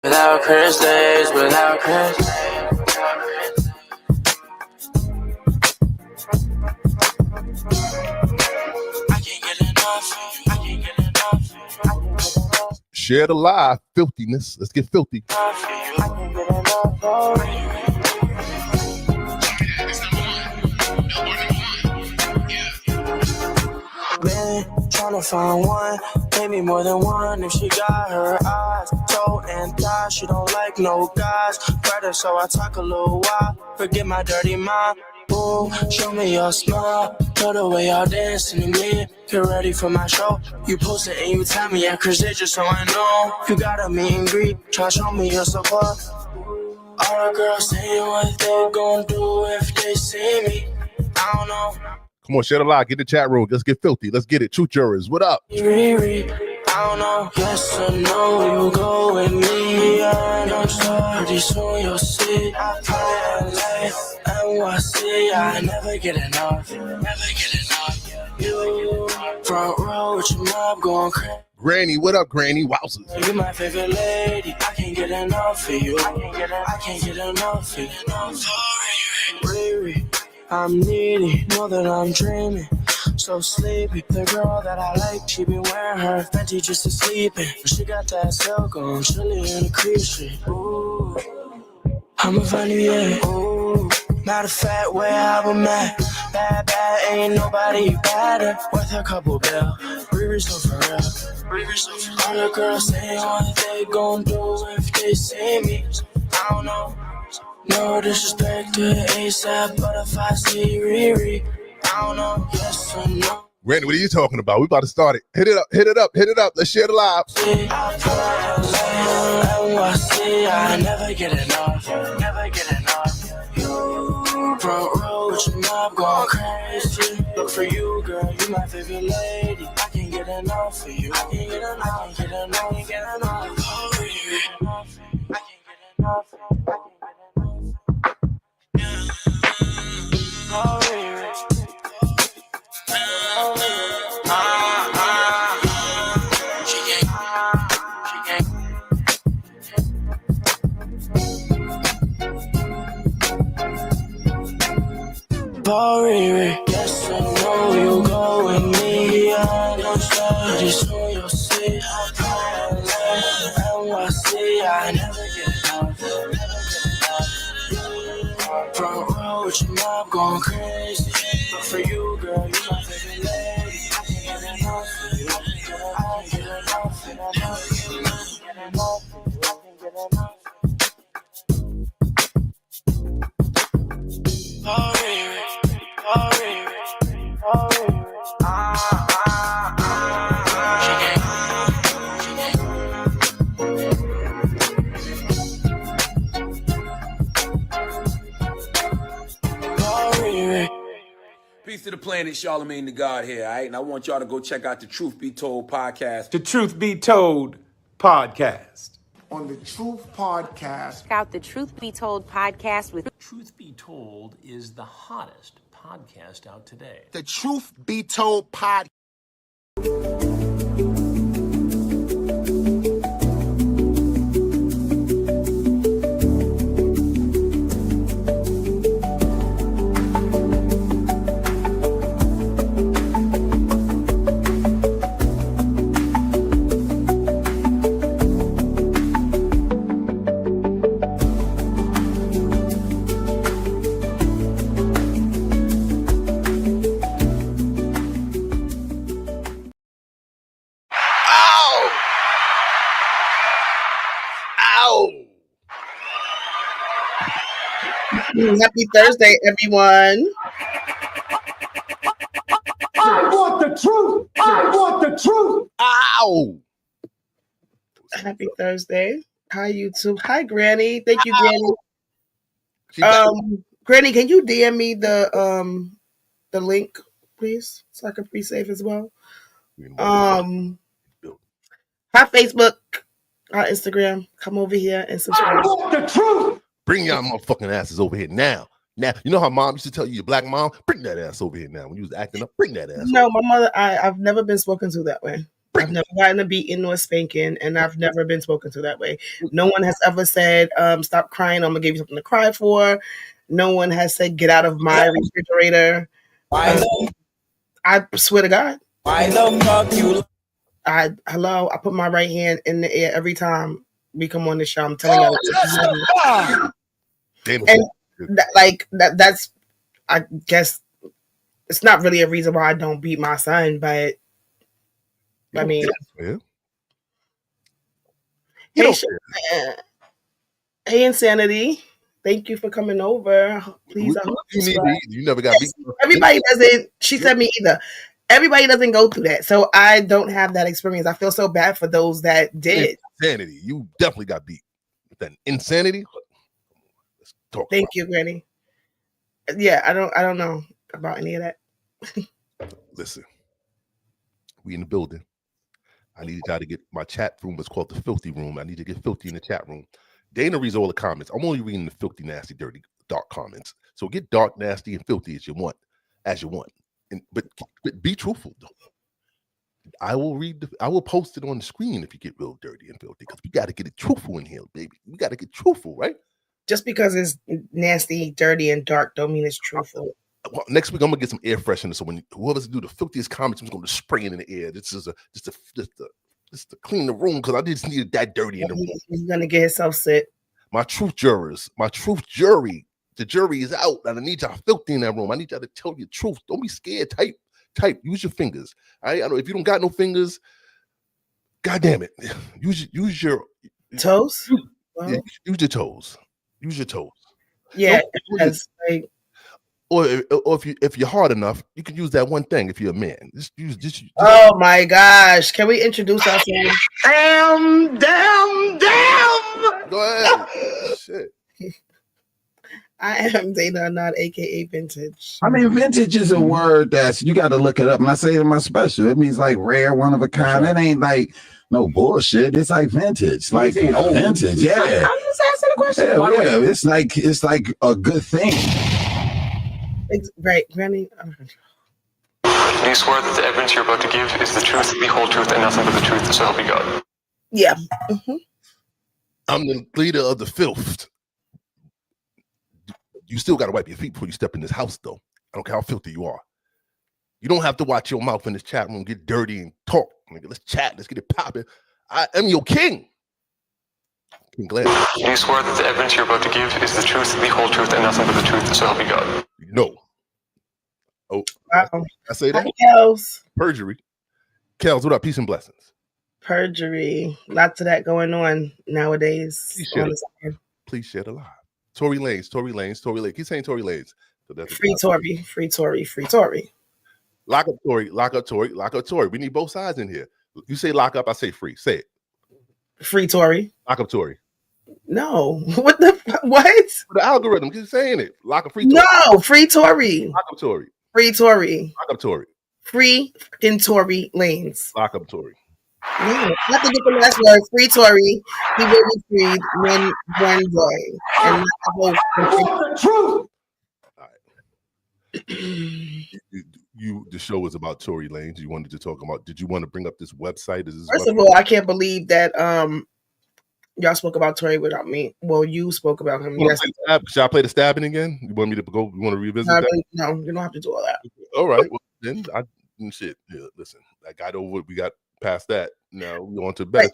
Without Chris days, without Chris. I can't get enough. I can't get enough. Share the live filthiness. Let's get filthy. I can't get enough. Man, tryna find one, maybe more than one. If she got her eyes, toe and thigh, she don't like no guys. Better, so I talk a little while. Forget my dirty mind. Boom, show me your smile. Know the way y'all dancing to me. Get ready for my show. You post it and you tell me, yeah, Chris did just so I know. You got a meet and greet, try to show me your support. All the girls saying what they gon' do if they see me. I don't know. Come on, share the live. Get the chat room. Let's get filthy. Let's get it. Truth jurors, what up? I don't know. Yes or no, you go with me. I know pretty soon you'll see. I play LA, NYC. I never get enough. Never get enough. You front row with your mob going crazy. Granny, what up, Granny? Wowzers. You're my favorite lady. I can't get enough of you. I can't get enough of you. Riri, I'm needy. Know that I'm dreaming. So sleepy. The girl that I like, she been wearing her Fenty just to sleep in. She got that silk on, chilly in the creep street. Ooh, I'ma find you, yeah. Ooh, matter of fact, where I'm at. Bad, bad, ain't nobody better. Worth a couple bill. Riri so for real. All the girls saying what they gon' do if they see me. I don't know. No disrespect to ASAP, but if I see Riri, I don't know. Yes or no. Granny, what are you talking about? We about to start it. Hit it up, hit it up, hit it up. Let's share the live. I never get enough. Never get enough. You front row with your mob going crazy. Look for you, girl. You my favorite lady. I can't get enough of you. I can't get enough. I can't get enough. I can't get enough. I can't get enough. Oh, Riri, yes or no, you go with me. I know pretty soon you'll see. NYC, I never get enough. Front row with your mob going crazy. But for you, girl, you my favorite lady. I can't get enough of you. I can't get enough of you. I can't get enough. I can't get enough. Oh, Riri. Oh, Riri. Oh, Riri. Peace to the planet, Charlemagne the God here, all right? And I want y'all to go check out the Truth Be Told podcast. The Truth Be Told podcast. On the Truth Podcast. Check out the Truth Be Told podcast with Truth Be Told is the hottest podcast out today. The Truth Be Told Podcast. Happy Thursday, everyone. I want the truth. I want the truth. Ow! Happy Thursday. Hi, YouTube. Hi, Granny. Thank you, Granny. Granny, can you DM me the link, please, so I can be safe as well? Hi, Facebook. Hi, Instagram. Come over here and subscribe. I want the truth. Bring y'all motherfucking asses over here now. Now, you know how mom used to tell you, your black mom, bring that ass over here now. When you was acting up, bring that ass. No, my mother, I've never been spoken to that way. I've never gotten a beating or spanking, and I've never been spoken to that way. No one has ever said, "Stop crying. I'm gonna give you something to cry for." No one has said, "Get out of my refrigerator." I swear to God. Why the fuck you? I put my right hand in the air every time we come on the show. I'm telling y'all. And that's I guess it's not really a reason why I don't beat my son, but I mean, hey, hey, Insanity, thank you for coming over. Please, I hope you never got beat. Everybody doesn't. She said me either. Everybody doesn't go through that, so I don't have that experience. I feel so bad for those that did. Insanity, you definitely got beat. Then insanity. Let's talk. Thank you, Granny. Yeah, I don't know about any of that. Listen, we in the building. I need y'all to get my chat room. It's called the Filthy Room. I need to get filthy in the chat room. Dana reads all the comments. I'm only reading the filthy, nasty, dirty, dark comments. So get dark, nasty, and filthy as you want. But be truthful though. I will post it on the screen if you get real dirty and filthy, because we got to get it truthful in here, baby. We got to get truthful, right? Just because it's nasty, dirty, and dark don't mean it's truthful. Well, next week I'm gonna get some air freshener. So when whoever's do the filthiest comments, I'm just gonna spray it in the air. This is just to clean the room, because I just needed that dirty in the room. He's gonna get himself sick. My truth jury, the jury is out, and I need y'all filthy in that room. I need y'all to tell your truth. Don't be scared. Type. Use your fingers. I know if you don't got no fingers, God damn it, use your toes. Use your toes. Use your toes. Yeah, or if you're hard enough, you can use that one thing. If you're a man, just use. Oh my gosh! Can we introduce ourselves? Damn! Go ahead. Shit. I am Dana, not AKA Vintage. I mean, vintage is a word that's, you got to look it up. And I say it in my special, it means like rare, one of a kind. It ain't like no bullshit. It's like vintage, like vintage. Yeah. I'm just asking a question. Yeah. It's like a good thing. Right, Granny. Do you swear that the evidence you're about to give is the truth, the whole truth, and nothing but the truth, so help you God? Yeah. Mm-hmm. I'm the leader of the filth. You still got to wipe your feet before you step in this house, though. I don't care how filthy you are. You don't have to watch your mouth in this chat room, get dirty and talk. Let's chat. Let's get it popping. I am your king. King Glenn. Do you swear that the evidence you're about to give is the truth, the whole truth, and nothing but the truth, so help you God? No. Oh, I say that. Hi, Kels. Perjury. Kels, what up? Peace and blessings. Perjury. Lots of that going on nowadays. Please share the live. Tory Lanez. Keep saying Tory Lanez. So that's free Tory. Lock up Tory. We need both sides in here. You say lock up, I say free. Say it. Free Tory. Lock up Tory. No. What? The algorithm keeps saying it. Lock up free Tory. No, free Tory. Lock up Tory. Free Tory. Lock up Tory. Free fucking Tory Lanez. Lock up Tory. No, not to get the last word. Free Tory. He will be freed one day. And the truth. All right. The show is about Tory Lanez. You wanted to talk about. Did you want to bring up this website? First of all, I can't believe that y'all spoke about Tory without me. Well, you spoke about him. Yes. Should I play the stabbing again? You want me to go? You want to revisit that? No, you don't have to do all that. All right. Well, then shit. Yeah, listen, I got over it. We got past that. Now we on to bed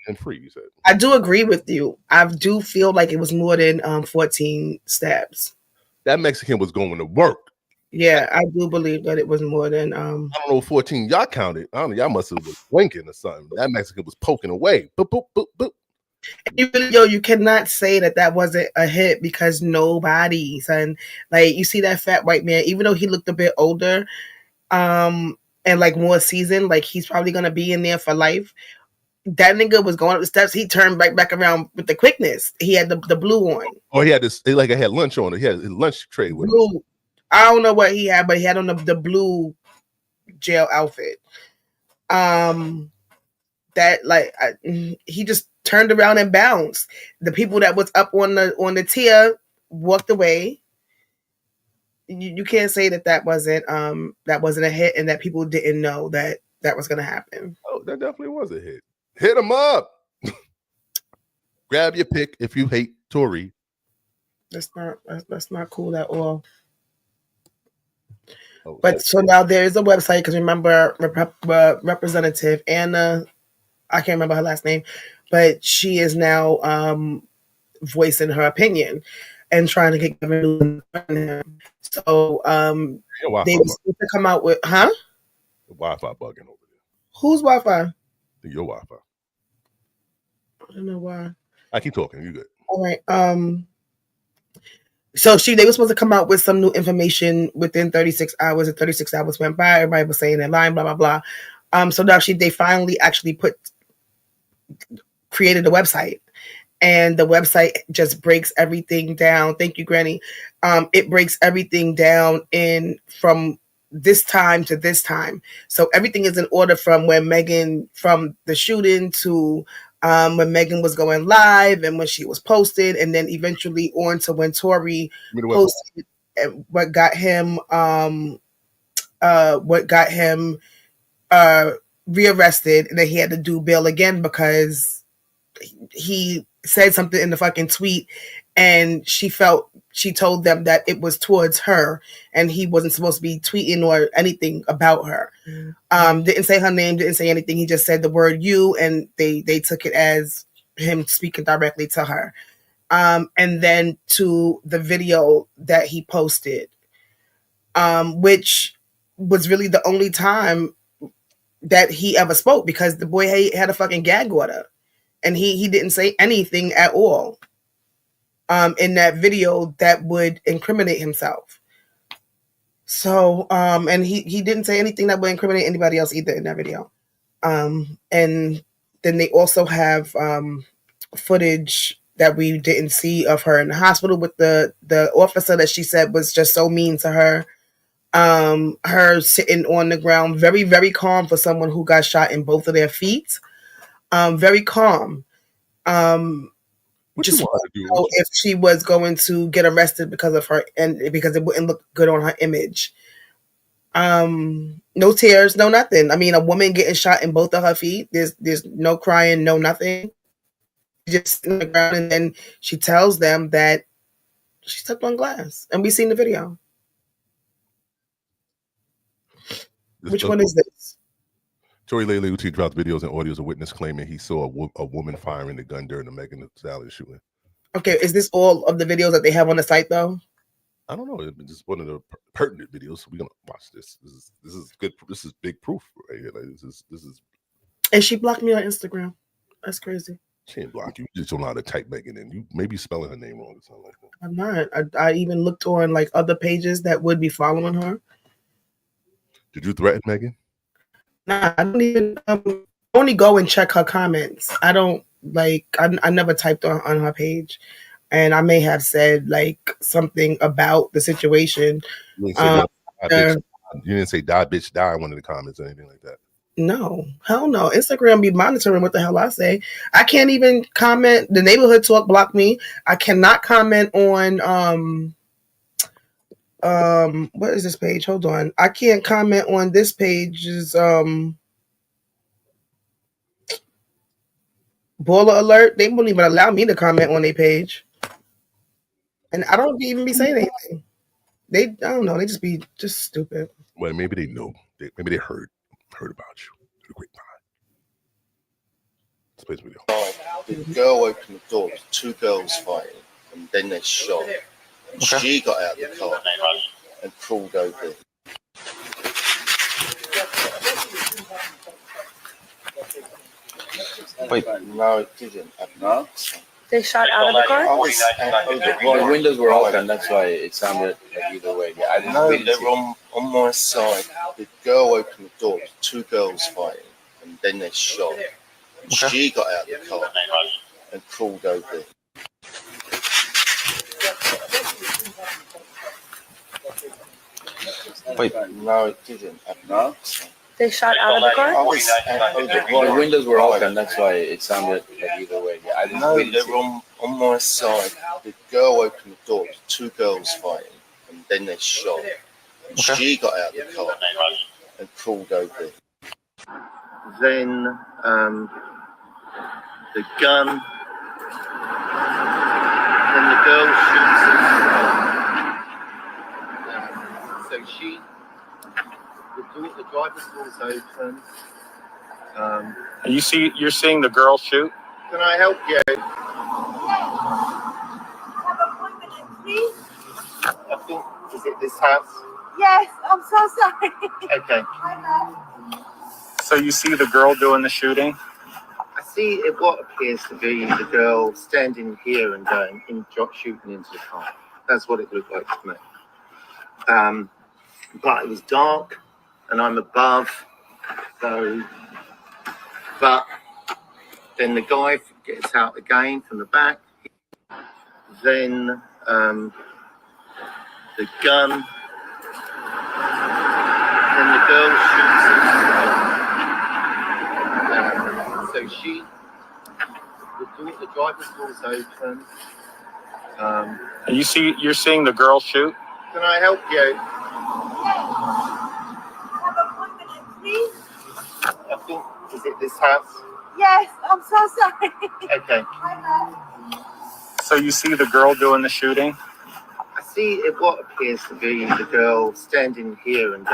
and free. You said. I do agree with you. I do feel like it was more than 14 stabs. That Mexican was going to work. Yeah, I do believe that it was more than I don't know, 14. Y'all counted. I don't know, y'all must have been blinking or something. That Mexican was poking away. Boop, boop, boop, boop. You cannot say that wasn't a hit, because nobody, son. Like, you see that fat white man, even though he looked a bit older, and like more seasoned, like he's probably gonna be in there for life. That nigga was going up the steps. He turned back around with the quickness. He had the blue on. Oh, he had this. Like I had lunch on it. He had his lunch tray with him. I don't know what he had, but he had on the blue jail outfit. That he just turned around and bounced. The people that was up on the tier walked away. You can't say that wasn't a hit and that people didn't know that was going to happen. that definitely was a hit. Hit him up. Grab your pick if you hate Tory. That's not cool at all. Oh, but so now there is a website because remember Representative Anna, I can't remember her last name, but she is now voicing her opinion and trying to get Kevin Newsom. So they were supposed to come out with the Wi-Fi bugging over there. Whose Wi-Fi? Your Wi-Fi. I don't know why. I keep talking. You good? All right. So they were supposed to come out with some new information within 36 hours, and 36 hours went by. Everybody was saying they're lying, blah, blah, blah. So now they finally actually created a website, and the website just breaks everything down. Thank you, Granny. It breaks everything down from this time to this time. So everything is in order from from the shooting to when Megan was going live and when she was posted, and then eventually on to when Tory posted what got him rearrested, and then he had to do bail again because he said something in the fucking tweet, and she told them that it was towards her, and he wasn't supposed to be tweeting or anything about her. Didn't say her name, didn't say anything. He just said the word "you," and they took it as him speaking directly to her. And then to the video that he posted, which was really the only time that he ever spoke, because the boy had a fucking gag order, and he didn't say anything at all in that video that would incriminate himself. So, and he didn't say anything that would incriminate anybody else either in that video. And then they also have footage that we didn't see of her in the hospital with the officer that she said was just so mean to her. Her sitting on the ground, very, very calm for someone who got shot in both of their feet. Very calm. Just know if she was going to get arrested because of her, and because it wouldn't look good on her image. No tears, no nothing. I mean, a woman getting shot in both of her feet, there's no crying, no nothing. Just in the ground, and then she tells them that she stepped on glass, and we seen the video. Which one is this? Tory Lanez dropped videos and audios of witness claiming he saw a woman firing the gun during the Megan Thee Stallion shooting. Okay, is this all of the videos that they have on the site though? I don't know. It's just one of the pertinent videos. We're gonna watch this. This is good. This is big proof right here. Like, this is. And she blocked me on Instagram. That's crazy. She didn't block you. You just don't know how to type Megan in. You maybe spelling her name wrong or something like that. I'm not. I even looked on like other pages that would be following her. Did you threaten Megan? Nah, I don't even only go and check her comments. I don't like. I never typed on her page, and I may have said like something about the situation. You didn't say "die, bitch, die" in one of the comments or anything like that. No, hell no. Instagram be monitoring what the hell I say. I can't even comment. The neighborhood talk blocked me. I cannot comment on what is this page? Hold on. I can't comment on this page's baller alert. They won't even allow me to comment on their page. And I don't even be saying anything. I don't know, they just be stupid. Well, maybe they know. Maybe they heard about you. The grapevine. Let's play this video. The girl opened the door, two girls fighting, and then they shot. And she got out of the car and crawled over. Wait, no, it didn't. No? They shot out of the car? The windows were open, that's why it sounded like either way. Yeah, I didn't really they were on my side. The girl opened the door, two girls fighting, and then they shot. And she got out of the car and crawled over. Wait, no, it didn't. No? They shot out of the car? The windows were open, that's why it sounded like either way. Yeah, I didn't really they were on my side. The girl opened the door, two girls fighting, and then they shot. And she got out of the car and crawled over. Then the gun. Then the girl shoots him. So the driver's door's open. You're seeing the girl shoot? Can I help you? I think, is it this house? Yes, I'm so sorry. Okay. So you see the girl doing the shooting? I see what appears to be the girl standing here and shooting into the car. That's what it looked like to me. But it was dark, and I'm above, so. But then the guy gets out again from the back. Then the gun. Then the girl shoots him. So the driver's door's open. You're seeing the girl shoot? Can I help you? I think, is it this house? Yes, I'm so sorry. Okay. So you see the girl doing the shooting? I see what appears to be the girl standing here and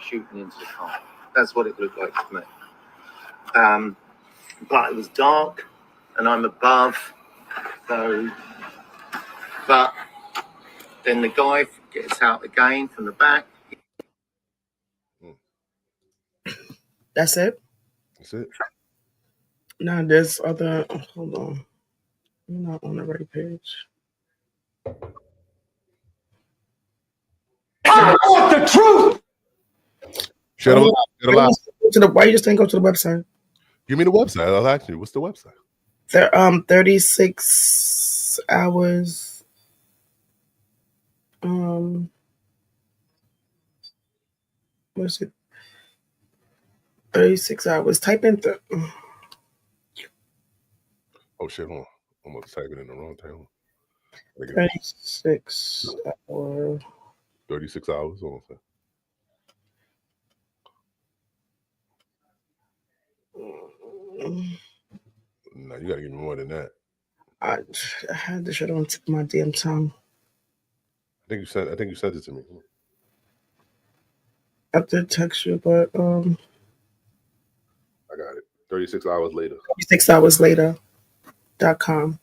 shooting into the car. That's what it looked like to me. But it was dark, and I'm above, so. But then the guy gets out again from the back. That's it? That's it. No, there's other. Hold on. You're not on the right page. I want the truth. Why you just didn't go to the website? Give me the website. I'll ask you. What's the website? They're 36 hours. What's it? 36 hours. Type in Oh shit! Hold on. I'm gonna type it in the wrong time. 36 hours. 36 hours. Hold on. No, you gotta give me more than that. I had this shit on the tip of my damn tongue. I think you sent it to me. I did text you, but I got it. 36 hours later. 36 hours later.com.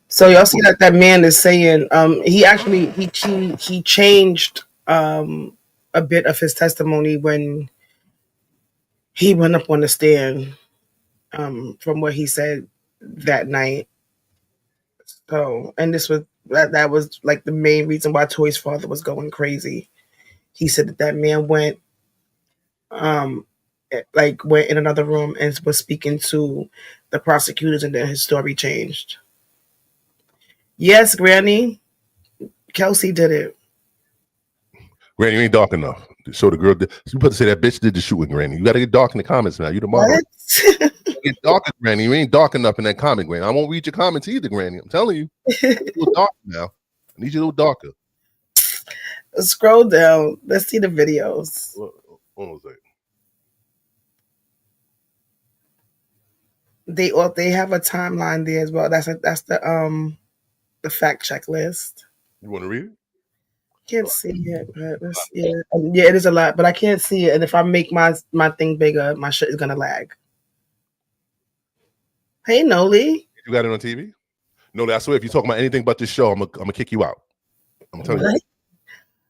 So y'all see that man is saying he actually he changed a bit of his testimony when he went up on the stand from what he said that night. So, and this was that was like the main reason why Toy's father was going crazy. He said that man went went in another room and was speaking to the prosecutors, and then his story changed. Yes, Granny. Kelsey did it. Granny, you ain't dark enough. So the girl, you supposed to say that bitch did the shooting, Granny. You got to get dark in the comments now. You the mother. Get darker, Granny. You ain't dark enough in that comment, Granny. I won't read your comments either, Granny. I'm telling you. You're a little darker now. I need you a little darker. Scroll down. Let's see the videos. Hold on a second. They have a timeline there as well. That's the fact check list. You want to read it? Can't see it, but yeah, it is a lot, but I can't see it. And if I make my thing bigger, my shit is gonna lag. Hey, Noli. You got it on TV? Noli, I swear, if you talk about anything but this show, I'm gonna kick you out. I'm telling you.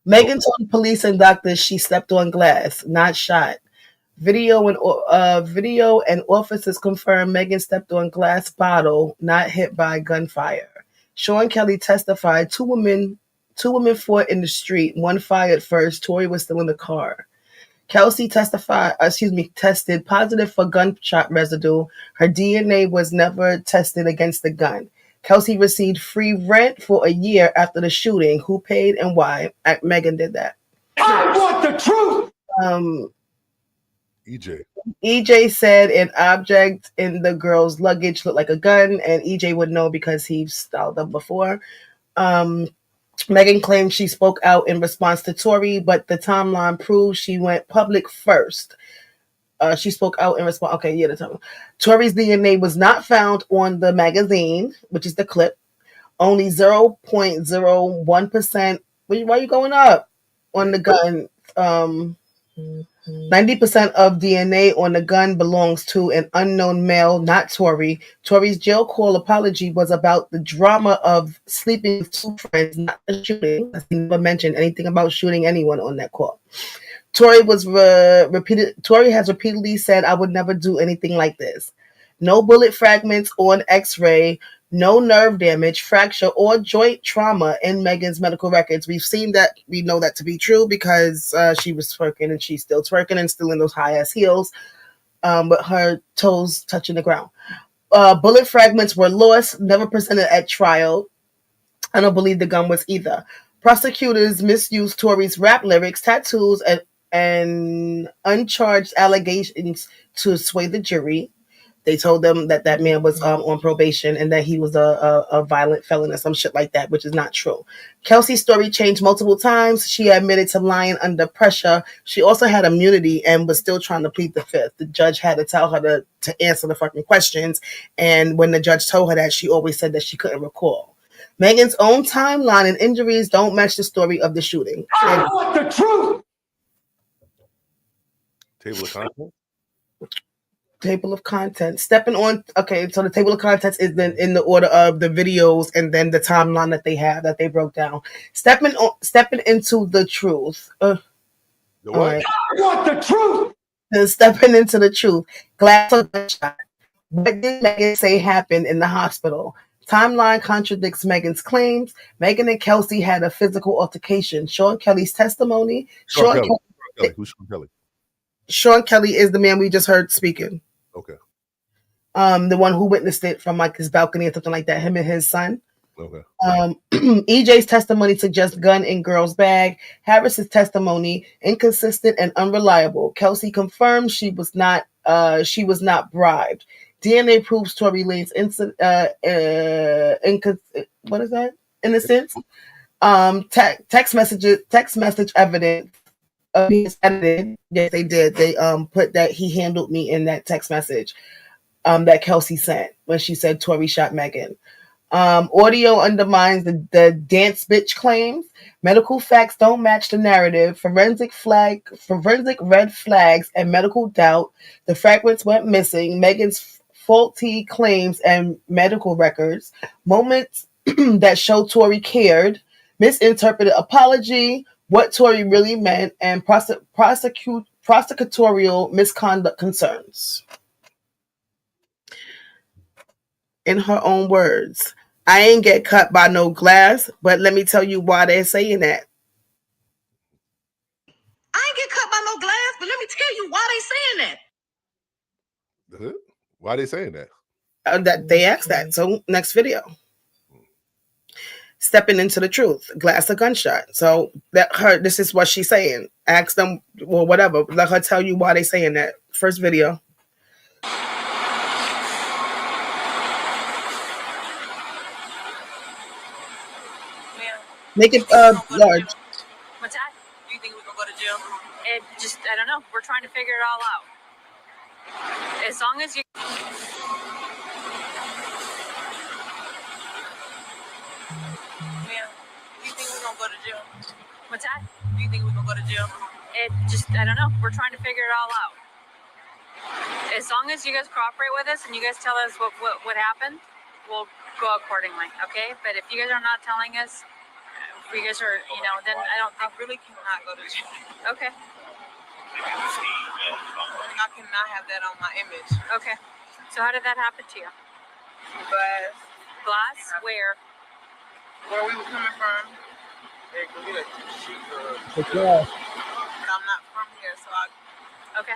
Megan told police and doctors she stepped on glass, not shot. Video and officers confirm Megan stepped on glass bottle, not hit by gunfire. Sean Kelly testified two women fought in the street. One fired first. Tory was still in the car. Kelsey tested positive for gunshot residue. Her DNA was never tested against the gun. Kelsey received free rent for a year after the shooting. Who paid and why? Megan did that. I want the truth. EJ said an object in the girl's luggage looked like a gun, and EJ would know because he styled them before. Megan claimed she spoke out in response to Tory, but the timeline proves she went public first. She spoke out in response. Okay, yeah, the timeline. Tory's DNA was not found on the magazine, which is the clip. Only 0.01%. Why are you going up on the gun? 90% of DNA on the gun belongs to an unknown male, not Tory. Tory's jail call apology was about the drama of sleeping with two friends, not the shooting. He never mentioned anything about shooting anyone on that call. Tory has repeatedly said, "I would never do anything like this." No bullet fragments on X-ray, no nerve damage, fracture, or joint trauma in Megan's medical records. We've seen that. We know that to be true because she was twerking and she's still twerking and still in those high-ass heels with her toes touching the ground. Bullet fragments were lost, never presented at trial. I don't believe the gun was either. Prosecutors misused Tory's rap lyrics, tattoos, and uncharged allegations to sway the jury. They told them that that man was on probation and that he was a violent felon or some shit like that, which is not true. Kelsey's story changed multiple times. She admitted to lying under pressure. She also had immunity and was still trying to plead the fifth. The judge had to tell her to answer the fucking questions. And when the judge told her that, she always said that she couldn't recall. Megan's own timeline and injuries don't match the story of the shooting. I want the truth! Table of contents? Table of contents. Stepping on. Okay, so the table of contents is then in the order of the videos and then the timeline that they have that they broke down. Stepping into the truth. The what? Right. I want the truth! Then stepping into the truth. Glass or gunshot. What did Megan say happened in the hospital? Timeline contradicts Megan's claims. Megan and Kelsey had a physical altercation. Sean Kelly's testimony. Sean Kelly. Who's Sean Kelly? Sean Kelly is the man we just heard speaking. Okay. The one who witnessed it from like his balcony or something like that, him and his son. Okay. EJ's testimony suggests gun in girl's bag. Harris's testimony inconsistent and unreliable. Kelsey confirmed she was not bribed. DNA proves Tory Lanez innocence. Text message evidence is edited. Yes, they did. They put that he handled me in that text message that Kelsey sent when she said Tory shot Megan. Audio undermines the dance bitch claims. Medical facts don't match the narrative. Forensic red flags and medical doubt. The fragments went missing. Megan's faulty claims and medical records. Moments that show Tory cared. Misinterpreted apology. What Tory really meant, and prosecutorial misconduct concerns. In her own words, I ain't get cut by no glass, but let me tell you why they're saying that. I ain't get cut by no glass, but let me tell you why they saying that. Why are they saying that? That they asked that. So next video. Stepping into the truth, glass or gunshot. So this is what she's saying. Ask them, well, whatever. Let her tell you why they saying that. First video. Make it large. What's that? Do you think we can go to jail? I don't know. We're trying to figure it all out. As long as you... Do you think we're gonna go to jail? What's that? Do you think we're gonna go to jail? I don't know. We're trying to figure it all out. As long as you guys cooperate with us and you guys tell us what happened, we'll go accordingly, okay? But if you guys are not telling us, if you guys are, then I don't think... I really cannot go to jail. Okay. I cannot have that on my image. Okay. So how did that happen to you? Glass. Glass? Where? Where we were coming from. Hey, can we get a sheet or... Yeah. I'm not from here, so I... Okay.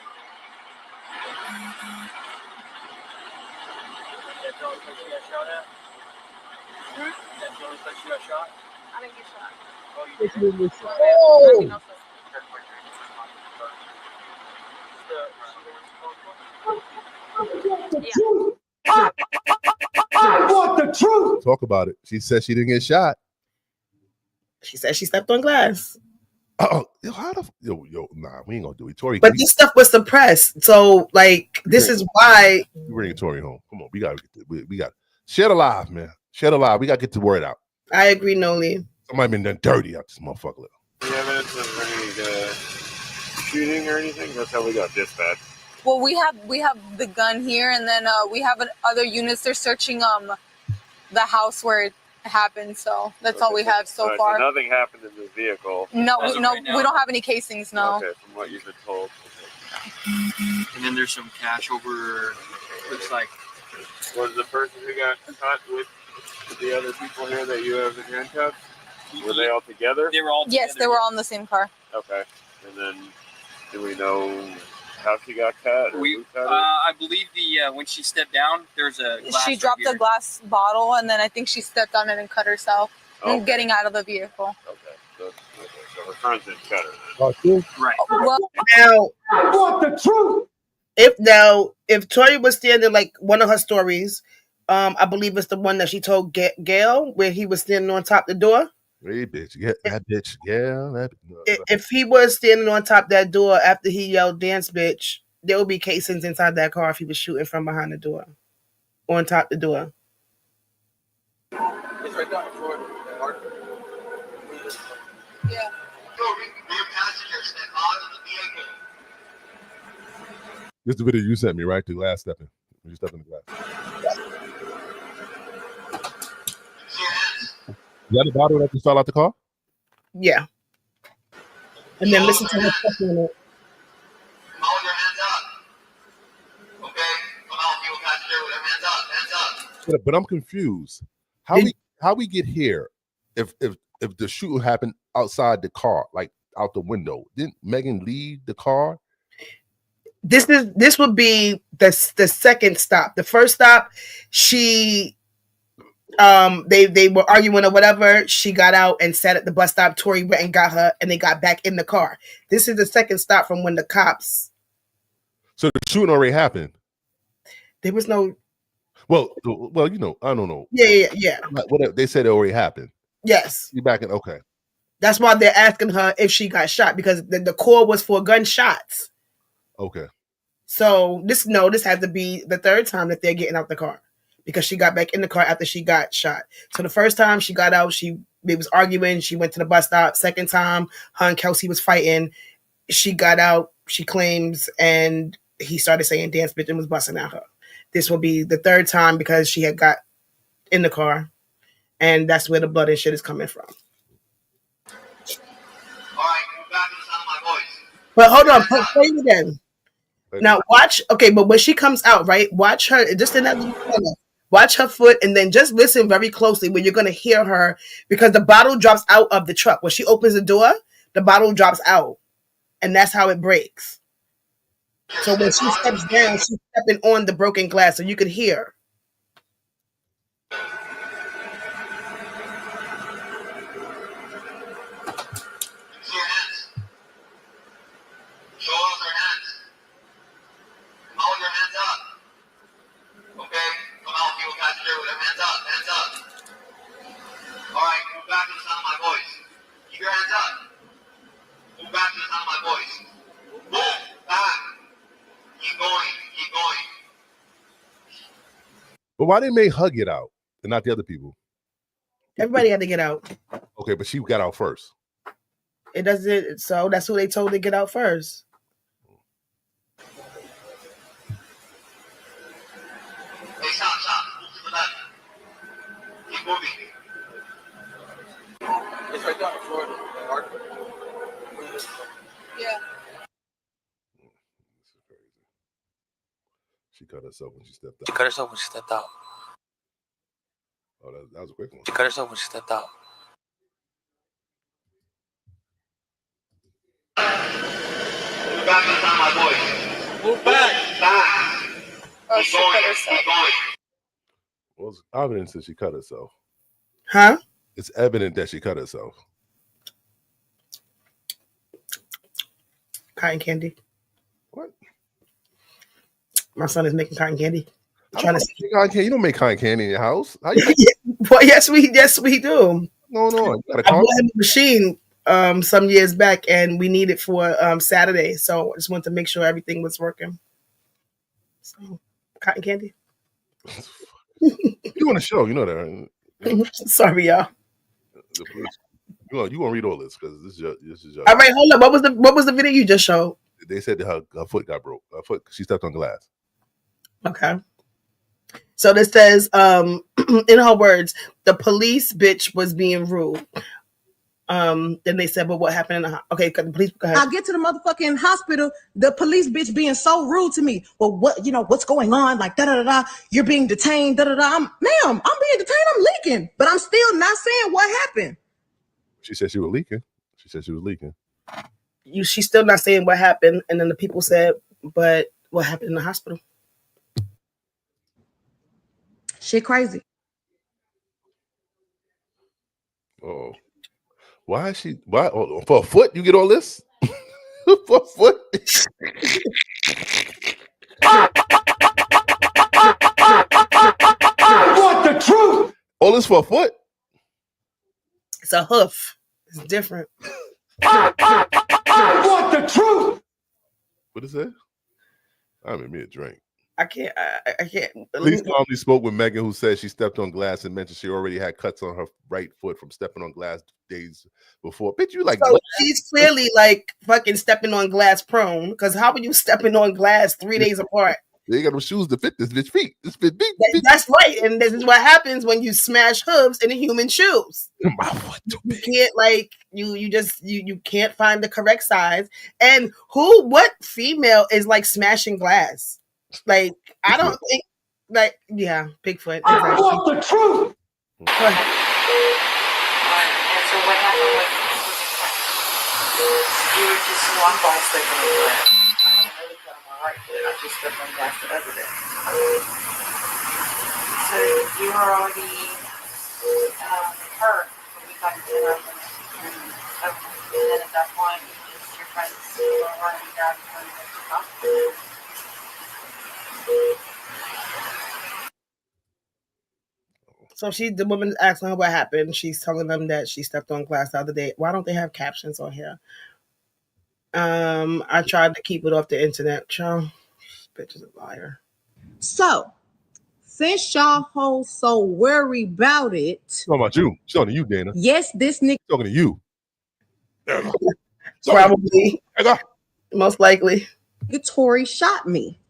That's the only place you got shot at? That's the only place you got shot? I didn't get shot. Oh, you did? Oh! I want the truth! Talk about it. She said she didn't get shot. She said she stepped on glass. Oh, nah, we ain't gonna do it. Tory, But this stuff was suppressed, so like this is why we bring Tory home. Come on, we got share the live, man. Share the live. We gotta get the word out. I agree, Noli. Somebody been done dirty out this motherfucker. Any evidence of any shooting or anything? That's how we got dispatched. Well, we have the gun here, and then we have other units. They're searching the house where it happened. So that's all we have so far. So nothing happened in this vehicle. No, we don't have any casings. No. Okay, from what you've been told. And then there's some cash over. Looks like. Was the person who got caught with the other people here that you have in handcuffs? Were they all together? They were all together. Yes, they were all in the same car. Okay. And then, do we know how she got cut? I believe when she stepped down, there's a glass. She dropped a glass bottle, and then I think she stepped on it and cut herself. And getting out of the vehicle. Okay. So her friends didn't cut her then. Right. Well, now I want the truth. If Tory was standing like one of her stories, I believe it's the one that she told Gail where he was standing on top of the door. Hey, bitch, yeah, that bitch, yeah. If he was standing on top of that door after he yelled "dance, bitch," there would be casings inside that car if he was shooting from behind the door, on top of the door. It's right down the floor. Yeah. This is the video you sent me, right? The glass stepping. You step in the glass. Is that the bottle that just fell out the car? Yeah. And then listen to her talking on it. But I'm confused. How we get here if the shooting happened outside the car, like out the window? Didn't Megan leave the car? This would be the second stop. The first stop, she they were arguing or whatever. She got out and sat at the bus stop. Tory went and got her, and they got back in the car. This is the second stop from when the cops. So the shooting already happened. There was no. Well, you know, I don't know. Yeah. What they said it already happened. Yes. You back in? Okay. That's why they're asking her if she got shot because the call was for gunshots. Okay. So this has to be the third time that they're getting out the car because she got back in the car after she got shot. So the first time she got out, they was arguing. She went to the bus stop. Second time, her and Kelsey was fighting. She got out, she claims, and he started saying dance bitch and was busting at her. This will be the third time because she had got in the car, and that's where the blood and shit is coming from. All right, move back to the sound of my voice. But hold on, play it again. Now watch, okay, but when she comes out, right, watch her, just in that little corner, watch her foot, and then just listen very closely when you're going to hear her, because the bottle drops out of the truck. When she opens the door, the bottle drops out, and that's how it breaks. So when she steps down, she's stepping on the broken glass, so you can hear. But why didn't they hug it out and not the other people? Everybody had to get out. Okay, but she got out first. It doesn't. So that's who they told to get out first. Hey, stop. Move to the left. Keep moving. It's right down the floor. Yeah. She cut herself when she stepped out. She cut herself when she stepped out. Oh, that was a quick one. She cut herself when she stepped out. Move back to the sound of my voice. Move back. Oh, she cut herself. Well, it's evidence that she cut herself. Huh? It's evident that she cut herself. Cotton candy. What? My son is making cotton candy. You don't make cotton candy in your house. How you Well, yes, we do. No. You got a I car? bought him a machine some years back, and we need it for Saturday. So I just wanted to make sure everything was working. So, cotton candy. You on the show, you know that. Right? Sorry, y'all. You gonna read all this because this is your. All right, hold up. What was the video you just showed? They said that her foot got broke. Her foot, she stepped on glass. Okay. So this says, in her words, the police bitch was being rude. Then they said, but what happened in the okay? The police. Go ahead. I get to the motherfucking hospital, the police bitch being so rude to me. Well, what's going on? Like, da-da-da-da, you're being detained, da-da-da. Ma'am, I'm being detained, I'm leaking. But I'm still not saying what happened. She said she was leaking. She's still not saying what happened. And then the people said, but what happened in the hospital? Shit crazy. Oh. Why is she? Why for a foot? You get all this for a foot? I want the truth. All this for a foot? It's a hoof. It's different. I want the truth. What is that? I made me a drink. I can't. Police calmly spoke with Megan, who said she stepped on glass and mentioned she already had cuts on her right foot from stepping on glass days before. Bitch, you like? So what? she's clearly like fucking stepping on glass prone. Because how are you stepping on glass 3 days apart? They got them shoes to fit this bitch feet. This bitch feet. That's right, and this is what happens when you smash hooves in a human shoes. You can't like you can't find the correct size. And what female is like smashing glass? Like I don't think like Bigfoot. I exactly. want the truth. And so what happened with you were just one ball stepping on glass. I just stepped on glass the other day. So you were already hurt when you got into the and then at that point your friends were running down from the hospital. So the woman asking her what happened. She's telling them that she stepped on glass the other day. Why don't they have captions on here? I tried to keep it off the internet. Child, this bitch is a liar. So, since y'all hoes so worried about it. Talking about you. She's talking to you, Dana. Yes, this nigga. Talking to you. Probably. Most likely. Tory shot me.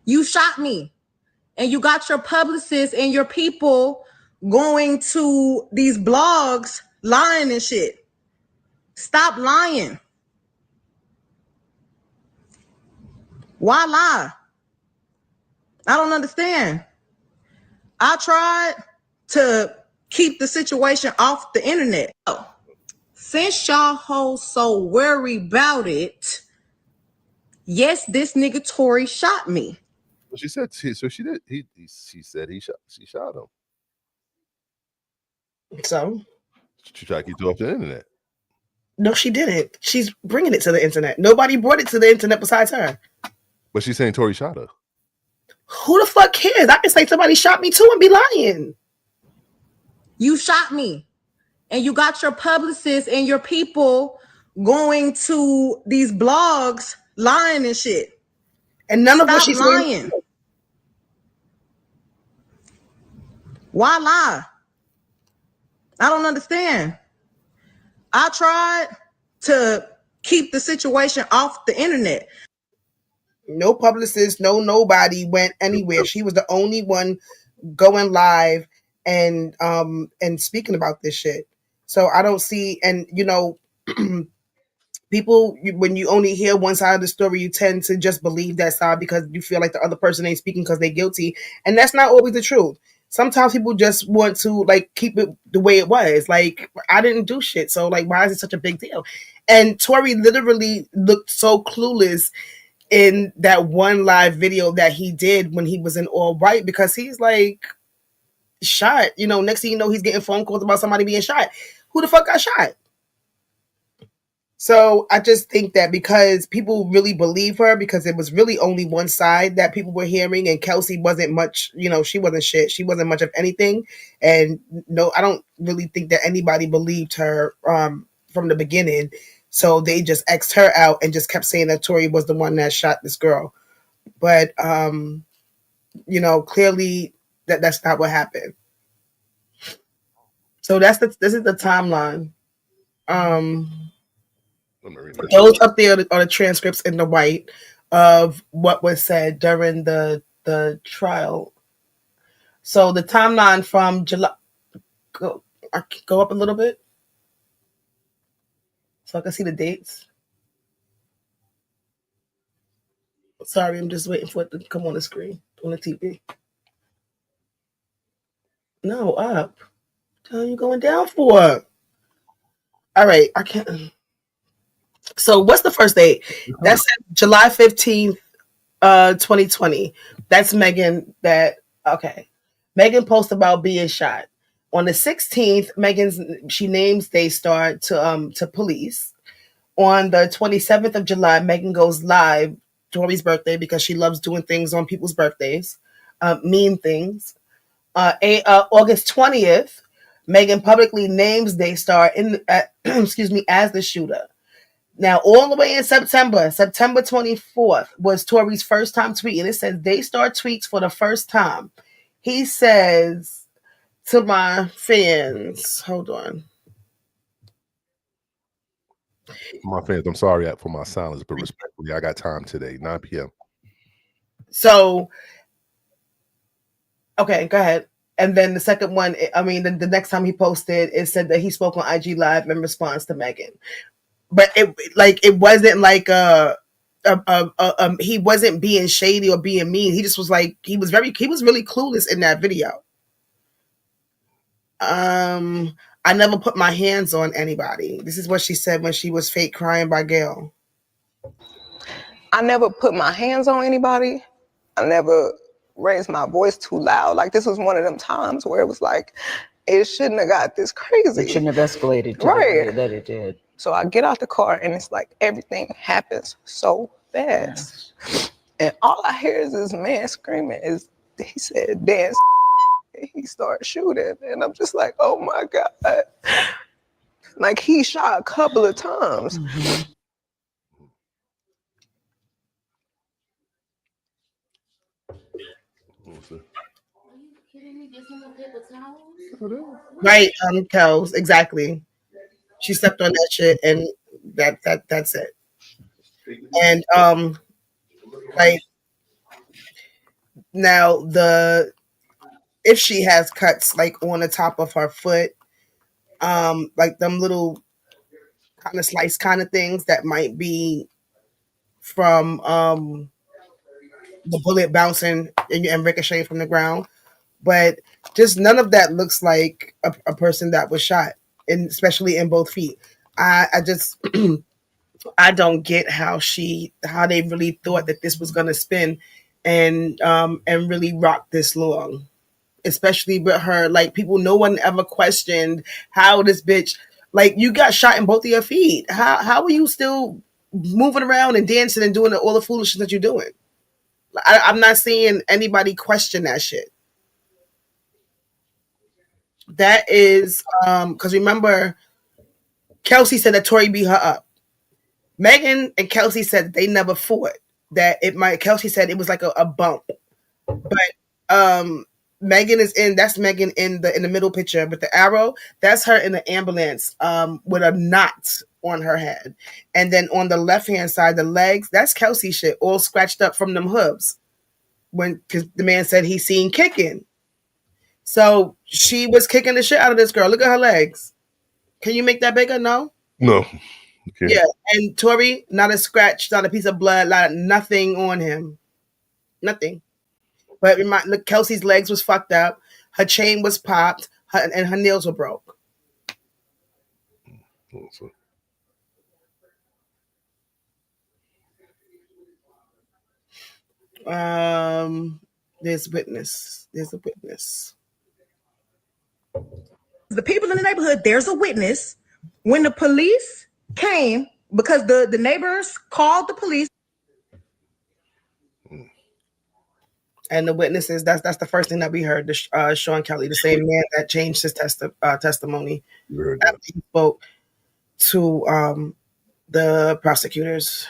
You shot me. And you got your publicists and your people going to these blogs lying and shit. Stop lying. Why lie? I don't understand. I tried to keep the situation off the internet. Since y'all hoes so worried about it, yes, this nigga Tory shot me. Well, she said so. She did. She said she shot him. So she tried to keep it off the internet. No, she didn't. She's bringing it to the internet. Nobody brought it to the internet besides her. But she's saying Tory shot her. Who the fuck cares? I can say somebody shot me too and be lying. You shot me. And you got your publicists and your people going to these blogs lying and shit. And none of what Stop she's lying. saying. Why lie? I don't understand. I tried to keep the situation off the internet. No publicist, nobody went anywhere. She was the only one going live and speaking about this shit. So I don't see, and people, when you only hear one side of the story, you tend to just believe that side because you feel like the other person ain't speaking because they're guilty. And that's not always the truth. Sometimes people just want to like keep it the way it was. Like, I didn't do shit. So like, why is it such a big deal? And Tory literally looked so clueless in that one live video that he did when he was in all white, because he's like shot. Next thing you know, he's getting phone calls about somebody being shot. Who the fuck got shot? So I just think that because people really believe her, because it was really only one side that people were hearing, and Kelsey wasn't much, she wasn't shit. She wasn't much of anything. And no, I don't really think that anybody believed her from the beginning. So they just X'd her out and just kept saying that Tory was the one that shot this girl. But clearly that's not what happened. So this is the timeline. Those up there are the transcripts in the white of what was said during the trial. So the timeline from July, go up a little bit so I can see the dates. Sorry, I'm just waiting for it to come on the screen, on the TV. No, up. What are you going down for? All right, I can't. So what's the first date? That's July 15th, 2020. That's Megan. Megan posts about being shot. On the 16th, she names Daystar to police. On the 27th of July, Megan goes live, Tory's birthday, because she loves doing things on people's birthdays, mean things. August 20th, Megan publicly names Daystar as the shooter. Now, all the way in September 24th was Tory's first time tweeting. It says Daystar tweets for the first time. He says to my fans, hold on. My fans, I'm sorry for my silence, but respectfully, I got time today, 9 p.m. So, okay, go ahead. And then the second one, the next time he posted, it said that he spoke on IG Live in response to Megan. But it wasn't like he wasn't being shady or being mean. He just was like, he was really clueless in that video. I never put my hands on anybody. This is what she said when she was fake crying by Gail. I never put my hands on anybody. I never raised my voice too loud. Like, this was one of them times where it was like, it shouldn't have got this crazy. It shouldn't have escalated to the way that it did. So I get out the car and it's like everything happens so fast. Yes. And all I hear is this man screaming. He said, dance. He started shooting. And I'm just like, oh my God. Like, he shot a couple of times. Mm-hmm. Right, Kels, exactly. She stepped on that shit, and that's it. And like now if she has cuts like on the top of her foot, like them little kind of slice kind of things that might be from the bullet bouncing and ricocheting from the ground, but just none of that looks like a person that was shot, and especially in both feet. I just I don't get how they really thought that this was gonna spin and really rock this long, especially with her. Like, people, no one ever questioned how this bitch, like, you got shot in both of your feet. How are you still moving around and dancing and doing all the foolishness that you're doing? I'm not seeing anybody question that shit. That is because remember, Kelsey said that Tory beat her up. Megan and Kelsey said they never fought. Kelsey said it was like a bump. But Megan that's Megan in the middle picture with the arrow. That's her in the ambulance with a knot on her head. And then on the left hand side, the legs, that's Kelsey shit, all scratched up from them hooves. Because the man said he's seen kicking. So she was kicking the shit out of this girl. Look at her legs. Can you make that bigger? No? No. Okay. Yeah. And Tory, not a scratch, not a piece of blood, nothing on him. Nothing. But look, Kelsey's legs was fucked up. Her chain was popped. And her nails were broke. There's a witness. The people in the neighborhood, there's a witness. When the police came because the neighbors called the police. And the witnesses, that's the first thing that we heard. Sean Kelly, the same man that changed his testimony after he spoke to the prosecutors.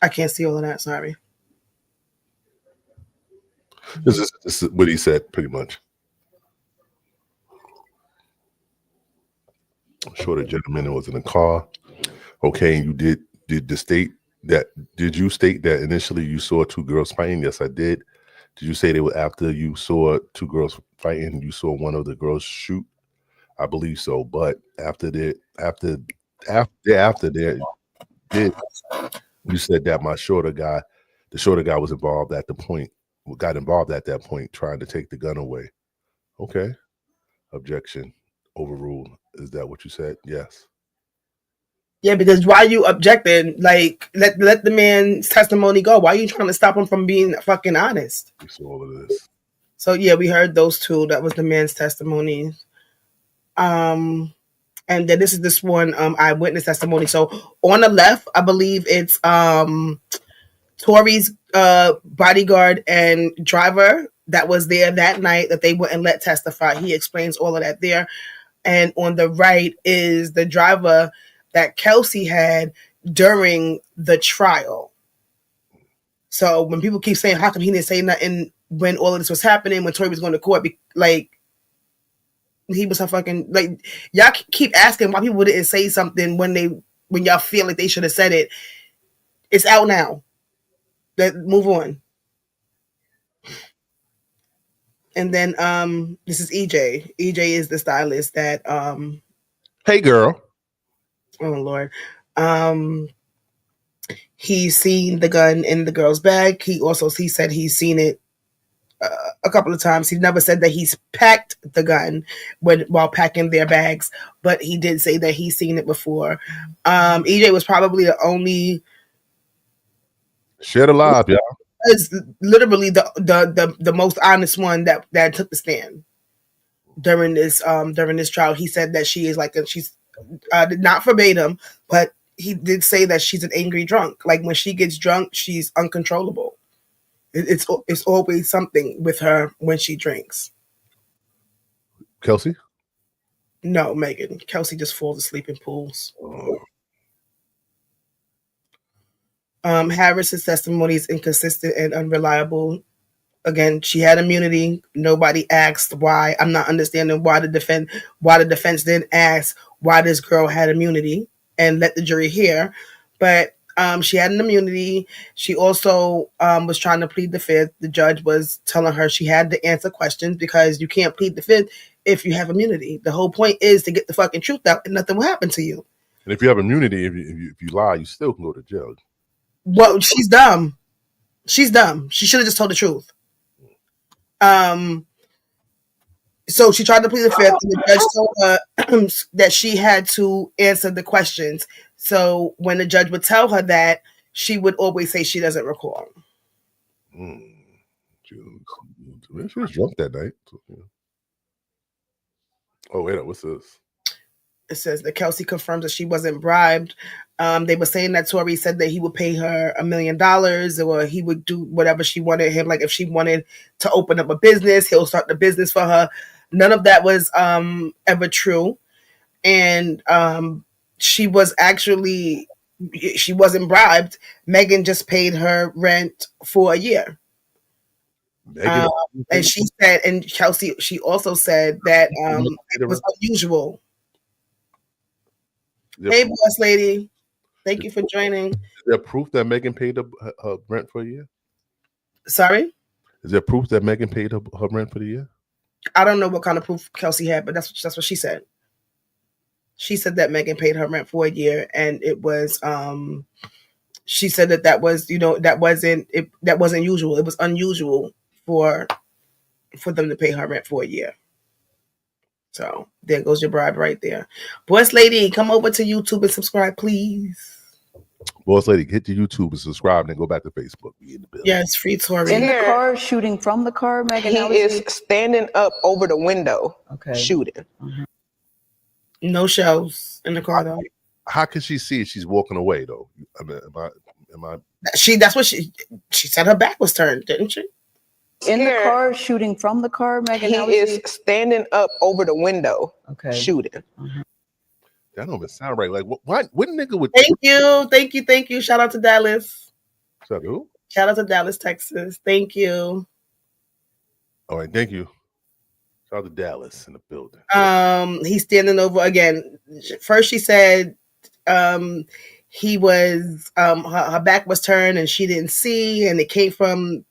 I can't see all of that. Sorry. This is what he said, pretty much. I'm sure the gentleman was in the car. Okay, and you did you state that initially you saw two girls fighting? Yes, I did. Did you say they were after you saw two girls fighting, you saw one of the girls shoot? I believe so, but after that, you said that the shorter guy was involved at that point, trying to take the gun away. Okay. Objection. Overruled. Is that what you said? Yes. Yeah, because why you objecting? Like, let the man's testimony go. Why are you trying to stop him from being fucking honest? We saw all of this. So yeah, we heard those two. That was the man's testimony. And then this is this one eyewitness testimony. So on the left, I believe it's Tory's bodyguard and driver that was there that night that they wouldn't let testify. He explains all of that there. And on the right is the driver that Kelsey had during the trial. So when people keep saying, how come he didn't say nothing when all of this was happening, when Tory was going to court, like, he was a fucking, like, y'all keep asking why people didn't say something when y'all feel like they should have said it. It's out now. Let's move on. And then this is EJ. EJ is the stylist that hey girl. Oh Lord. He's seen the gun in the girl's bag. He said he's seen it a couple of times. He never said that he's packed the gun while packing their bags, but he did say that he's seen it before. EJ was probably the only shared alive, y'all. Is literally the most honest one that took the stand during this trial. He said that she is she's not verbatim, but he did say that she's an angry drunk. Like when she gets drunk, she's uncontrollable. It's always something with her when she drinks. Kelsey? No, Megan. Kelsey just falls asleep in pools. Harris's testimony is inconsistent and unreliable. Again, she had immunity. Nobody asked why. I'm not understanding why the defense didn't ask why this girl had immunity and let the jury hear. But she had an immunity. She also was trying to plead the fifth. The judge was telling her she had to answer questions because you can't plead the fifth if you have immunity. The whole point is to get the fucking truth out and nothing will happen to you. And if you have immunity, if you lie, you still can go to jail. Well, she's dumb. She's dumb. She should have just told the truth. So she tried to plead the fifth, and the judge told her that she had to answer the questions. So when the judge would tell her that, she would always say she doesn't recall. She was drunk that night. So, yeah. Oh, wait, what's this? It says that Kelsey confirms that she wasn't bribed. They were saying that Tory said that he would pay her $1 million or he would do whatever she wanted him. Like if she wanted to open up a business, he'll start the business for her. None of that was ever true. And she wasn't bribed. Megan just paid her rent for a year. And she said, and Kelsey, she also said that it was unusual. Hey, boss lady. Thank you for joining. Is there proof that Megan paid her rent for a year? Sorry? Is there proof that Megan paid her rent for the year? I don't know what kind of proof Kelsey had, but that's what she said. She said that Megan paid her rent for a year, and it was she said that was that wasn't usual. It was unusual for them to pay her rent for a year. So there goes your bribe right there. Boss lady, come over to YouTube and subscribe, please. Boss lady, hit the YouTube and subscribe and then go back to Facebook. We in the building. Yes, free Tory. In the car, shooting from the car, Megan? He is standing up over the window, okay, shooting. No shells in the car, though. how can she see it? She's walking away though. I mean, am I? That's what she said. Her back was turned, didn't she? In the car, shooting from the car, Megan. He is standing up over the window, shooting. That don't even sound right. Like what nigga would? Thank you. Shout out to Dallas. Shout out to who? Shout out to Dallas, Texas. Thank you. All right, thank you. Shout out to Dallas in the building. He's standing over again. First, she said he was her back was turned and she didn't see, and it came from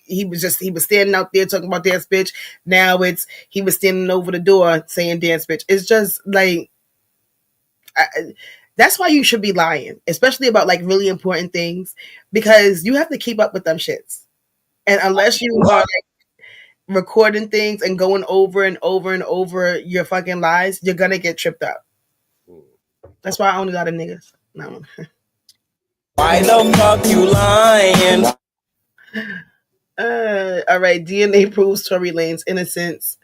he was standing out there talking about dance bitch. Now he was standing over the door saying dance bitch. It's just like that's why you should be lying, especially about like really important things, because you have to keep up with them shits. And unless you are like recording things and going over and over and over your fucking lies, you're gonna get tripped up. That's why I only got a niggas. No. Why the fuck you lying? All right, DNA proves Tory Lanez innocence.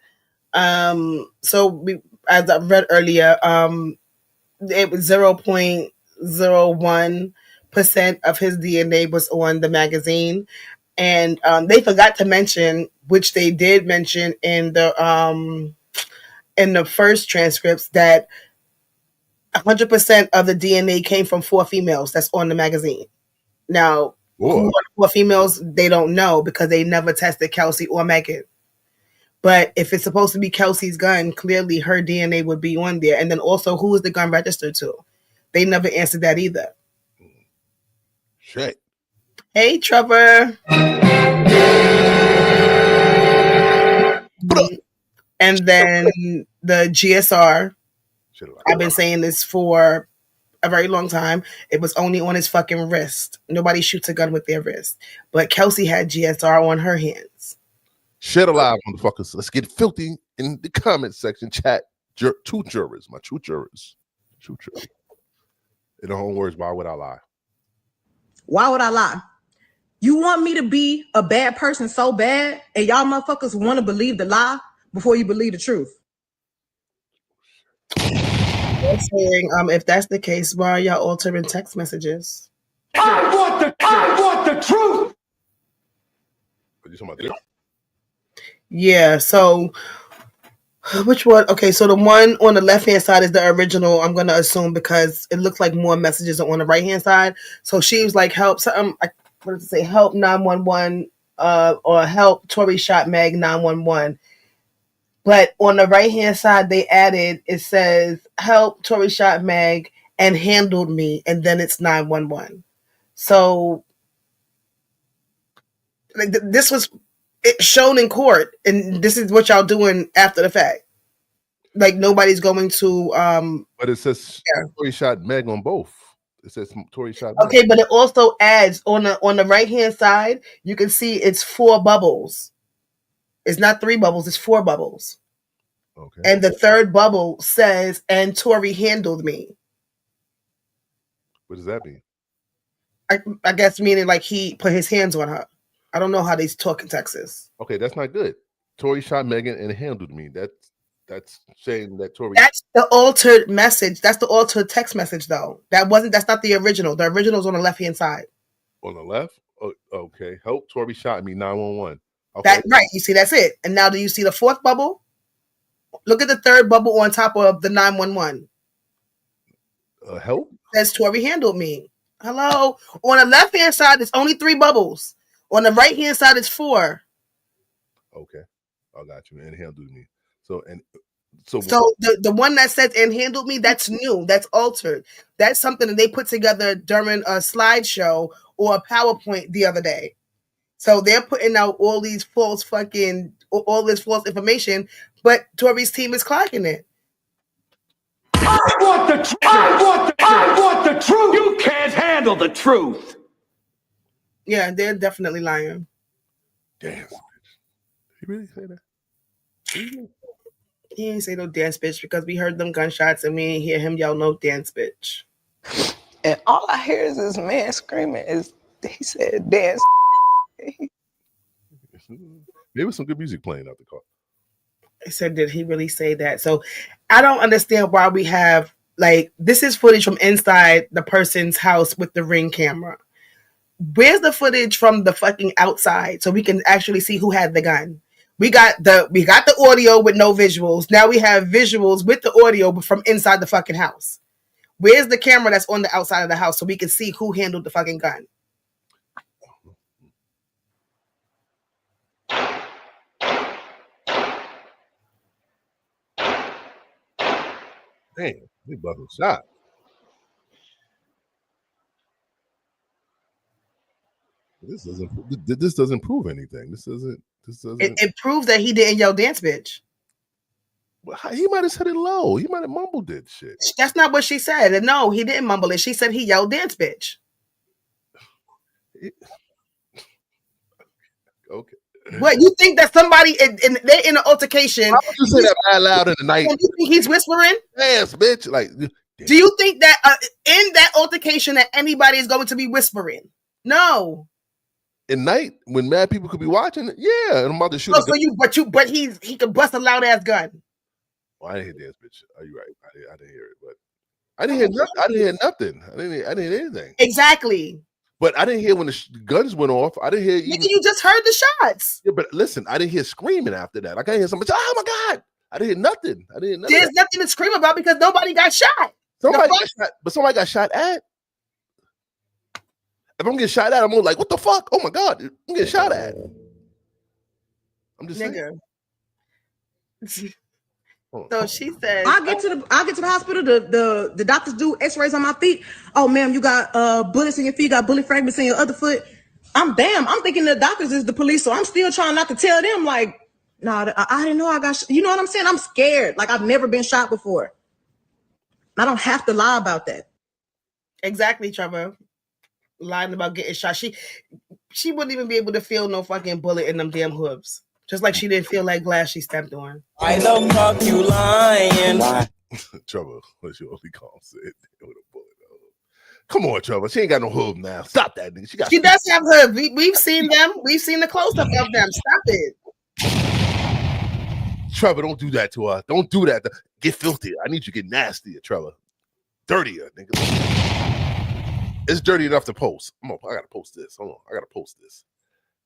So as I read earlier, it was 0.01% of his DNA was on the magazine, and they forgot to mention, which they did mention in the first transcripts, that 100% of the DNA came from 4 females that's on the magazine. Now, who are the 4 females, they don't know because they never tested Kelsey or Megan. But if it's supposed to be Kelsey's gun, clearly her DNA would be on there. And then also, who is the gun registered to? They never answered that either. Shit. Hey, Trevor. And then the GSR. I've been saying this for a very long time. It was only on his fucking wrist. Nobody shoots a gun with their wrist. But Kelsey had GSR on her hands. Shit alive, motherfuckers. Let's get filthy in the comment section. Chat. 2 jurors. My 2 jurors. 2 jurors. In their own words, why would I lie? Why would I lie? You want me to be a bad person so bad, and y'all motherfuckers want to believe the lie before you believe the truth. They're saying, if that's the case, why are y'all altering text messages? I want the truth. Are you talking about this? Yeah, so which one? Okay, so the one on the left-hand side is the original, I'm going to assume, because it looks like more messages are on the right-hand side. So she was like, help, something, what did it say? Help 911, or help Tory shot Meg 911. But on the right-hand side, they added, it says, help Tory shot Meg and handled me, and then it's 911. So like, this was shown in court, and this is what y'all doing after the fact. Like, nobody's going to but it says Tory shot Meg on both. It says Tory shot Meg. Okay, but it also adds on the right hand side, you can see it's 4 bubbles. It's not 3 bubbles, it's 4 bubbles. Okay. And the third bubble says, and Tory handled me. What does that mean? I guess meaning like he put his hands on her. I don't know how they talk in Texas. Okay, that's not good. Tory shot Megan and handled me. That's saying that Tory. That's the altered message. That's the altered text message, though. That's not the original. The original's on the left hand side. On the left? Oh, okay. Help Tory shot me 911. Okay. That right. You see, that's it. And now do you see the 4th bubble? Look at the 3rd bubble on top of the 911. Help? It says Tory handled me. Hello. On the left hand side, it's only 3 bubbles. On the right hand side, it's 4. Okay, I got you. And handled me. So the one that says and handled me, that's new. That's altered. That's something that they put together during a slideshow or a PowerPoint the other day. So they're putting out all this false information, but Tory's team is clocking it. I want the truth. You can't handle the truth. Yeah, they're definitely lying. Damn. Did he really say that? He ain't say no dance bitch because we heard them gunshots and we ain't hear him yell no dance bitch. And all I hear is this man screaming. He said dance. There was some good music playing out the car. I said, did he really say that? So I don't understand why we have Like, this is footage from inside the person's house with the Ring camera. Where's the footage from the fucking outside so we can actually see who had the gun? We got the audio with no visuals. Now we have visuals with the audio but from inside the fucking house. Where's the camera that's on the outside of the house so we can see who handled the fucking gun? Damn, we buzzing shot. This doesn't prove anything. This doesn't. It proves that he didn't yell dance bitch. Well, he might have said it low. He might have mumbled it. Shit. That's not what she said. And no, he didn't mumble it. She said he yelled dance bitch. Okay. What, you think that somebody they're in an altercation? Why would you say that out loud in the night? You think he's whispering? Yes, bitch. Like, do you think that in that altercation that anybody is going to be whispering? No. At night when mad people could be watching, yeah, and I'm about to shoot. But he could bust a loud ass gun. Well, I didn't hear dance, bitch. Are you right? I didn't hear it, but I didn't hear nothing. I didn't hear anything. Exactly. But I didn't hear when the guns went off. I didn't hear. You just heard the shots. Yeah, but listen, I didn't hear screaming after that. Like, I hear somebody say, "Oh my god!" I didn't hear nothing. There's nothing to scream about because nobody got shot. Somebody got shot at. If I'm getting shot at, I'm like, "What the fuck? Oh my god, I'm getting shot at." I'm just saying. So she said, I get to the hospital. The doctors do X-rays on my feet. Oh, ma'am, you got bullets in your feet. You got bullet fragments in your other foot. I'm thinking the doctors is the police, so I'm still trying not to tell them like, no, I didn't know I got. You know what I'm saying? I'm scared. Like, I've never been shot before. I don't have to lie about that. Exactly, Trevor. Lying about getting shot. She wouldn't even be able to feel no fucking bullet in them damn hooves. Just like she didn't feel like glass she stepped on. Why the fuck you lying? Trevor, what's your only call? Said with a bullet. Come on, Trevor. She ain't got no hoof now. Stop that, nigga. She does have hooves. We've seen them. We've seen the close-up of them. Stop it. Trevor, don't do that to her. Don't do that. Get filthier. I need you to get nastier, Trevor. Dirtier, nigga. It's dirty enough to post. I gotta post this. Hold on. I gotta post this.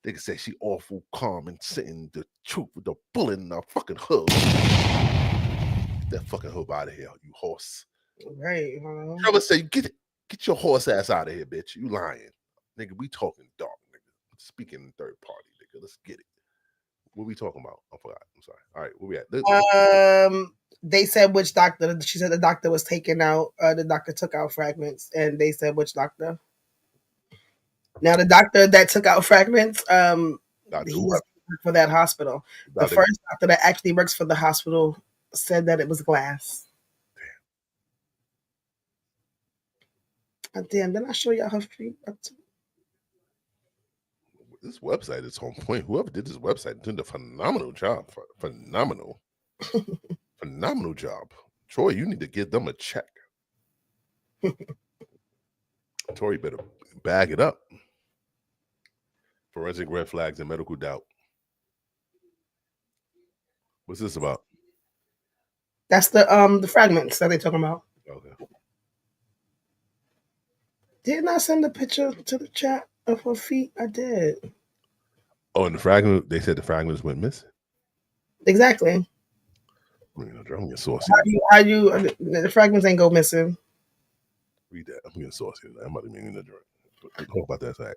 They can say she awful calm and sitting the truth with the bullet in her fucking hood. Get that fucking hood out of here, you horse. Right. Trevor say, get your horse ass out of here, bitch. You lying. Nigga, we talking dark, nigga. Speaking in third party, nigga. Let's get it. What we talking about? I forgot. I'm sorry. All right, where we at? They said which doctor. She said the doctor was taking out. The doctor took out fragments, and they said which doctor. Now the doctor that took out fragments, he was for that hospital. The first doctor that actually works for the hospital said that it was glass. Damn! Didn't I show y'all her feet? This website is on point. Whoever did this website did a phenomenal job. Phenomenal. Phenomenal job. Troy, you need to give them a check. Tory better bag it up. Forensic red flags and medical doubt. What's this about? That's the fragments that they're talking about. Okay. Didn't I send a picture to the chat of her feet? I did. Oh, and the fragment, they said the fragments went missing. Exactly. I'm getting saucy. How you the fragments ain't go missing. Read that. I'm getting saucy. I'm about to be in the direct. Talk about that fact.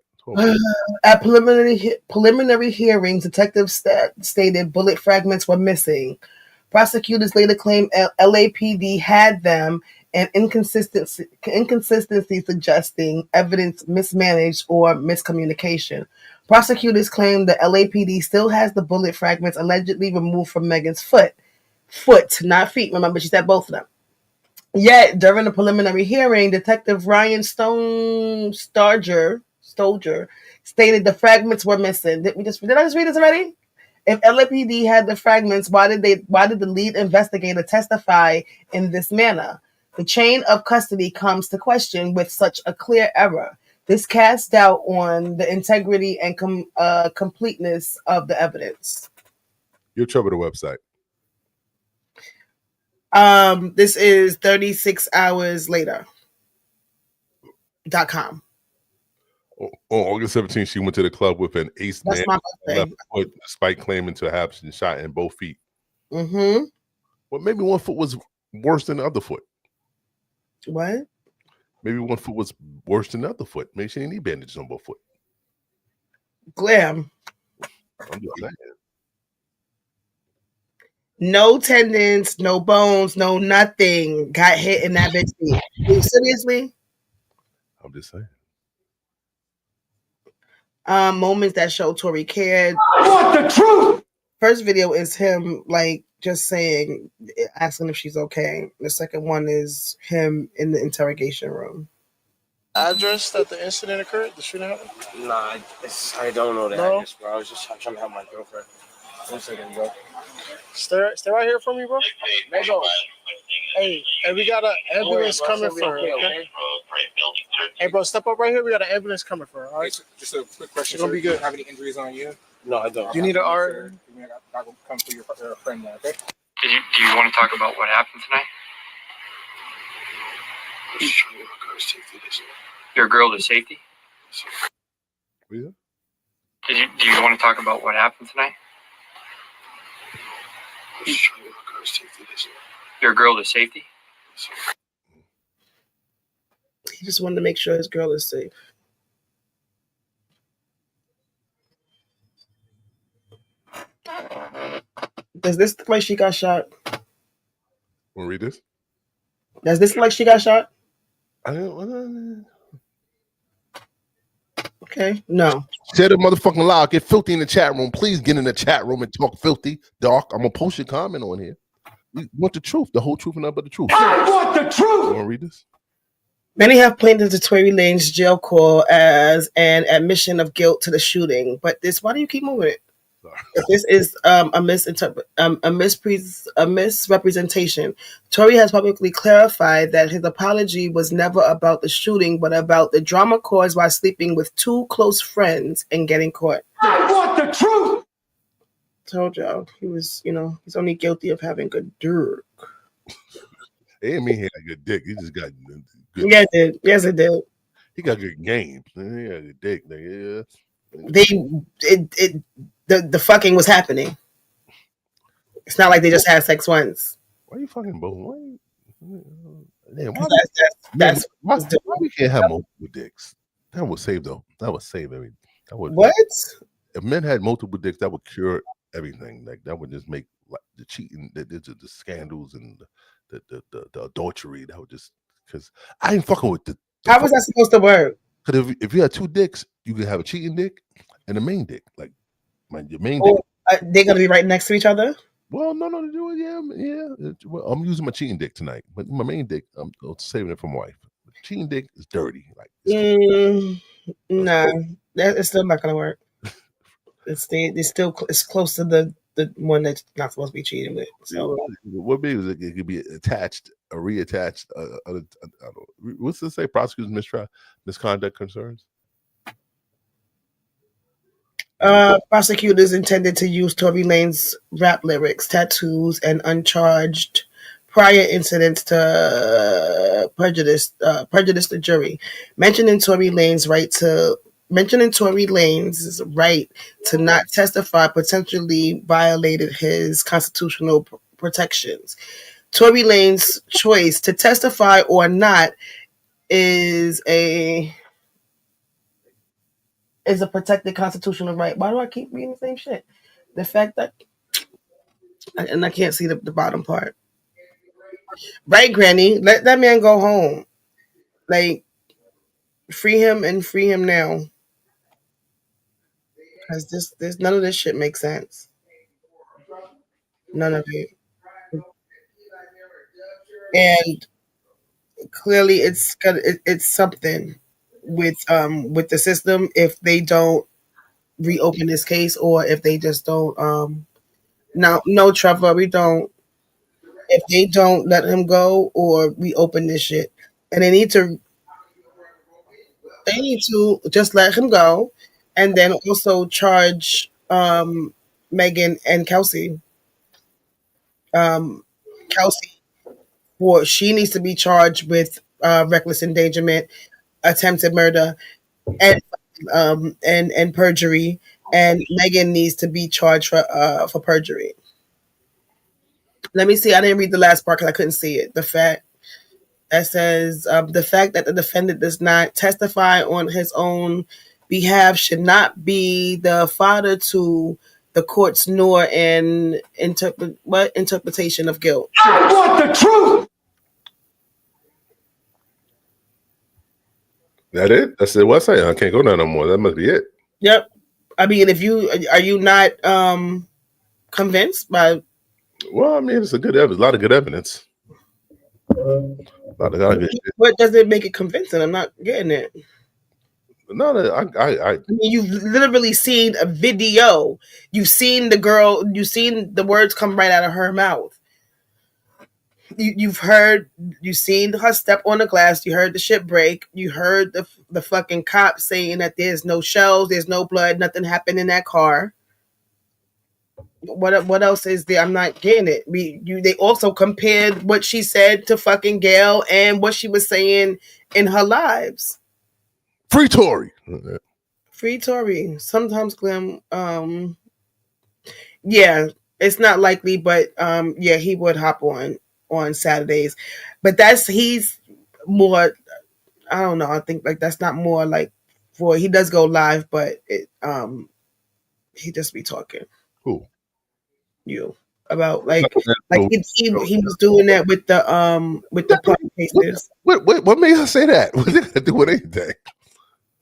At preliminary hearings, detectives stated bullet fragments were missing. Prosecutors later claimed LAPD had them, and inconsistency suggesting evidence mismanaged or miscommunication. Prosecutors claim the LAPD still has the bullet fragments allegedly removed from Megan's foot, not feet. Remember, she said both of them. Yet, during the preliminary hearing, Detective Ryan Stolger stated the fragments were missing. Did I just read this already? If LAPD had the fragments, why did the lead investigator testify in this manner? The chain of custody comes to question with such a clear error. This casts doubt on the integrity and completeness of the evidence. Give Trevor the website. This is 36 hours later.com. On August 17th, she went to the club with an ace That's man my birthday. left foot, despite claiming to have been shot in both feet. Mm-hmm. Well, maybe one foot was worse than the other foot. What? Maybe one foot was worse than the other foot. Maybe she didn't need bandages on both foot. Glam. I'm just saying. No tendons, no bones, no nothing got hit in that bitch feet. Seriously? I'm just saying. Moments that show Tory cared. I want the truth. First video is him like just saying, asking if she's okay. The second one is him in the interrogation room. Address that the incident occurred, the shooting happened? Nah, I don't know the No? address, bro. I was just trying to help my girlfriend. 1 second, bro. Stay right here for me, bro. Hey, we got an ambulance coming for her. Okay? Hey, bro, step up right here. We got an ambulance coming for her. All right. Just a quick question. It's gonna be good. Do you have any injuries on you? No, I don't. Do you need an R? I will come to your friend now, okay? Do you want to talk about what happened tonight? Your girl to safety? Yeah. Do you want to talk about what happened tonight? Your girl to safety? He just wanted to make sure his girl is safe. Does this look like she got shot? Want to read this? Does this look like she got shot? I don't. Okay, no. Share the motherfucking loud. Get filthy in the chat room. Please get in the chat room and talk filthy. Doc, I'm gonna post your comment on here. We want the truth, the whole truth and nothing but the truth. I want the truth. You want to read this? Many have pointed to Tory Lanez jail call as an admission of guilt to the shooting, but why do you keep moving it? If this is a misrepresentation, Tory has publicly clarified that his apology was never about the shooting, but about the drama caused by sleeping with two close friends and getting caught. I want the truth. Told y'all he was, he's only guilty of having good dirt. It didn't mean he had a good dick. He just got good. Yeah, it did. Yes, it did. He got good games. He had a good dick. Yeah. The fucking was happening. It's not like they just had sex once. Why you fucking both? Why we can't have multiple dicks? That would save though. That would save everything. What? If men had multiple dicks, that would cure everything. Like that would just make like the cheating, the scandals, and the adultery. That would just because I ain't fucking with the. How was that supposed to work? Because if you had two dicks, you could have a cheating dick and a main dick. Like your main dick. They're gonna be right next to each other. Well, no, yeah. Well, I'm using my cheating dick tonight, but my main dick, I'm saving it for my wife. The cheating dick is dirty. Like, nah, it's still not gonna work. It's close to the one that's not supposed to be cheating with. So what maybe it could be attached or reattached. What's this say? Prosecutors misconduct concerns. Prosecutors intended to use Tory Lanez's rap lyrics, tattoos, and uncharged prior incidents to prejudice the jury, mentioning Tory Lanez's right to not testify potentially violated his constitutional protections. Tory Lanez's choice to testify or not is a protected constitutional right. Why do I keep reading the same shit? The fact that, and I can't see the bottom part. Right, Granny, let that man go home. Like, free him now. Because this none of this shit makes sense. None of it. And clearly it's something with the system if they don't reopen this case, or if they just don't no Trevor, we don't, if they don't let him go or reopen this shit. And they need to just let him go, and then also charge Megan and Kelsey she needs to be charged with reckless endangerment, attempted murder, and perjury. And Megan needs to be charged for perjury. Let me see. I didn't read the last part because I couldn't see it. The fact that says the fact that the defendant does not testify on his own behalf should not be the fodder to the court's nor an interpretation of guilt. I want the truth. That it? That's the website. I can't go there no more. That must be it. Yep. I mean, are you not convinced by? Well, I mean, it's a lot of good evidence. What does it make it convincing? I'm not getting it. No, I mean, you've literally seen a video. You've seen the girl. You've seen the words come right out of her mouth. You've seen her step on the glass. You heard the shit break. You heard the fucking cop saying that there's no shells, there's no blood, nothing happened in that car. What else is there? I'm not getting it. They also compared what she said to fucking Gail and what she was saying in her lives. Free Tory. Free Tory. Sometimes Glenn, yeah, it's not likely, but yeah, he would hop on Saturdays. But he's more, I don't know, I think like that's not more like for, he does go live, but he just be talking. Who? You. About he was doing that with the punk cases. What made her say that? What did I do with anything?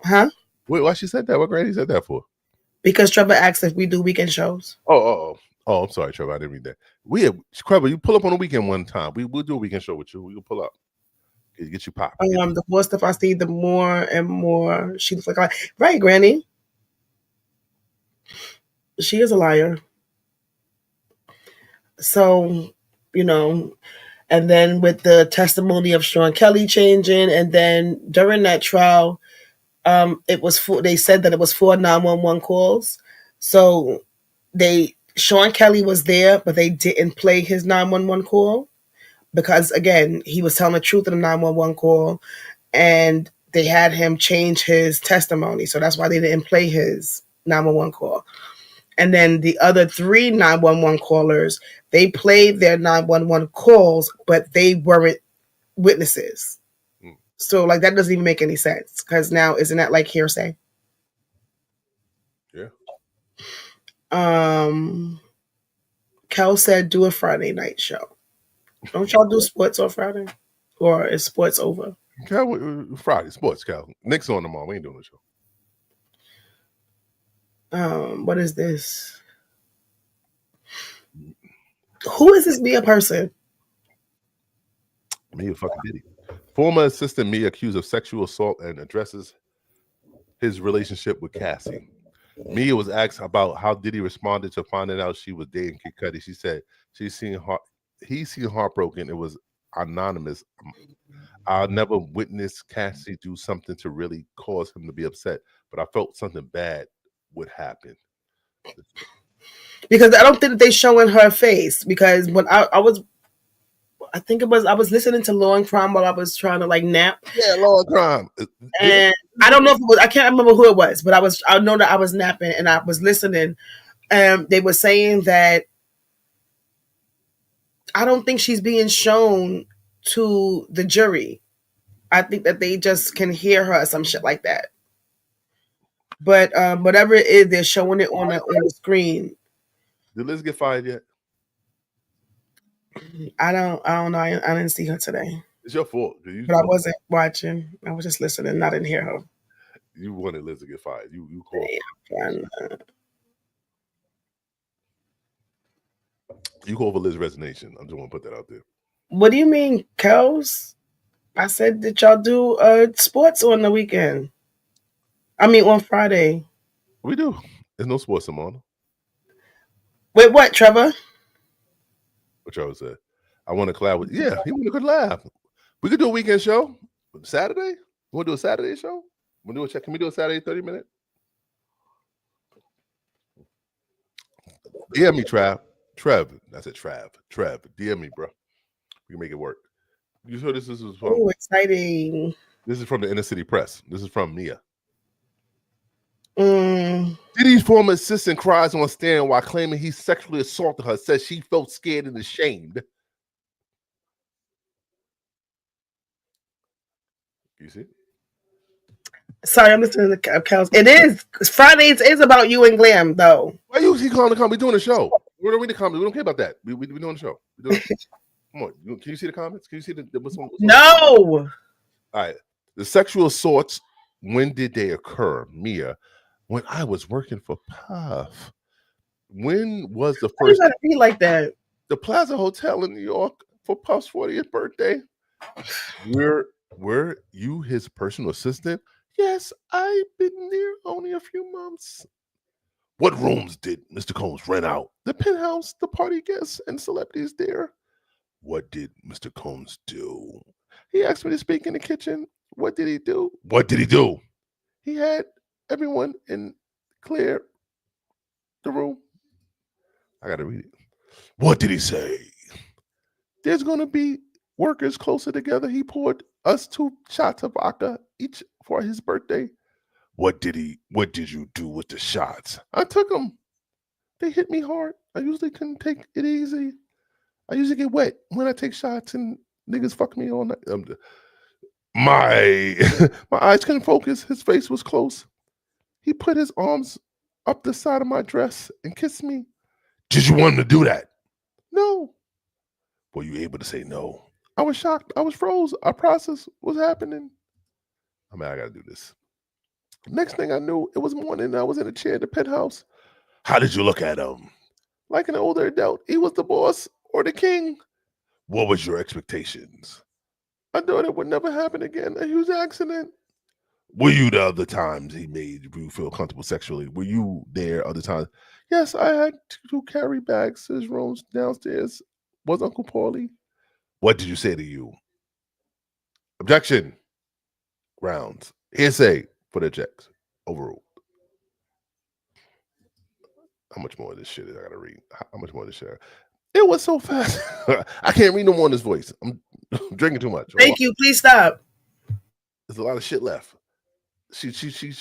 Huh? Wait, why she said that? What Granny said that for? Because Trevor asked if we do weekend shows. Oh, I'm sorry, Trevor. I didn't read that. Trevor, you pull up on the weekend one time. We'll do a weekend show with you. We'll pull up. Get you pop. The more stuff I see, the more and more she looks like right, Granny. She is a liar. So, and then with the testimony of Sean Kelly changing, and then during that trial, they said that it was 4 911 calls. So Sean Kelly was there, but they didn't play his 911 call because, again, he was telling the truth in the 911 call, and they had him change his testimony. So that's why they didn't play his 911 call. And then the other 3 911 callers, they played their 911 calls, but they weren't witnesses. So, that doesn't even make any sense because now, isn't that like hearsay? Yeah. Kel said, do a Friday night show. Don't y'all do sports on Friday? Or is sports over? Friday, sports, Cal. Knicks on tomorrow. We ain't doing the show. What is this? Who is this Mia person? Mia fucking Diddy. Former assistant Mia accused of sexual assault and addresses his relationship with Cassie. Mia was asked about how Diddy responded to finding out she was dating Kid Cudi. She said he's seen heartbroken. It was anonymous. I'll never witness Cassie do something to really cause him to be upset, but I felt something bad would happen. Because I don't think that they showing her face. Because when I was listening to Law and Crime while I was trying to nap. Yeah, Law and Crime. And I don't know if it was, I can't remember who it was, but I know that I was napping and I was listening. And they were saying that I don't think she's being shown to the jury. I think that they just can hear her or some shit like that. But whatever it is, they're showing it on the screen. Did Liz get fired yet? I don't know. I didn't see her today. It's your fault. But I wasn't watching. I was just listening. I didn't hear her. You wanted Liz to get fired. You called. Yeah, you called for Liz's resignation. I'm just want to put that out there. What do you mean, Kels? I said that y'all do sports on the weekend. I mean, on Friday. We do. There's no sports tomorrow. Wait, what, Trevor? What Trevor said. I want to collab with. Yeah, he want to collab. We could do a weekend show. Saturday? You want to do a Saturday show? Can we do a Saturday 30-minute? DM me, Trev. I said Trev. DM me, bro. We can make it work. You saw this is from Oh, exciting. This is from the Inner City Press. This is from Mia. Mm. Diddy's former assistant cries on stand while claiming he sexually assaulted her, says she felt scared and ashamed. You see? Sorry, I'm listening to the accounts. It is Fridays is about you and Glam though. Why you keep calling the comment? We're doing a show. We don't read the comments. We don't care about that. We're doing the show. Come on. Can you see the comments? Can you see the what's on? No. All right. The sexual assaults, when did they occur? Mia, when I was working for Puff. When was the Why you first? gotta be like that? The Plaza Hotel in New York for Puff's 40th birthday. Were you his personal assistant? Yes, I've been there only a few months. What rooms did Mr. Combs rent out? The penthouse, the party guests, and celebrities there. What did Mr. Combs do? He asked me to speak in the kitchen. What did he do? What did he do? He had everyone in clear the room. I gotta read it. What did he say? There's gonna be workers closer together. He poured us 2 shots of vodka each for his birthday. What did you do with the shots? I took them. They hit me hard. I usually couldn't take it easy. I usually get wet when I take shots and niggas fuck me all night. My eyes couldn't focus. His face was close. He put his arms up the side of my dress and kissed me. Did you want him to do that? No. Were you able to say no? I was shocked. I was froze. Our process was happening. I mean, I gotta do this. Next thing I knew, it was morning and I was in a chair at the penthouse. How did you look at him? Like an older adult. He was the boss or the king. What was your expectations? I thought it would never happen again. A huge accident. Were you the other times he made you feel comfortable sexually? Were you there other times? Yes, I had to carry bags to his rooms downstairs. Was Uncle Paulie? What did you say to you? Objection. Grounds. Hearsay for the checks. Overruled. How much more of this shit is I gotta read? How much more of this shit? It was so fast. I can't read no more in this voice. I'm drinking too much. Thank you. Please stop. There's a lot of shit left. She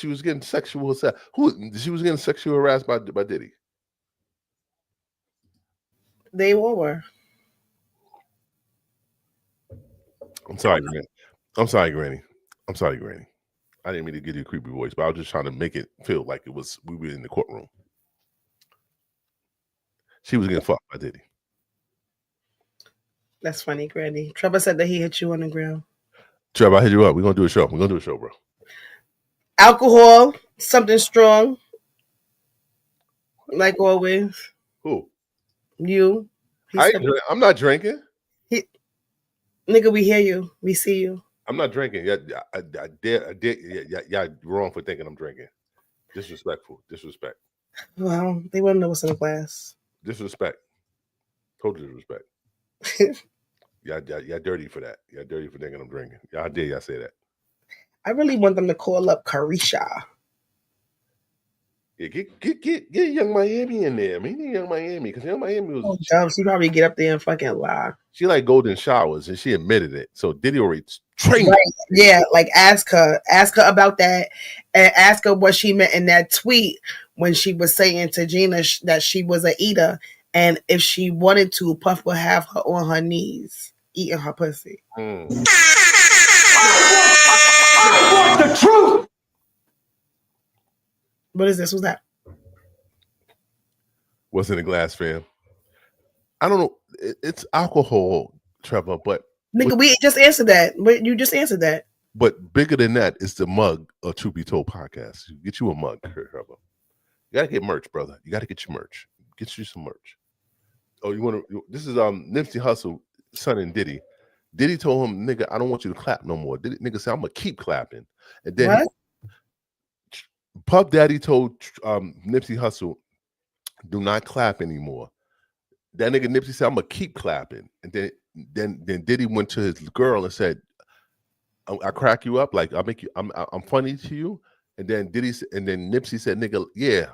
was getting sexual harassed. She was getting sexual harassed by Diddy. They were. I'm sorry, Granny. I'm sorry, Granny. I'm sorry, Granny. I didn't mean to give you a creepy voice, but I was just trying to make it feel like we were in the courtroom. She was getting fucked by Diddy. That's funny, Granny. Trevor said that he hit you on the ground. Trevor, I hit you up. We're gonna do a show. We're gonna do a show, bro. Alcohol, something strong. Like always. Who? You. I'm not drinking. Nigga, we hear you. We see you. I'm not drinking. Yeah, I did. Yeah, wrong for thinking I'm drinking. Disrespectful. Disrespect. Well, they want to know what's in the glass. Disrespect. Total disrespect. Y'all dirty for that. Y'all dirty for thinking I'm drinking. How dare y'all say that? I really want them to call up Carisha. Yeah, get Young Miami in there. I mean, Young Miami, because Young Miami was. Oh, she probably get up there and fucking lie. She like golden showers, and she admitted it. So Diddy already trained. Right. Yeah, like ask her about that, and ask her what she meant in that tweet when she was saying to Gina that she was a eater, and if she wanted to, Puff would have her on her knees eating her pussy. I want the truth. What is this? What's that? What's in the glass, fam? I don't know. It's alcohol, Trevor, but Nigga, we just answered that. You just answered that. But bigger than that is the mug of Truth Be Told podcast. Get you a mug, Trevor. You gotta get merch, brother. You gotta get your merch. Get you some merch. Oh, you want to? This is Nipsey Hussle, son and Diddy. Diddy told him, "Nigga, I don't want you to clap no more." Nigga said, "I'm gonna keep clapping." And then Puff Daddy told Nipsey Hussle, "Do not clap anymore." That nigga Nipsey said, "I'm gonna keep clapping." And then Diddy went to his girl and said, "I crack you up, like I'm funny to you." And then Nipsey said, "Nigga, yeah,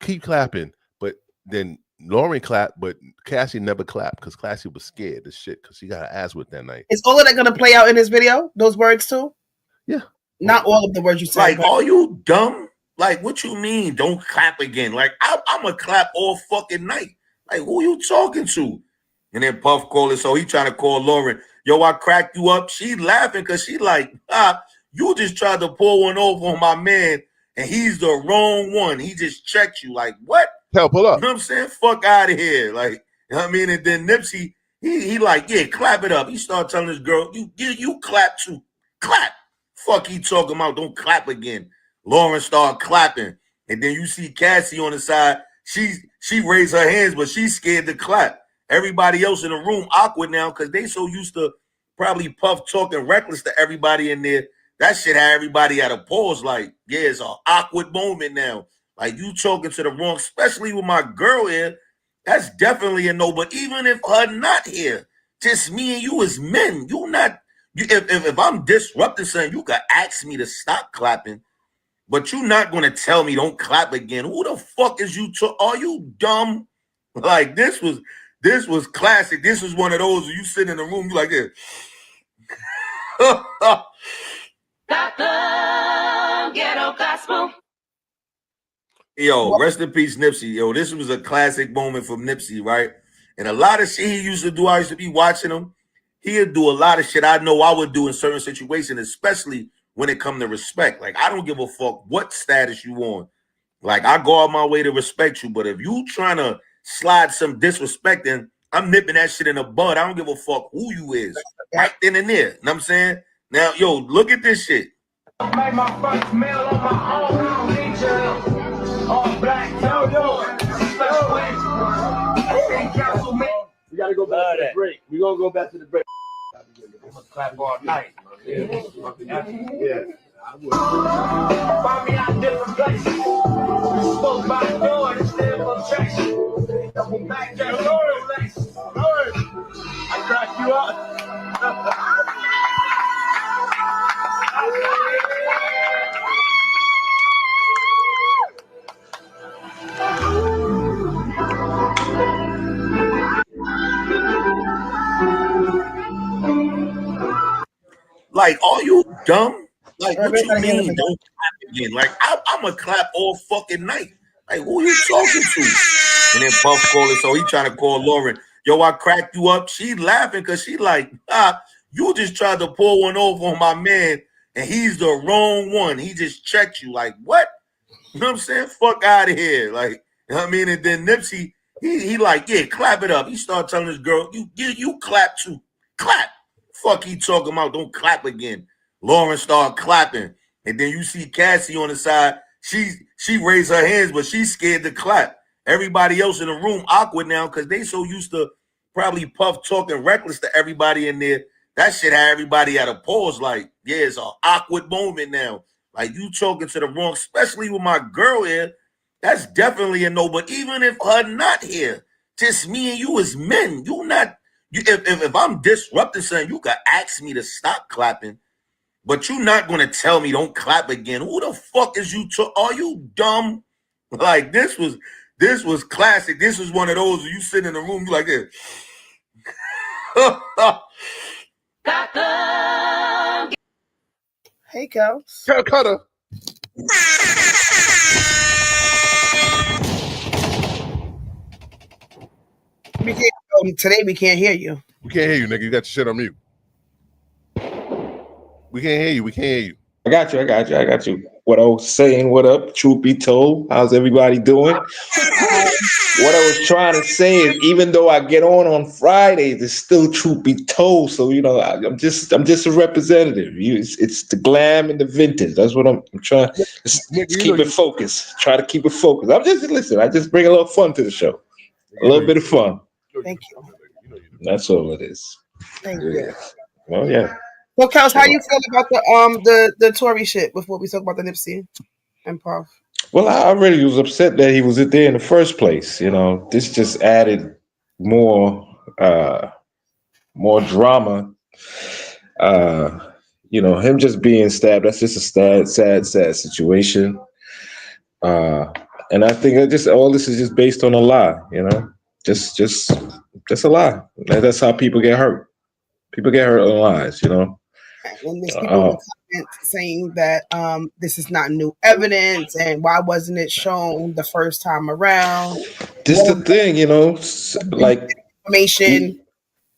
keep clapping." But then Lauren clapped, but Cassie never clapped because Cassie was scared as shit because she got her ass whipped that night. Is all of that going to play out in this video? Those words too? Yeah. Not all of the words you said. Like, are you dumb? Like, what you mean? Don't clap again? Like, I'm gonna clap all fucking night. Like, who you talking to? And then Puff called it, so he trying to call Lauren. Yo, I cracked you up. She laughing because she like, you just tried to pull one over on my man, and he's the wrong one. He just checked you. Like, what? Hell, pull up. You know what I'm saying? Fuck out of here. Like, you know what I mean? And then Nipsey, he like, yeah, clap it up. He started telling this girl, you clap too. Clap. Fuck he talking about, don't clap again. Lauren started clapping. And then you see Cassie on the side. She raised her hands, but she's scared to clap. Everybody else in the room awkward now because they so used to probably Puff talking reckless to everybody in there. That shit had everybody at a pause. Like, yeah, it's an awkward moment now. Like, you talking to the wrong, especially with my girl here. That's definitely a no. But even if her not here, just me and you as men, you not. If I'm disrupting something, you can ask me to stop clapping, but you're not going to tell me don't clap again. Who the fuck is you? Are you dumb? Like, this was classic. This was one of those where you sit in the room, you like this. Ghetto gospel. Yo, rest in peace, Nipsey. Yo, this was a classic moment from Nipsey, right? And a lot of shit he used to do, I used to be watching him. He'd do a lot of shit I know I would do in certain situations, especially when it come to respect. Like, I don't give a fuck what status you on. Like, I go out my way to respect you, but if you trying to slide some disrespect in, I'm nipping that shit in the bud. I don't give a fuck who you is. Right then and there. You know what I'm saying? Now, yo, look at this shit. I made my first meal on my own. Ninja, all black, We gotta go back to the break. We're gonna go back to the break. I'm gonna clap all night. Yeah. I would. Find me out different places. Spoke by the door, it's still attraction. Double back, I cracked you up. Like, are you dumb? Like, what you mean? Don't clap again? Like, I'm gonna clap all fucking night. Like, who you talking to? And then Puff called it, so he trying to call Lauren. Yo, I cracked you up. She laughing because she like, you just tried to pull one over on my man, and he's the wrong one. He just checked you. Like, what? You know what I'm saying? Fuck out of here. Like, you know what I mean? And then Nipsey, he like, yeah, clap it up. He started telling this girl, you clap too. Clap. Fuck he talking about, don't clap again. Lauren started clapping. And then you see Cassie on the side. She raised her hands, but she's scared to clap. Everybody else in the room awkward now because they so used to probably Puff talking reckless to everybody in there. That shit had everybody at a pause. Like, yeah, it's an awkward moment now. Like, you talking to the wrong, especially with my girl here. That's definitely a no. But even if her not here, just me and you as men, you not. If I'm disrupting something, you can ask me to stop clapping, but you're not going to tell me don't clap again. Who the fuck is you? Are you dumb? Like, this was classic. This was one of those where you sit in the room, you like this. Hey, girls. Cutter. Today we can't hear you. We can't hear you, nigga. You got your shit on mute. We can't hear you. We can't hear you. I got you. What I was saying, what up? Truth be told, how's everybody doing? What I was trying to say is, even though I get on Fridays, it's still truth be told. So I'm just a representative. It's the glam and the vintage. That's what I'm trying. Let's keep it focused. Try to keep it focused. I just bring a little fun to the show. A little bit of fun. Thank you. That's all it is. Thank you. Well, yeah. Well, Kels, how you feel about the Tory shit before we talk about the Nipsey and Puff? Well, I really was upset that he was there in the first place. This just added more drama. Him just being stabbed, that's just a sad situation. And I think all this is just based on a lie, just a lie. That's how people get hurt. People get hurt on lies, you know. And there's people in the comments saying that this is not new evidence, and why wasn't it shown the first time around? This is the thing, you know, like information,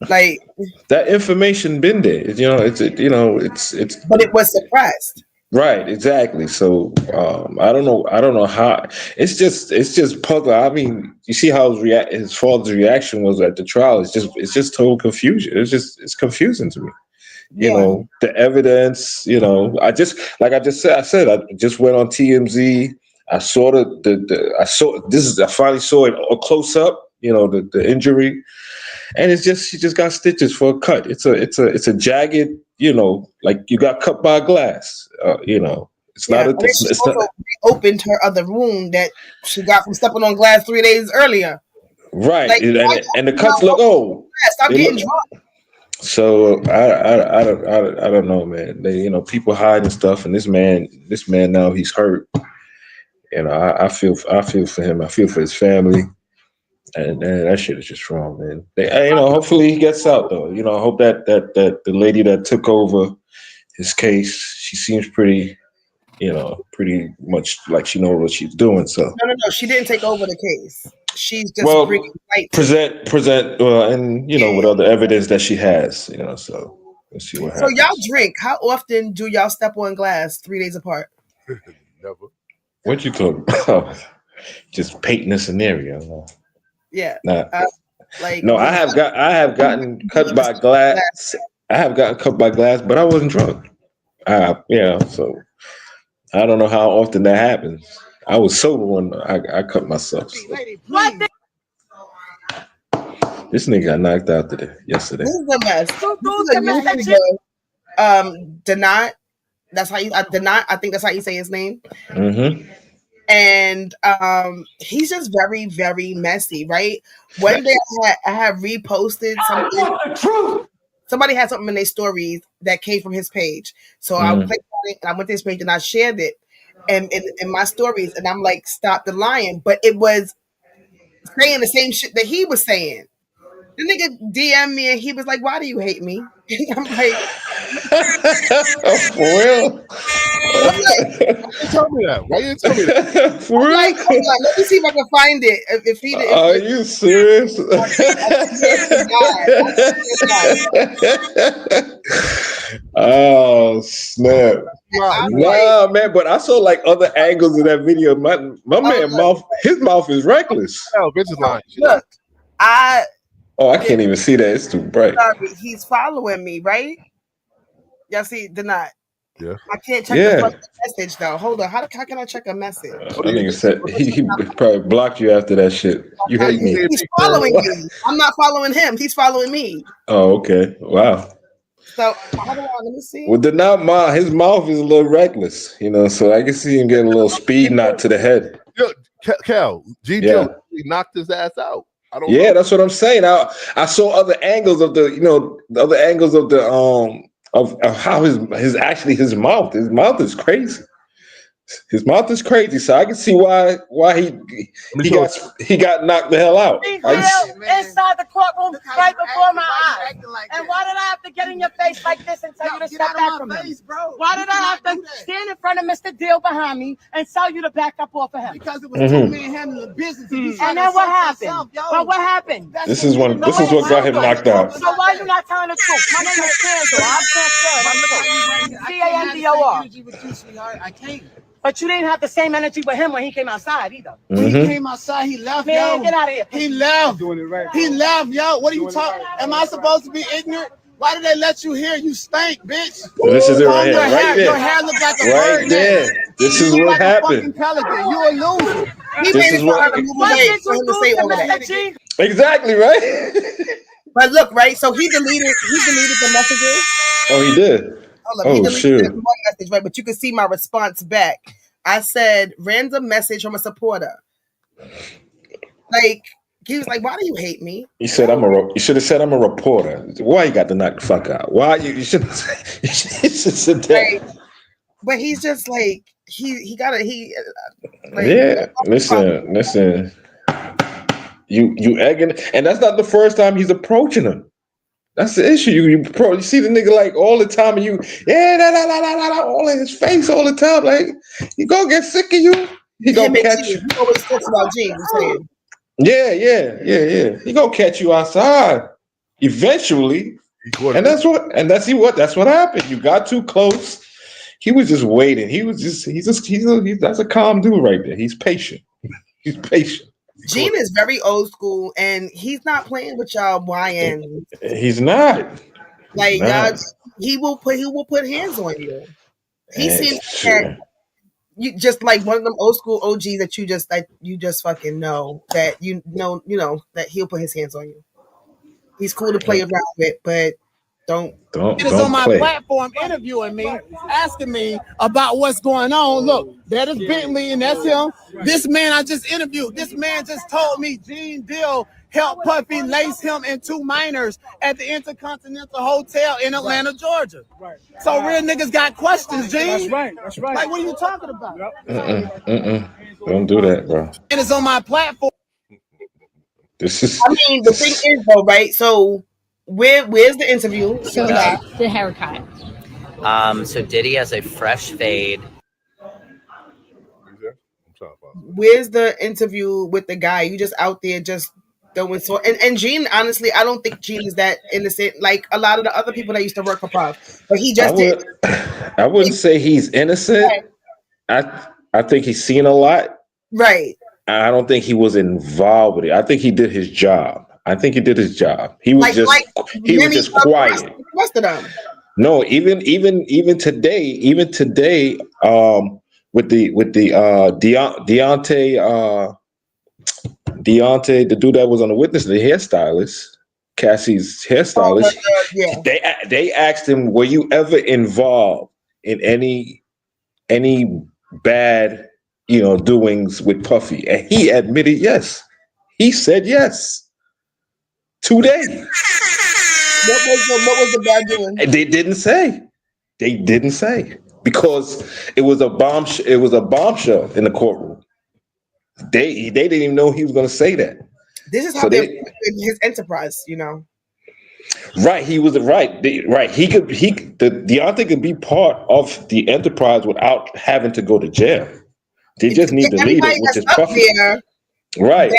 like that information been there. You know, it's. But it was suppressed. Right, exactly. So I don't know how. It's just puzzle. I mean, you see how his father's reaction was at the trial. It's just total confusion. It's confusing to me. You know, the evidence. You know, I just said I just went on TMZ. I saw I finally saw it a close up. You know, the injury, and she just got stitches for a cut. It's a jagged. You know, like you got cut by a glass. You know, it's not. And she also reopened her other wound that she got from stepping on glass 3 days earlier. Right, like, and the cuts look old. Stop getting drunk. So I don't know, man. You know, people hiding stuff, and this man now he's hurt. You know, I feel for him. I feel for his family, and that shit is just wrong, man. You know, hopefully he gets out though. You know, I hope that the lady that took over his case, she seems pretty much like she knows what she's doing. So No, she didn't take over the case. She's just bringing light. present and you know with other evidence that she has. You know, so let's see what happens. So y'all drink. How often do y'all step on glass 3 days apart? Never. What you talking about? Just painting a scenario. Yeah. Nah. Like no, I have gotten cut by glass. I have gotten cut by glass, but I wasn't drunk. So I don't know how often that happens. I was sober when I cut myself. So. This nigga got knocked out yesterday. This is a mess. Denot. That's how you Denot. I think that's how you say his name. Mm-hmm. And he's just very, very messy, right? One day I had reposted something. Somebody had something in their stories that came from his page. So I clicked on it and I went to his page and I shared it and in my stories. And I'm like, stop the lying. But it was saying the same shit that he was saying. The nigga DM'd me and he was like, why do you hate me? I'm like, for real? Why you didn't tell me that? Why you didn't tell me that? For real? Like, hold on, let me see if I can find it. If he did, Are you serious? Oh snap! Nah, man. But I saw like other angles of that video. My man mouth, his mouth is reckless. Oh, bitch is lying. Look, I can't even see that. It's too bright. Sorry, he's following me, right? Y'all see, Denot. Yeah. I can't check the fucking message though. Hold on. How can I check a message? I think it said he probably blocked you after that shit. You hate me. He's following me. I'm not following him. He's following me. Oh, okay. Wow. So hold on, let me see. Well, his mouth is a little reckless, you know, so I can see him getting a little speed knot to the head. Yo, Cal, G. He knocked his ass out. I don't know. That's what I'm saying. I saw other angles of of how his mouth. His mouth is crazy. His mouth is crazy, so I can see why he got knocked the hell out. Inside the courtroom, right before my eyes. And why did I have to get in your face like this and tell you to step back from him? Why did I have to stand in front of Mr. Deal behind me and tell you to back up off of him? Because it was two men handling business. And then what happened? But what happened? This is what got him knocked out. So why are you not telling the truth? My name is Candor. I'm transferred. C-A-N-D-O-R. I can't. But you didn't have the same energy with him when he came outside either. When he came outside, he left, Man, get out of here. He left. He left, yo. What are you talking? Am I supposed to be ignorant? Why did they let you here? You stink, bitch. Well, this is it right here. Right there. Your hair look like a right bird there. This is what happened. You a loser. He made it for him to say all of that. Exactly, right? But look, right? So he deleted the messages. Oh, he did. He deleted one message, right? But you can see my response back. I said, random message from a supporter. Like, he was like, why do you hate me? He said, you should have said I'm a reporter. Why you got to knock the fuck out? Why you should have said that. Right. But he's just like, listen. You egging, and that's not the first time he's approaching him. That's the issue. You see the nigga like all the time, and you all in his face all the time. Like he gonna get sick of you. He gonna catch you. He always talks about Gene. Yeah. He gonna catch you outside eventually, and that's what happened. You got too close. He was just waiting. That's a calm dude right there. He's patient. He's patient. Gene is very old school, and he's not playing with y'all YN. He's not. Like y'all, he will put hands on you. He seems that you just like one of them old school OGs that you just fucking know that you know that he'll put his hands on you. He's cool to play around with, but don't It is on my platform interviewing me, asking me about what's going on. Look, that is Bentley, and that's him. This man I just interviewed, this man just told me Gene Deal helped Puffy lace him and two minors at the Intercontinental Hotel in Atlanta, Georgia. Right. So real niggas got questions, Gene. That's right. Like, what are you talking about? Don't do that, bro. It is on my platform. This is. I mean, the thing is though, right? So where's the interview? So the haircut. So Diddy has a fresh fade. Where's the interview with the guy? You just out there just throwing so and Gene, honestly, I don't think Gene is that innocent like a lot of the other people that used to work for Puff. But he just I wouldn't say he's innocent. I think he's seen a lot. Right. I don't think he was involved with it. I think he did his job. He was just quiet. The rest of them. No, even today, with the Deontay, the dude that was on the witness, the hairstylist, Cassie's hairstylist, they asked him, were you ever involved in any bad, doings with Puffy? And he admitted yes. He said yes. Today. What was the bad doing? They didn't say because it was a bombshell. It was a bombshell in the courtroom. They didn't even know he was going to say that. This is how they're his enterprise, Right, he was right. Deontay could be part of the enterprise without having to go to jail. They just need the leader, which is Puffy. Right,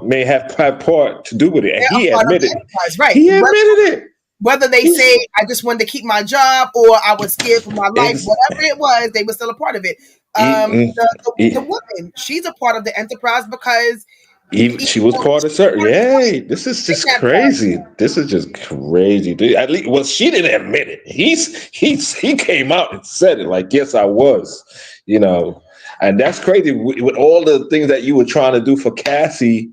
may have part to do with it, and he admitted. Right, he admitted it. Whether they say I just wanted to keep my job or I was scared for my life, whatever it was, they were still a part of it. The woman, she's a part of the enterprise because she was part of certain. Yay! This is just crazy. This is just crazy. Dude. At least, well, she didn't admit it. He came out and said it. Like, yes, I was. And that's crazy with all the things that you were trying to do for Cassie,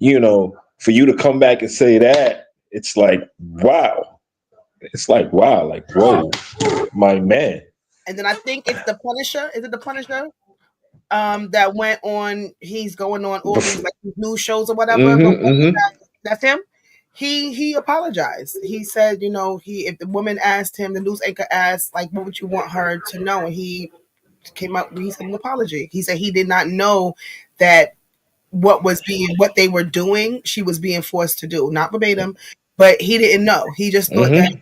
for you to come back and say that, it's like, wow. Like, whoa, my man. And then I think it's the Punisher. Is it the Punisher? That went on, he's going on all these like news shows or whatever. That's him. He apologized. He said, if the woman asked him, the news anchor asked, like, what would you want her to know? And he came out, he said an apology. He said he did not know that what they were doing, she was being forced to do. Not verbatim, but he didn't know. He just thought that,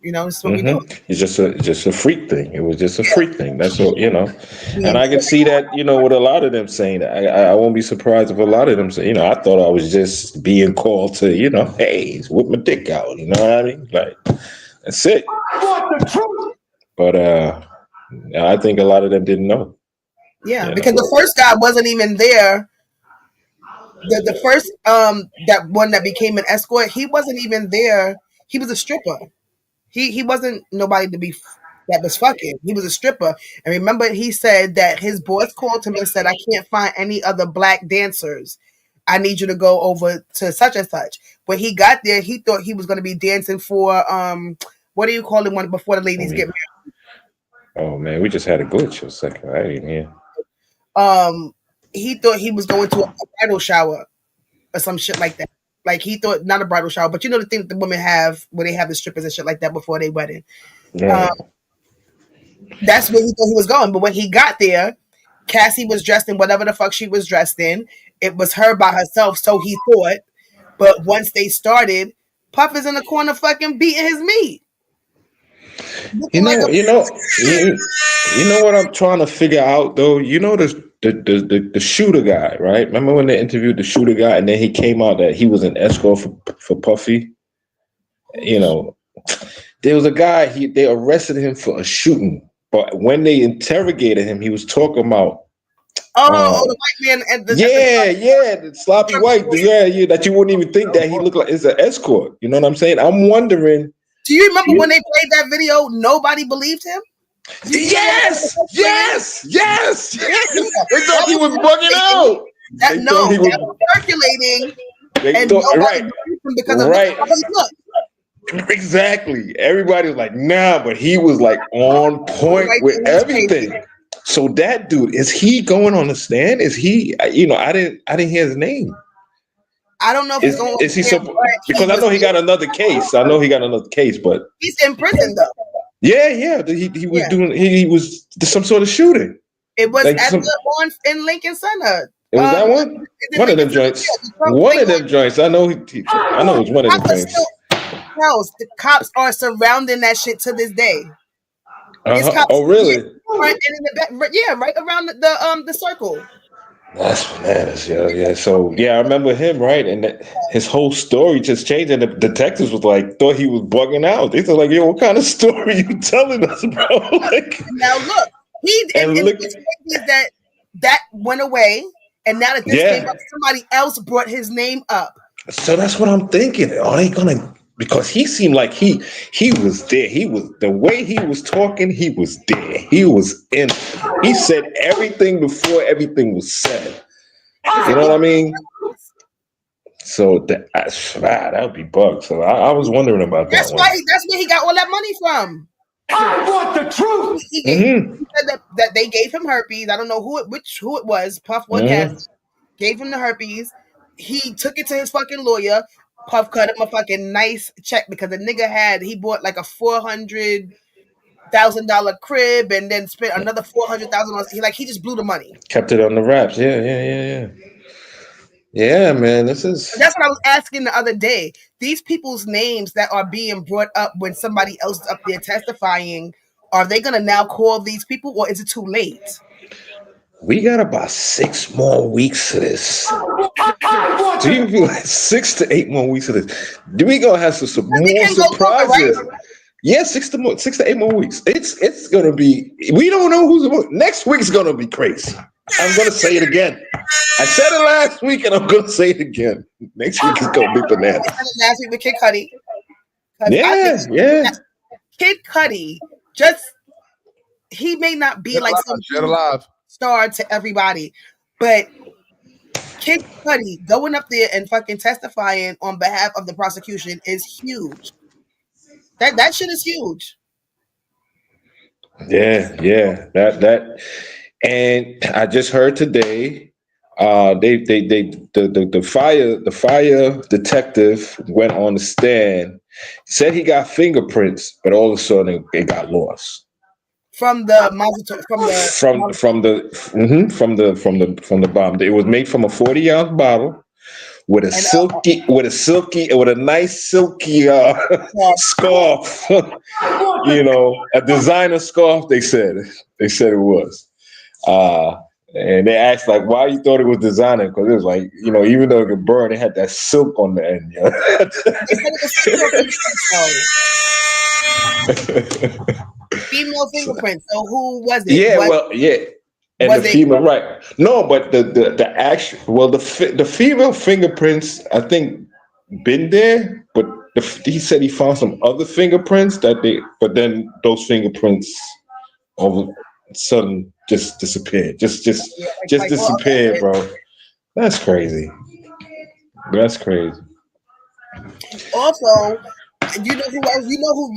this is what we do. It's just a freak thing. It was just a freak thing. That's what, And I can see that, with a lot of them saying that. I won't be surprised if a lot of them say, I thought I was just being called to, hey, whip my dick out. You know what I mean? Like, that's it. I want the truth. But I think a lot of them didn't know. Yeah, because the first guy wasn't even there. The first that one that became an escort, he wasn't even there. He was a stripper. He wasn't nobody that was fucking. He was a stripper. And remember, he said that his boss called him and said, I can't find any other black dancers. I need you to go over to such and such. When he got there, he thought he was going to be dancing for what do you call it when before the ladies get married? Oh man, we just had a glitch a second. I didn't hear. He thought he was going to a bridal shower or some shit like that. Like he thought not a bridal shower, but the thing that the women have where they have the strippers and shit like that before their wedding. Yeah. That's where he thought he was going. But when he got there, Cassie was dressed in whatever the fuck she was dressed in, it was her by herself, so he thought. But once they started, Puff is in the corner fucking beating his meat. You know what I'm trying to figure out though. You know the shooter guy, right? Remember when they interviewed the shooter guy, and then he came out that he was an escort for Puffy. You know, there was a guy. They arrested him for a shooting, but when they interrogated him, he was talking about. The white man at the the sloppy white, that you wouldn't even think that he looked like is an escort. You know what I'm saying? I'm wondering. Do you remember when they played that video? Nobody believed him. Yes. They thought he was bugging out. That was circulating, and nobody believed him because of how he looked. Exactly. Everybody was like, nah, but he was like on point with everything. So that dude, is he going on the stand? Is he? I didn't hear his name. I don't know if he's going. Is he because I know he got another case. But he's in prison though. Yeah. He was doing. He was some sort of shooting. It was in Lincoln Center. It was that one. One of them joints. One of them joints. I know. I know it was one of them joints. The cops are surrounding that shit to this day. Oh, really? Right in the back, right around the circle. That's bananas, yeah. So I remember him, right? And his whole story just changed, and the detectives was like, thought he was bugging out. They were like, "Yo, what kind of story you telling us, bro?" Like, now look, that went away, and now that this came up, somebody else brought his name up. So that's what I'm thinking. Are they gonna? Because he seemed like he was there. He was the way he was talking. He was there. He was in. He said everything before everything was said. You know what I mean? So that would be bugged. So I was wondering about that. That's where he got all that money from. I want the truth. He said that they gave him herpes. I don't know who it was. Puff gave him the herpes. He took it to his fucking lawyer. Puff cut him a fucking nice check because the nigga he bought like a $400,000 crib and then spent another $400,000. He just blew the money. Kept it on the wraps. Yeah. Yeah, man. That's what I was asking the other day. These people's names that are being brought up when somebody else is up there testifying, are they gonna now call these people, or is it too late? We got about 6 more weeks of this. Do you feel like 6 to 8 more weeks of this? We gonna have some more surprises. Yeah, 6 to 8 more weeks. It's gonna be. We don't know who's next week's gonna be crazy. I'm gonna say it again. I said it last week, and I'm gonna say it again. Next week is gonna be bananas. Last week with Kid Cudi. Yeah. Kid Cudi, he may not be like some star to everybody, but Kid Cudi going up there and fucking testifying on behalf of the prosecution is huge. That shit is huge. Yeah. That, and I just heard today, the fire detective went on the stand, said he got fingerprints, but all of a sudden it got lost. From the bomb. It was made from a 40-ounce bottle with a nice silky scarf. A designer scarf. They said it was. And they asked why you thought it was designer, because it was even though it could burn, it had that silk on the end. Female fingerprints. So who was it? And the female, right? No, but the actual, the female fingerprints, I think, been there, but he said he found some other fingerprints but then those fingerprints all of a sudden just disappeared, just disappeared, bro. That's crazy. Also, you know who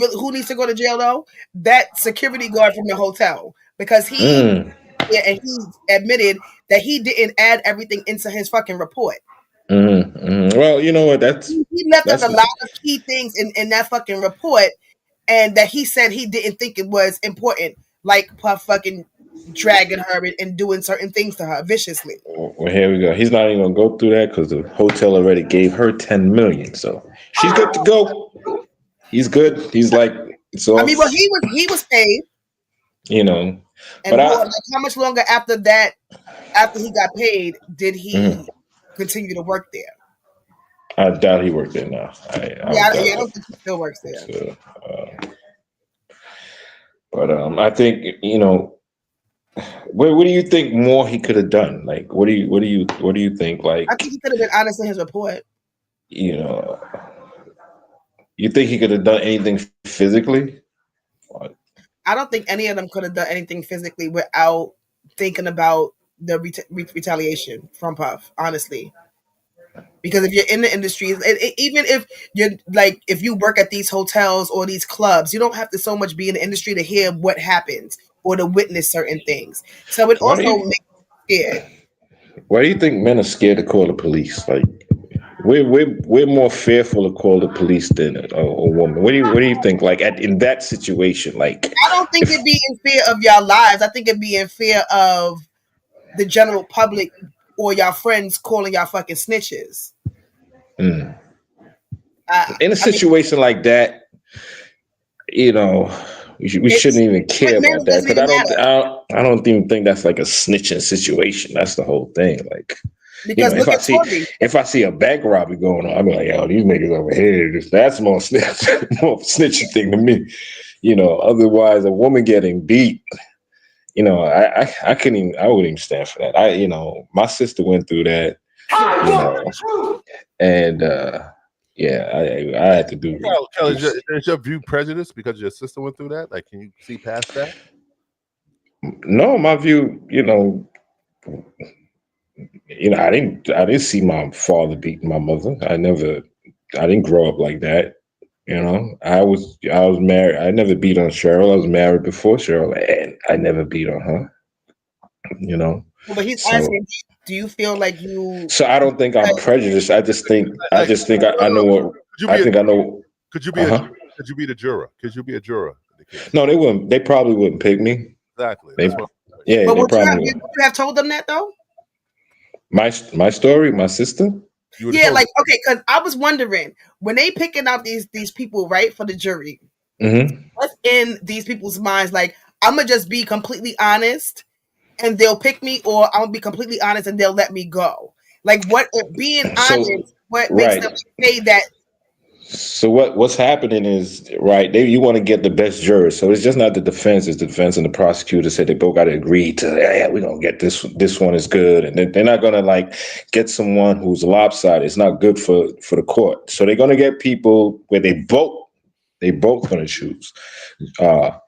else? Who needs to go to jail though? That security guard from the hotel, because he admitted that he didn't add everything into his fucking report. Well, you know what? He left out a lot of key things in that fucking report, and that he said he didn't think it was important, like Puff fucking dragging her and doing certain things to her viciously. Well, here we go. He's not even gonna go through that because the hotel already gave her 10 million, so she's good to go. He's good. He's like, it's all. I mean, well, he was paid, And and like, how much longer after that, after he got paid, did he continue to work there? I doubt he worked there now. I I don't think he still works there. So, but I think what do you think more he could have done? Like, what do you think? Like, I think he could have been honest in his report. You think he could have done anything physically? I don't think any of them could have done anything physically without thinking about the retaliation from Puff, honestly. Because if you're in the industry, even if you're like, if you work at these hotels or these clubs, you don't have to so much be in the industry to hear what happens or to witness certain things. So it also makes you scared. Why do you think men are scared to call the police? Like, we're more fearful to call the police than a woman. What do you think? Like, in that situation, like, I don't think it'd be in fear of your lives. I think it'd be in fear of the general public or your friends calling y'all fucking snitches. In a situation like that, we shouldn't even care about that, because I don't even think that's like a snitching situation. That's the whole thing. Like, because if I see a bank robbery going on, I'll be like, yo, these niggas over here, that's more snitching thing to me. Otherwise, a woman getting beat, I wouldn't even stand for that. My sister went through that, and I had to do. Kelly, is your view prejudice because your sister went through that? Like, can you see past that? No, my view, I didn't see my father beating my mother. I didn't grow up like that. I was married. I never beat on Cheryl. I was married before Cheryl, and I never beat on her. But he's asking, do you feel like you? So I don't think I'm prejudiced. I just think I know what. I know. Could you be could you be the juror? Could you be a juror? No, they wouldn't. They probably wouldn't pick me. Exactly. They Would probably you have told them that though? My story, my sister. Yeah, like, okay, because I was wondering when they picking out these people, right, for the jury. What's in these people's minds? Like, I'm gonna just be completely honest, and they'll pick me, or I'm gonna be completely honest and they'll let me go. Like, what being honest? What makes them say that? So what's happening is, right, you want to get the best jurors. So it's just not the defense, it's the defense and the prosecutor said they both got to agree to, yeah, we're going to get this one is good. And they're not going to like get someone who's lopsided. It's not good for the court. So they're going to get people where they both going to choose.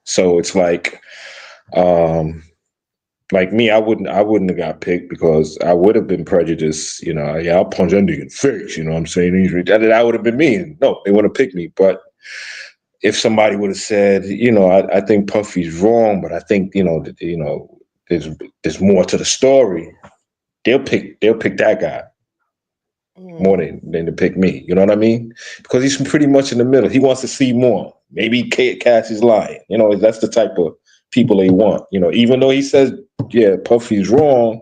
So it's like me, I wouldn't have got picked because I would have been prejudiced. I'll punch that nigga in the face. You know what I'm saying? That would have been me. No, they want to pick me. But if somebody would have said, I think Puffy's wrong, but I think there's more to the story. They'll pick that guy more than to pick me. You know what I mean? Because he's pretty much in the middle. He wants to see more. Maybe Cassie's lying. That's the type of people they want. Even though he says, yeah, Puffy's wrong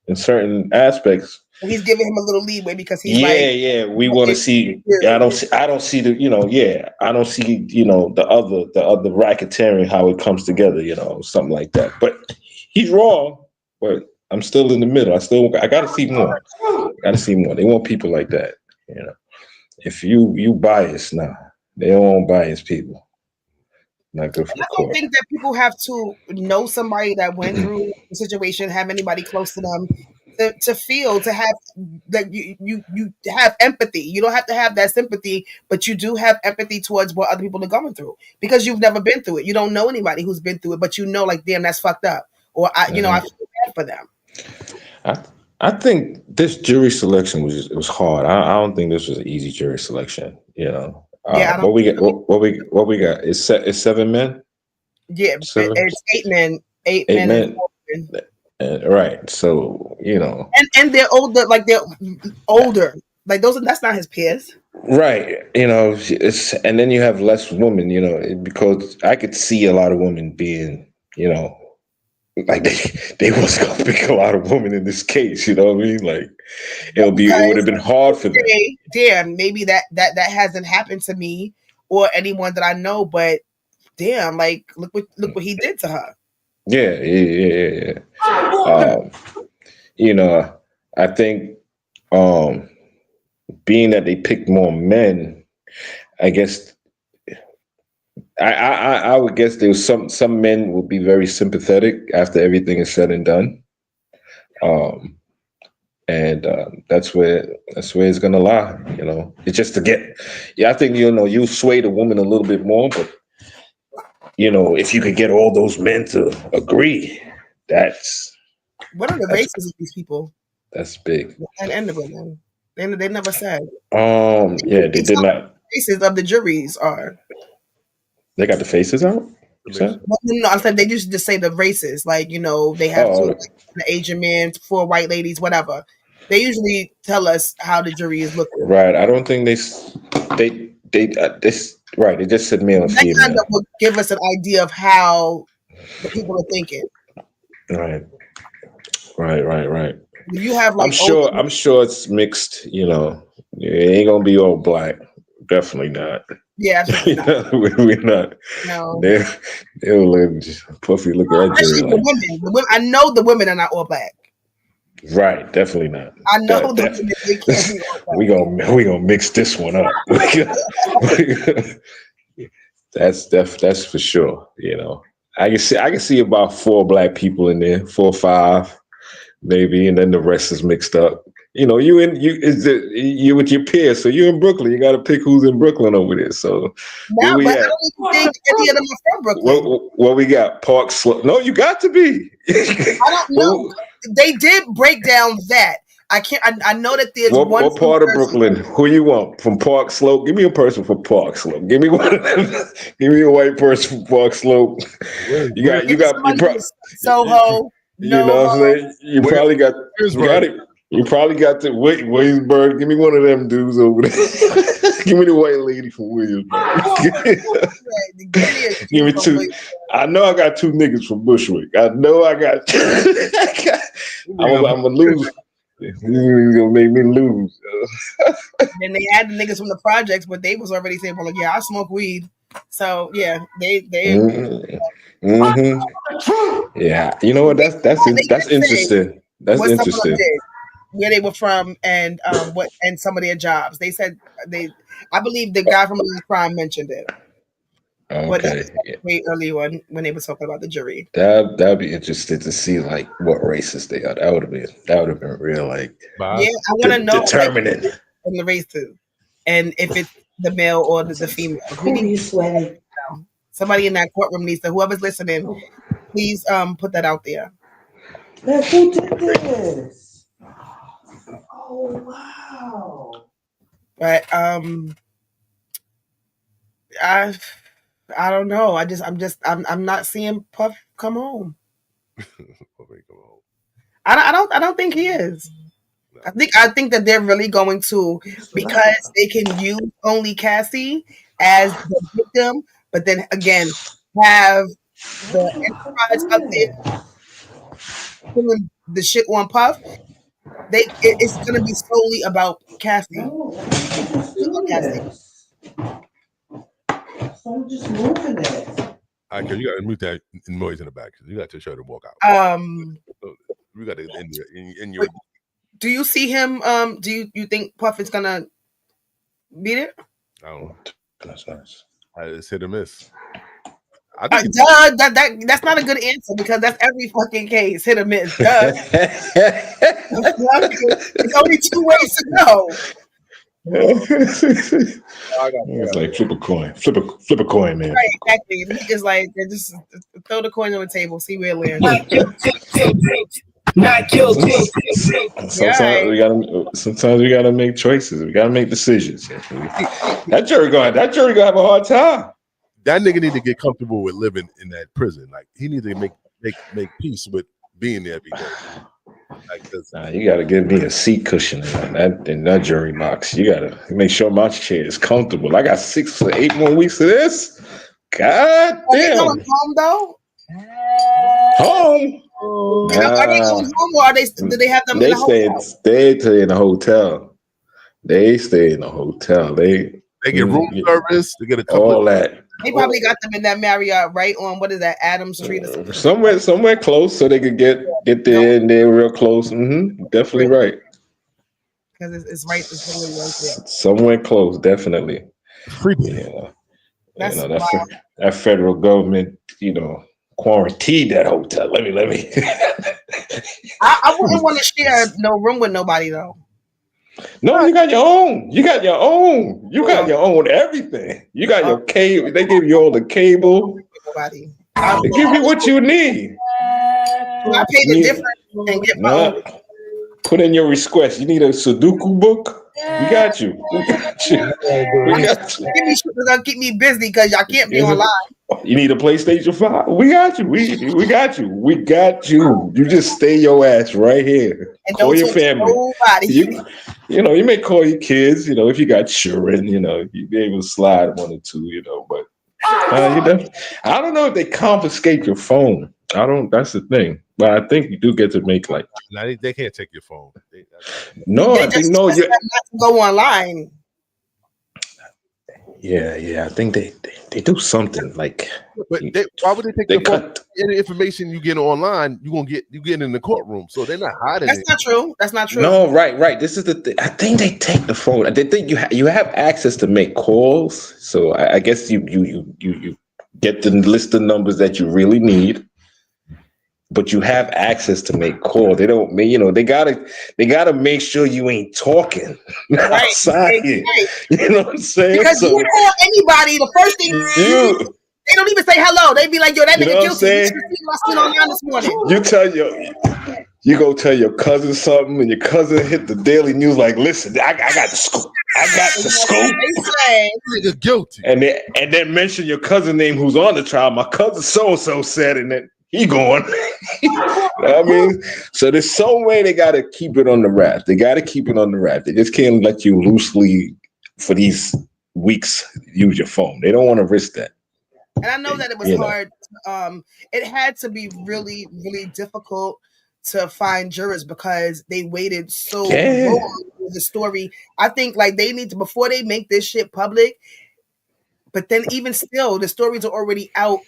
in certain aspects. He's giving him a little leeway because he's we want to see. I don't see the. I don't see the other racketeering, how it comes together. Something like that. But he's wrong. But I'm still in the middle. I got to see more. They want people like that. If you bias now, they don't want biased people. Not good for the I court. don't think that people have to know somebody that went through the situation, have anybody close to them to feel, to have that you have empathy. You don't have to have that sympathy, but you do have empathy towards what other people are going through because you've never been through it. You don't know anybody who's been through it, but like, damn, that's fucked up. Or I feel bad for them. I think this jury selection was hard. I don't think this was an easy jury selection. What we got? It's 7 men. Yeah, it's 8 men. 8 men. And 4 men. Right. So and they're older. Like they're older. Like that's not his peers. Right. And then you have less women. Because I could see a lot of women being like they was gonna pick a lot of women in this case. You know what I mean? Like it would have been hard for them. Damn, maybe that hasn't happened to me or anyone that I know, but damn, like look what he did to her. Yeah. You know, I think being that they picked more men, I guess I would guess there was some men will be very sympathetic after everything is said and done. And that's where it's gonna lie, you know. It's just to get, I think you sway the woman a little bit more, but you know, if you could get all those men to agree, what are the races of these people? That's big. And the women, they never said. Yeah, they did not. Races of the juries are. They got the faces out. No, I said they used to just say the races, like they have an Asian man, 4 white ladies, whatever. They usually tell us how the jury is looking. Right. I don't think they right. They just said male and female. That kind of will give us an idea of how the people are thinking. Right. You have I'm sure it's mixed. You know, it ain't gonna be all black. Definitely not. Yeah, absolutely not. We're not. No. They'll let Puffy look at that jury like, the women. I know the women are not all black. Right, definitely not. I know the women, they can't be all black. We gonna mix this one up. That's for sure. You know, I can see about 4 black people in there, 4 or 5, maybe, and then the rest is mixed up. You know, you with your peers, so you're in Brooklyn. You got to pick who's in Brooklyn over there. So no, but I don't even think any of them are from Brooklyn. What we got? Park Slope. No, you got to be. I don't know. They did break down that. I can't. I know that there's one. What part of Brooklyn? Who you want from Park Slope? Give me a person from Park Slope. Give me one of them. Give me a white person from Park Slope. You got Soho. You know what I'm saying? You probably got it. You probably got the Williamsburg. Give me one of them dudes over there. Give me the white lady from Williamsburg. Give me 2. I know I got 2 niggas from Bushwick. I know I got. I'm gonna lose. You're gonna make me lose. And they had the niggas from the projects, but they was already saying, "Well, like, yeah, I smoke weed." So yeah, they. Mm-hmm. Yeah, you know what? That's interesting. That's interesting. Where they were from and and some of their jobs. They said I believe the guy from Last Crime mentioned it. Okay. But that was way early on when they were talking about the jury. That'd be interesting to see like what races they are. That would have been real like yeah, I want to know determinant from the race too, and if it's the male or the female. Who are you sweating? Somebody in that courtroom needs to. Whoever's listening, please put that out there. Man, who did this? Oh wow! But I don't know. I'm not seeing Puff come home. I don't think he is. I think that they're really going to, because they can use only Cassie as the victim, but then again have the enterprise up there pulling the shit on Puff. It's gonna be solely about Cassie. I'm just moving it. All right, you got to mute that noise in the back. You got to show them walk out. We got to in your. Do you see him? Do you think Puff is gonna beat it? I don't know. It's hit or miss. That's not a good answer because that's every fucking case, hit or miss. It's only 2 ways to go. It's like flip a coin, flip a coin, man. Right, exactly. He just like just throw the coin on the table, see where it lands. Not killed. Sometimes we gotta make choices. We gotta make decisions. That jury gonna have a hard time. That nigga need to get comfortable with living in that prison. Like he need to make peace with being there every day. You gotta give me a seat cushion in that jury box. You gotta make sure my chair is comfortable. I got 6 or 8 more weeks of this. God damn. Are they going home though? Home? Are they going home or do they have them in the hotel? They stay in the hotel. They stay in the hotel. They get room service. They get a couple all that. They probably got them in that Marriott right on what is that, Adams Street or something. Somewhere close so they could get there and they're real close. Definitely right. Because it's right. It's literally right there. Somewhere close, definitely. That federal government, quarantined that hotel. Let me. I wouldn't want to share no room with nobody though. No, you got your own. You got your own. You got your own everything. You got your cable. They give you all the cable. Nobody. They give you what you need. I pay the difference and get my own. Put in your request. You need a Sudoku book? We got you. We got you. We got you. Give me shit that's gonna keep me busy because y'all can't be online. You need a PlayStation 5? We got you. We got you. We got you. You just stay your ass right here. And call don't your talk to family. nobody. You may call your kids, if you got children, you be able to slide one or two, but I don't know if they confiscate your phone. That's the thing. But I think you do get to make like. No, they can't take your phone. I think no. You not to go online. Yeah. I think they do something like. But why would they take your phone? Any information you get online, you get in the courtroom. So they're not hiding. That's not true. That's not true. No, right. This is the thing. I think they take the phone. They think you have access to make calls. So I guess you get the list of numbers that you really need. But you have access to make calls. They don't, they gotta make sure you ain't talking outside. Right. You know what I'm saying? Because you call anybody, the first thing they don't even say hello. They be like, "Yo, that nigga guilty." You should see my online this morning. You go tell your cousin something, and your cousin hit the Daily News like, "Listen, I got the scoop. I got the scoop." Nigga guilty. And then mention your cousin name who's on the trial. My cousin so and so said, and then. He going. I mean, so there's some way they got to keep it on the wrap. They just can't let you loosely for these weeks use your phone. They don't want to risk that. And I know that it was hard. It had to be really, really difficult to find jurors because they waited so long for the story. I think like they need to, before they make this shit public, but then even still, the stories are already out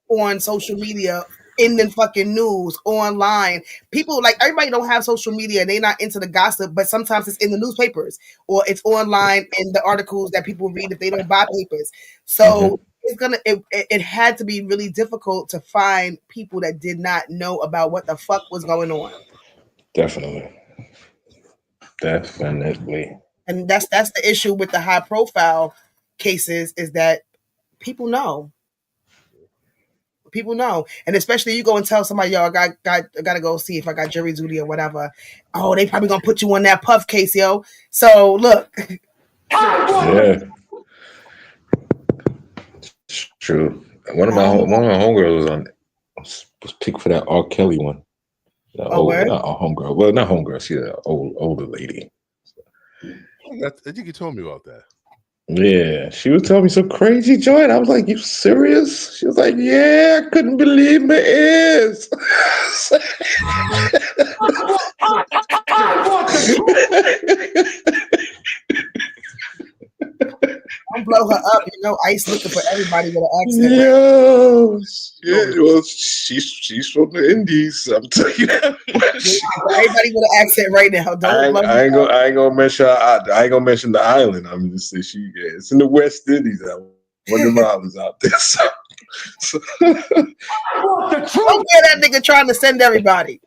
on social media, in the fucking news, online. People like everybody don't have social media. They're not into the gossip, but sometimes it's in the newspapers or it's online in the articles that people read if they don't buy papers. So it had to be really difficult to find people that did not know about what the fuck was going on. Definitely. And that's the issue with the high profile cases is that people know. People know, and especially you go and tell somebody, "Yo, I gotta go see if I got jury duty or whatever." Oh, they probably gonna put you on that puff case, yo. So look, yeah, it's true. One of my homegirls was picked for that R. Kelly one. Not a homegirl. Well, not homegirl. She's an older lady. I think you told me about that. Yeah, she was telling me some crazy joint. I was like, "You serious?" She was like, "Yeah, I couldn't believe my ears." don't blow her up. Ice looking for everybody with an accent. Yo, well, she's from the Indies. I'm telling you that much. Everybody with an accent right now. I ain't gonna mention. I ain't gonna mention the island. I'm just say it's in the West Indies. One of the islands out there. So. Don't get that nigga trying to send everybody.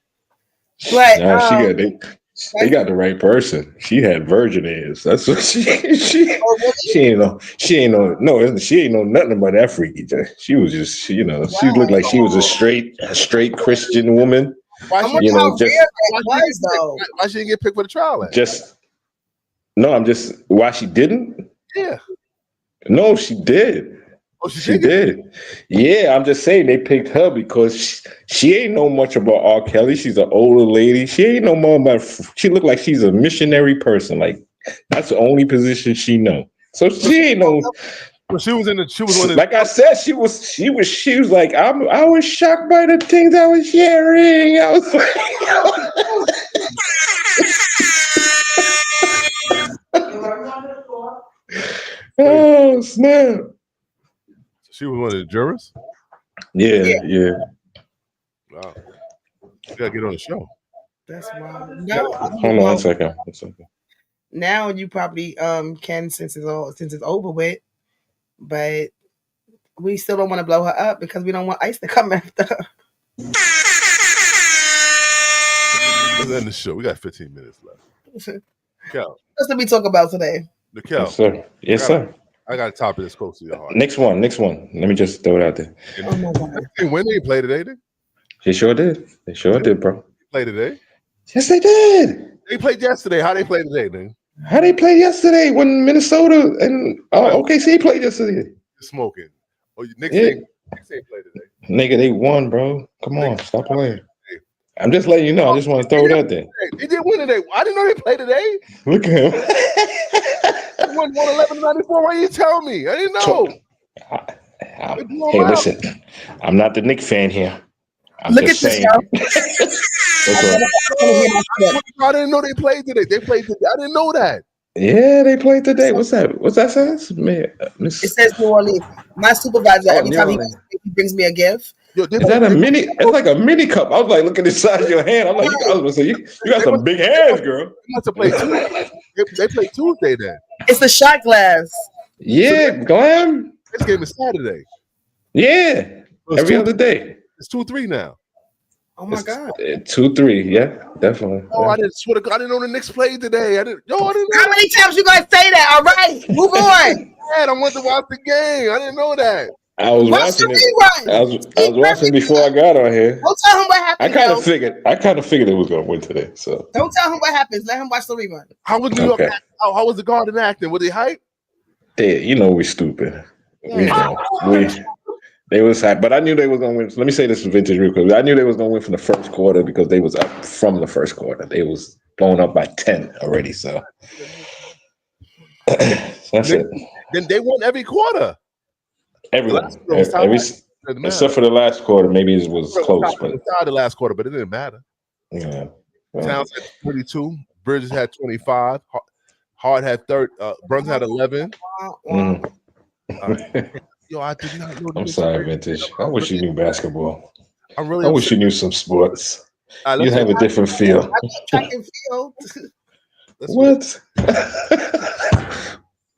But they got the right person. She had virgin ears. That's what she ain't know. She ain't know nothing about that freaky. She was just she looked like she was a straight Christian woman. Why she didn't get picked for the trial? Why she didn't? Yeah. No, she did. Oh, she did. Yeah, I'm just saying they picked her because she ain't know much about R. Kelly. She's an older lady. She ain't know more about. She looked like she's a missionary person. Like that's the only position she know. So she ain't know. Well, she was one of like I said, she was like, I was shocked by the things I was hearing. I was oh snap. She was one of the jurors? Yeah. Wow. You gotta get on the show. That's wild. No, Hold on one second. now you probably can since it's over with, but we still don't want to blow her up because we don't want ICE to come after her. Let's end the show. We got 15 minutes left. Cal. That's what we talk about today. Cal. Yes, sir. Yes, sir. I got a topic that's close to your heart. Next one. Let me just throw it out there. Oh my God. When they play today? They sure did. They sure did, bro. Play today? Yes, they did. They played yesterday. How they play today, man? How they played yesterday when Minnesota and OKC played yesterday? Smoking. Oh, Knicks Yeah. ain't play today. Nigga, they won, bro. Come on, stop playing. I'm just letting you know. I just want to throw it out there. They did win today. I didn't know they played today. Look at him. They won 111-94. Why you tell me? I didn't know. Hey, listen. I'm not the Knicks fan here. I'm Look just at this, saying. I didn't know they played today. They played today. I didn't know that. Yeah, they played today. What's that? What's that says? Man, It says New Orleans. My supervisor, every New time he Orleans. brings me a gift. Is that a mini? It's like a mini cup. I was like, look at the size of your hand. I'm like, I was gonna say, you got some big hands, girl. They must have played Tuesday. They played Tuesday then. It's the shot glass. Yeah, glam. This game is Saturday. Yeah, every other day. It's 2-3 now. Oh my God. 2-3. Yeah, definitely. Oh, I didn't swear to God. I didn't know the Knicks played today. I didn't know. How many times you guys say that? All right, move on. I went to watch the game. I didn't know that. I was watching it. I was watching before I got on here. Don't tell him what happened. I kind of figured it was gonna win today. So Don't tell him what happens. Let him watch the rerun. How was New York? How was the Garden acting? Were they hype? we stupid. They was hype, but I knew they was gonna win. Let me say this for vintage real quick. I knew they was gonna win from the first quarter because they was up from the first quarter. They was blown up by 10 already. So that's it. Then they won every quarter. Everyone, except for the last quarter, maybe it was close, but the last quarter, but it didn't matter. Yeah. Towns had 32, Bridges had 25, Hart had 30, Brunson had 11. Yo, I did not know. I'm sorry, vintage. I wish you knew basketball. I wish you knew some sports. You have a different feel. I get track and field. What?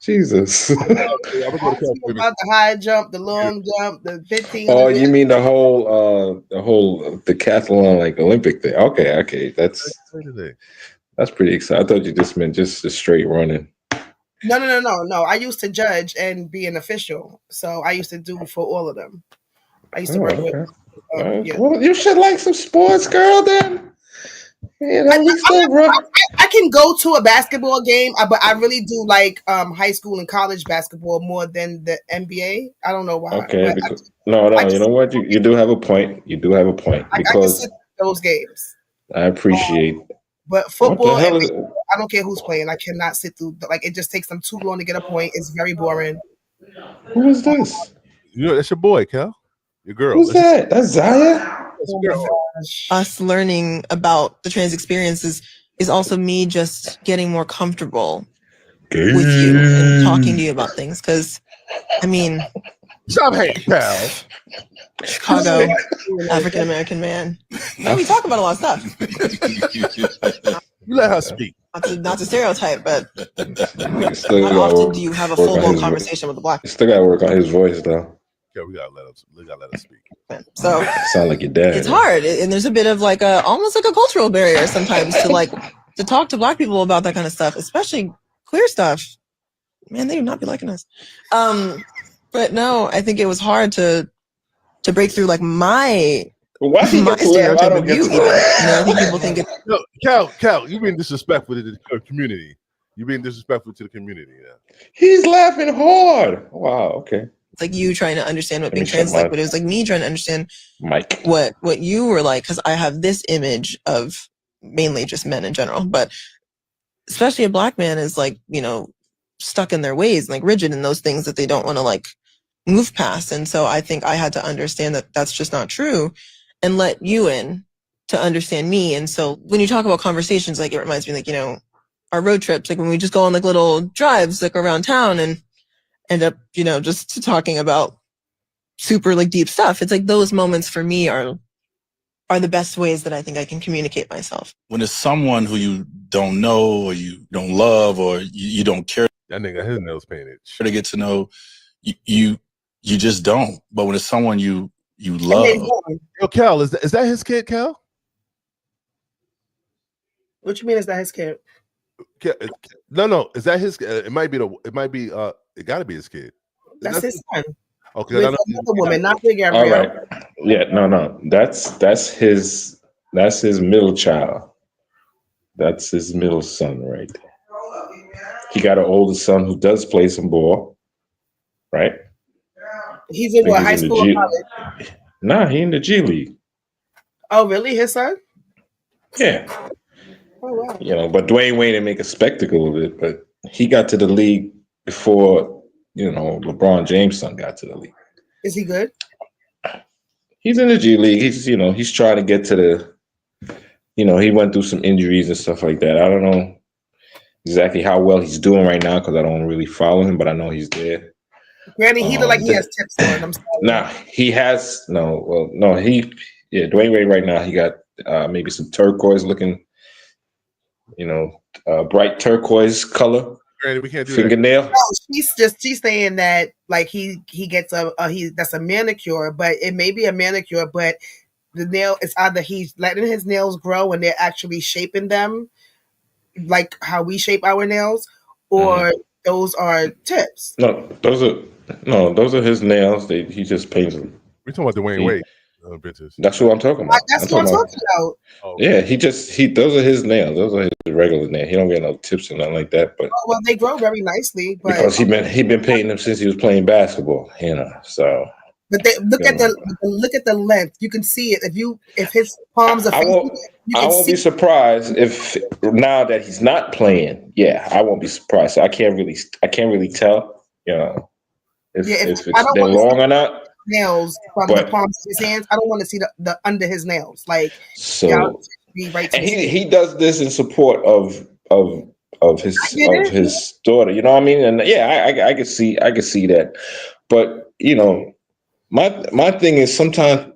Jesus. About the high jump, the long jump, the 15. Oh, you mean the whole decathlon like Olympic thing? Okay. That's pretty exciting. I thought you just meant just the straight running. No. I used to judge and be an official, so I used to do for all of them. I used to work with. Well, you should like some sports, girl. Then I can go to a basketball game, but I really do like high school and college basketball more than the NBA. I don't know why. Okay, no. You know what? You do have a point. You do have a point I can because sit those games. I appreciate. But football, What the hell and is baseball, I don't care who's playing. I cannot sit through. Like it just takes them too long to get a point. It's very boring. Who is this? You know, that's your boy, Cal. Your girl. Who's that? That's Zaya. Us learning about the trans experiences is also me just getting more comfortable with you and talking to you about things. Because, I mean, stop hating, Cal. Chicago, African American man. We talk about a lot of stuff. You let her speak. Not to stereotype, but Still how gotta often do you have a work on full-blown his conversation with a black? Still got to work on his voice though. Yeah, we gotta let her speak. So Sound like your dad. it's hard, and there's a bit of like almost like a cultural barrier sometimes to talk to black people about that kind of stuff, especially queer stuff. Man, they do not be liking us. But no, I think it was hard to break through like my stereotype of you. I think people think it's no, Cal, you being disrespectful to the community. You being disrespectful to the community. Yeah. He's laughing hard. Wow. Okay. It's like you trying to understand what being trans is like, but it was like me trying to understand Mike what you were like, because I have this image of mainly just men in general, but especially a black man is like, stuck in their ways, like rigid in those things that they don't want to like move past. And so I think I had to understand that that's just not true and let you in to understand me. And so when you talk about conversations, like it reminds me, like, you know, our road trips, like when we just go on like little drives like around town and end up, you know, just talking about super like deep stuff. It's like those moments for me are the best ways that I think I can communicate myself. When it's someone who you don't know or you don't love or you don't care. That nigga, his nails painted. To get to know, you just don't. But when it's someone you love. Yo, Cal, is that his kid, Cal? What you mean is that his kid? No. Is that his? It got to be his kid. That's his son. Okay, With another woman, not Big All Gabrielle. right. Yeah, no. That's his middle child. That's his middle son right there. He got an older son who does play some ball, right? He's in what, high school or college? Nah, he in the G League. Oh, really? His son? Yeah. Oh, wow. You know, but Dwayne Wade didn't make a spectacle of it, but he got to the league before, you know, LeBron James' son got to the league. Is he good? He's in the G League. He's trying to get to the, he went through some injuries and stuff like that. I don't know exactly how well he's doing right now because I don't really follow him, but I know he's there. Granny, he look like he has tips for it. I'm sorry. Nah, he has Dwayne Wade right now, he got maybe some turquoise looking, bright turquoise color. Granny, we can't do fingernail. that. No, she's saying that like he gets that's a manicure, but it may be a manicure, but the nail is either he's letting his nails grow and they're actually shaping them like how we shape our nails, or those are tips. No, those are his nails. He just paints them. We're talking about Dwayne Wade. Bitches. That's what I'm talking about. That's what I'm talking about. Yeah, those are his nails. Those are his regular nails. He don't get no tips or nothing like that. But well, they grow very nicely. But because he been painting them since he was playing basketball, So. But look at the length. You can see it if his palms are facing. I won't be surprised if now that he's not playing. Yeah, I won't be surprised. So I can't really tell. If they're long or not. Nails from the palms of his hands. I don't want to see the under his nails. Like so. And he does this in support of his daughter. You know what I mean? And yeah, I can see that. But my thing is sometimes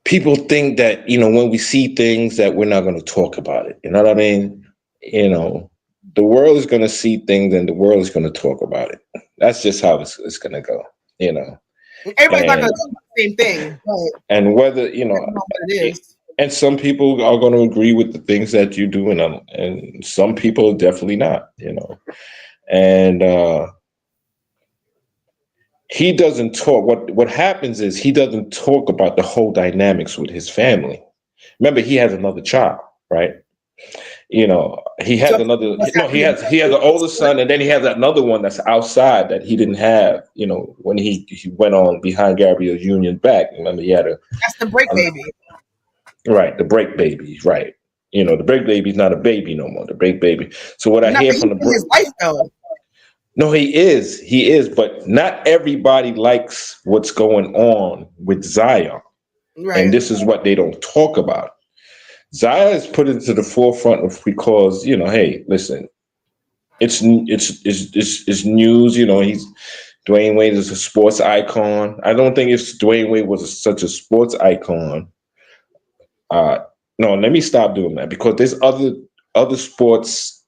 people think that when we see things that we're not going to talk about it. You know what I mean? The world is going to see things and the world is going to talk about it. That's just how it's going to go, Everybody's not going to do the same thing. And whether, and some people are going to agree with the things that you do and some people are definitely not, And he doesn't talk. What happens is he doesn't talk about the whole dynamics with his family. Remember, he has another child, right? He has another. He has an older son, and then he has another one that's outside that he didn't have. When he went on behind Gabrielle Union's back. Remember, he had that's the break baby. Right, the break baby. Right, the break baby's not a baby no more. The break baby. So what I hear from his wife though. No, he is, but not everybody likes what's going on with Zion, right? And this is what they don't talk about. Zion is put into the forefront because hey, listen, it's news. He's Dwayne Wade is a sports icon. I don't think if Dwayne Wade was such a sports icon. No, let me stop doing that because there's other sports,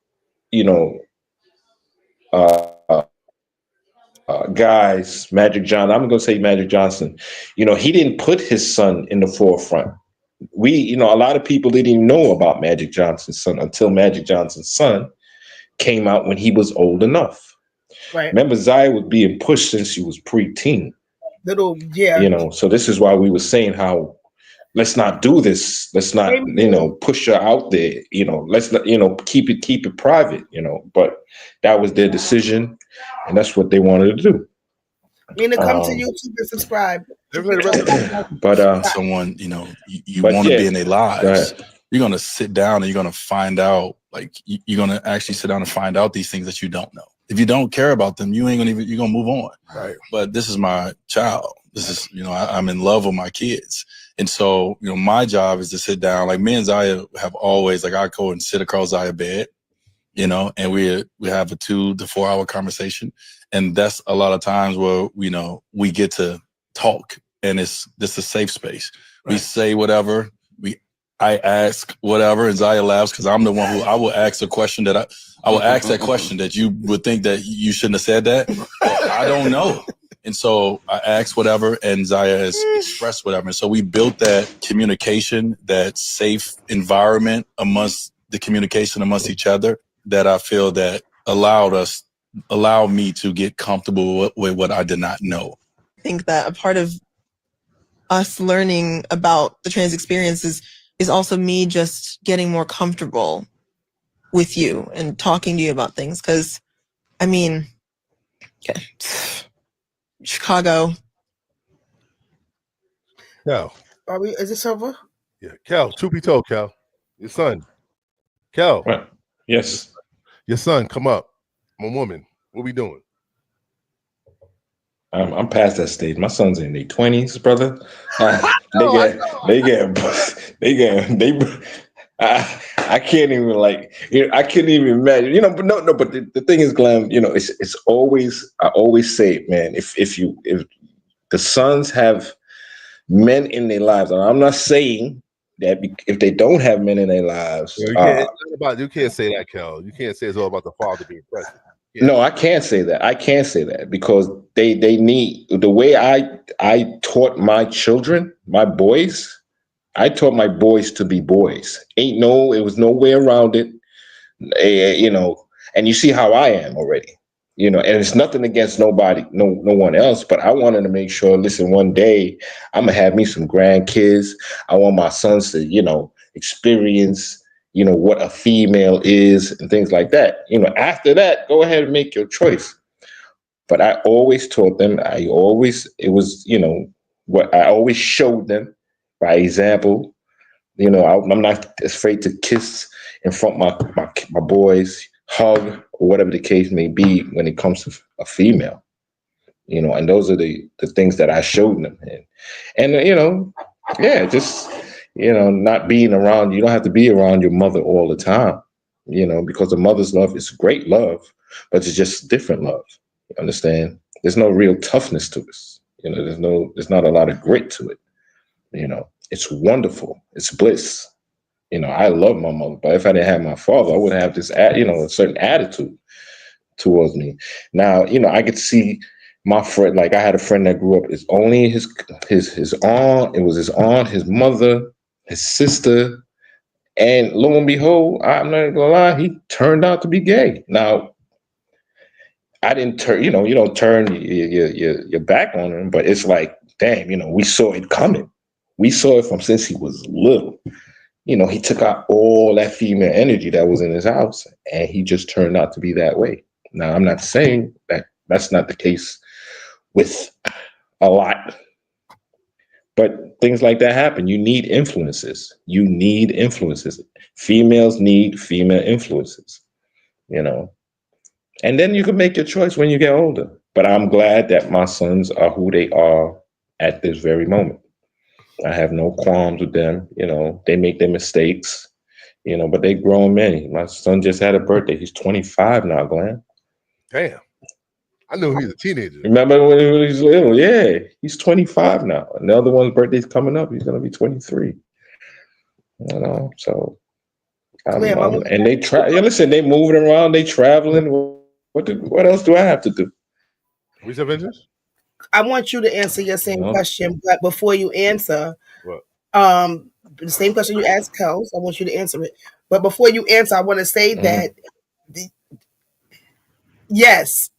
guys, Magic Johnson. I'm going to say Magic Johnson. He didn't put his son in the forefront. A lot of people didn't even know about Magic Johnson's son until Magic Johnson's son came out when he was old enough. Right. Remember, Zaya was being pushed since she was preteen. Yeah. So this is why we were saying how let's not do this. Let's not, push her out there. Let's not, keep it private. But that was their decision, and that's what they wanted to do. Come to YouTube and subscribe. But someone, you want to be in their lives. you're gonna sit down and you're gonna find out, like you're gonna actually sit down and find out these things that you don't know. If you don't care about them, you ain't gonna even, you're gonna move on. Right. But this is my child. This is, I'm in love with my kids. And so, my job is to sit down. Like me and Zaya have always, like, I go and sit across Zaya's bed, and we have a 2 to 4 hour conversation. And that's a lot of times where, we get to talk, and it's a safe space. Right. We say whatever, I ask whatever, and Zaya laughs because I'm the one who I will ask a question that I will ask that question that you would think that you shouldn't have said that. But I don't know. And so I asked whatever, and Zaya has expressed whatever. And so we built that communication, that safe environment amongst each other, that I feel that allowed me to get comfortable with what I did not know. I think that a part of us learning about the trans experience is also me just getting more comfortable with you and talking to you about things. Because, Chicago. Cal. Is this over? Yeah, Cal, truth be told, Cal, your son. Cal. What? Yes. Your son, come up. I'm a woman. What we doing? I'm past that stage. My son's in their 20s, brother. I can't even I couldn't even imagine, but the thing is, Glenn, it's always, I always say it, man, if the sons have men in their lives, and I'm not saying that if they don't have men in their lives, you can't say that, Cal. You can't say it's all about the father being present. Yeah. No, I can't say that. I can't say that because they need, the way I taught my children, my boys, I taught my boys to be boys. It was no way around it. And you see how I am already, and it's nothing against nobody, no one else, but I wanted to make sure, listen, one day I'm gonna have me some grandkids. I want my sons to, experience, what a female is and things like that. After that, go ahead and make your choice. But I always taught them, what I always showed them by example. I'm not afraid to kiss in front of my boys, hug, or whatever the case may be when it comes to a female. And those are the things that I showed them. Just not being around, you don't have to be around your mother all the time, because a mother's love is great love, but it's just different love. You understand? There's no real toughness to this. There's not a lot of grit to it. It's wonderful. It's bliss. I love my mother, but if I didn't have my father, I would have this, a certain attitude towards me. Now, I could see my friend, like I had a friend that grew up, it's only his aunt, it was his aunt, his mother, his sister, and lo and behold, I'm not gonna lie, he turned out to be gay. Now, I didn't turn, you don't turn your back on him, but it's like, damn, we saw it coming. We saw it from since he was little. He took out all that female energy that was in his house, and he just turned out to be that way. Now, I'm not saying that that's not the case with a lot, but things like that happen. You need influences. Females need female influences, and then you can make your choice when you get older. But I'm glad that my sons are who they are at this very moment. I have no qualms with them. They make their mistakes, but they grown men. My son just had a birthday. He's 25 now, Glenn. Damn. I knew he was a teenager. Remember when he was little? Yeah, he's 25 now. And the other one's birthday's coming up. He's going to be 23. So. And they listen, they moving around, they traveling. What else do I have to do? What's your vengeance? I want you to answer your same question, but before you answer, what? The same question you asked Kels, I want you to answer it. But before you answer, I want to say that yes,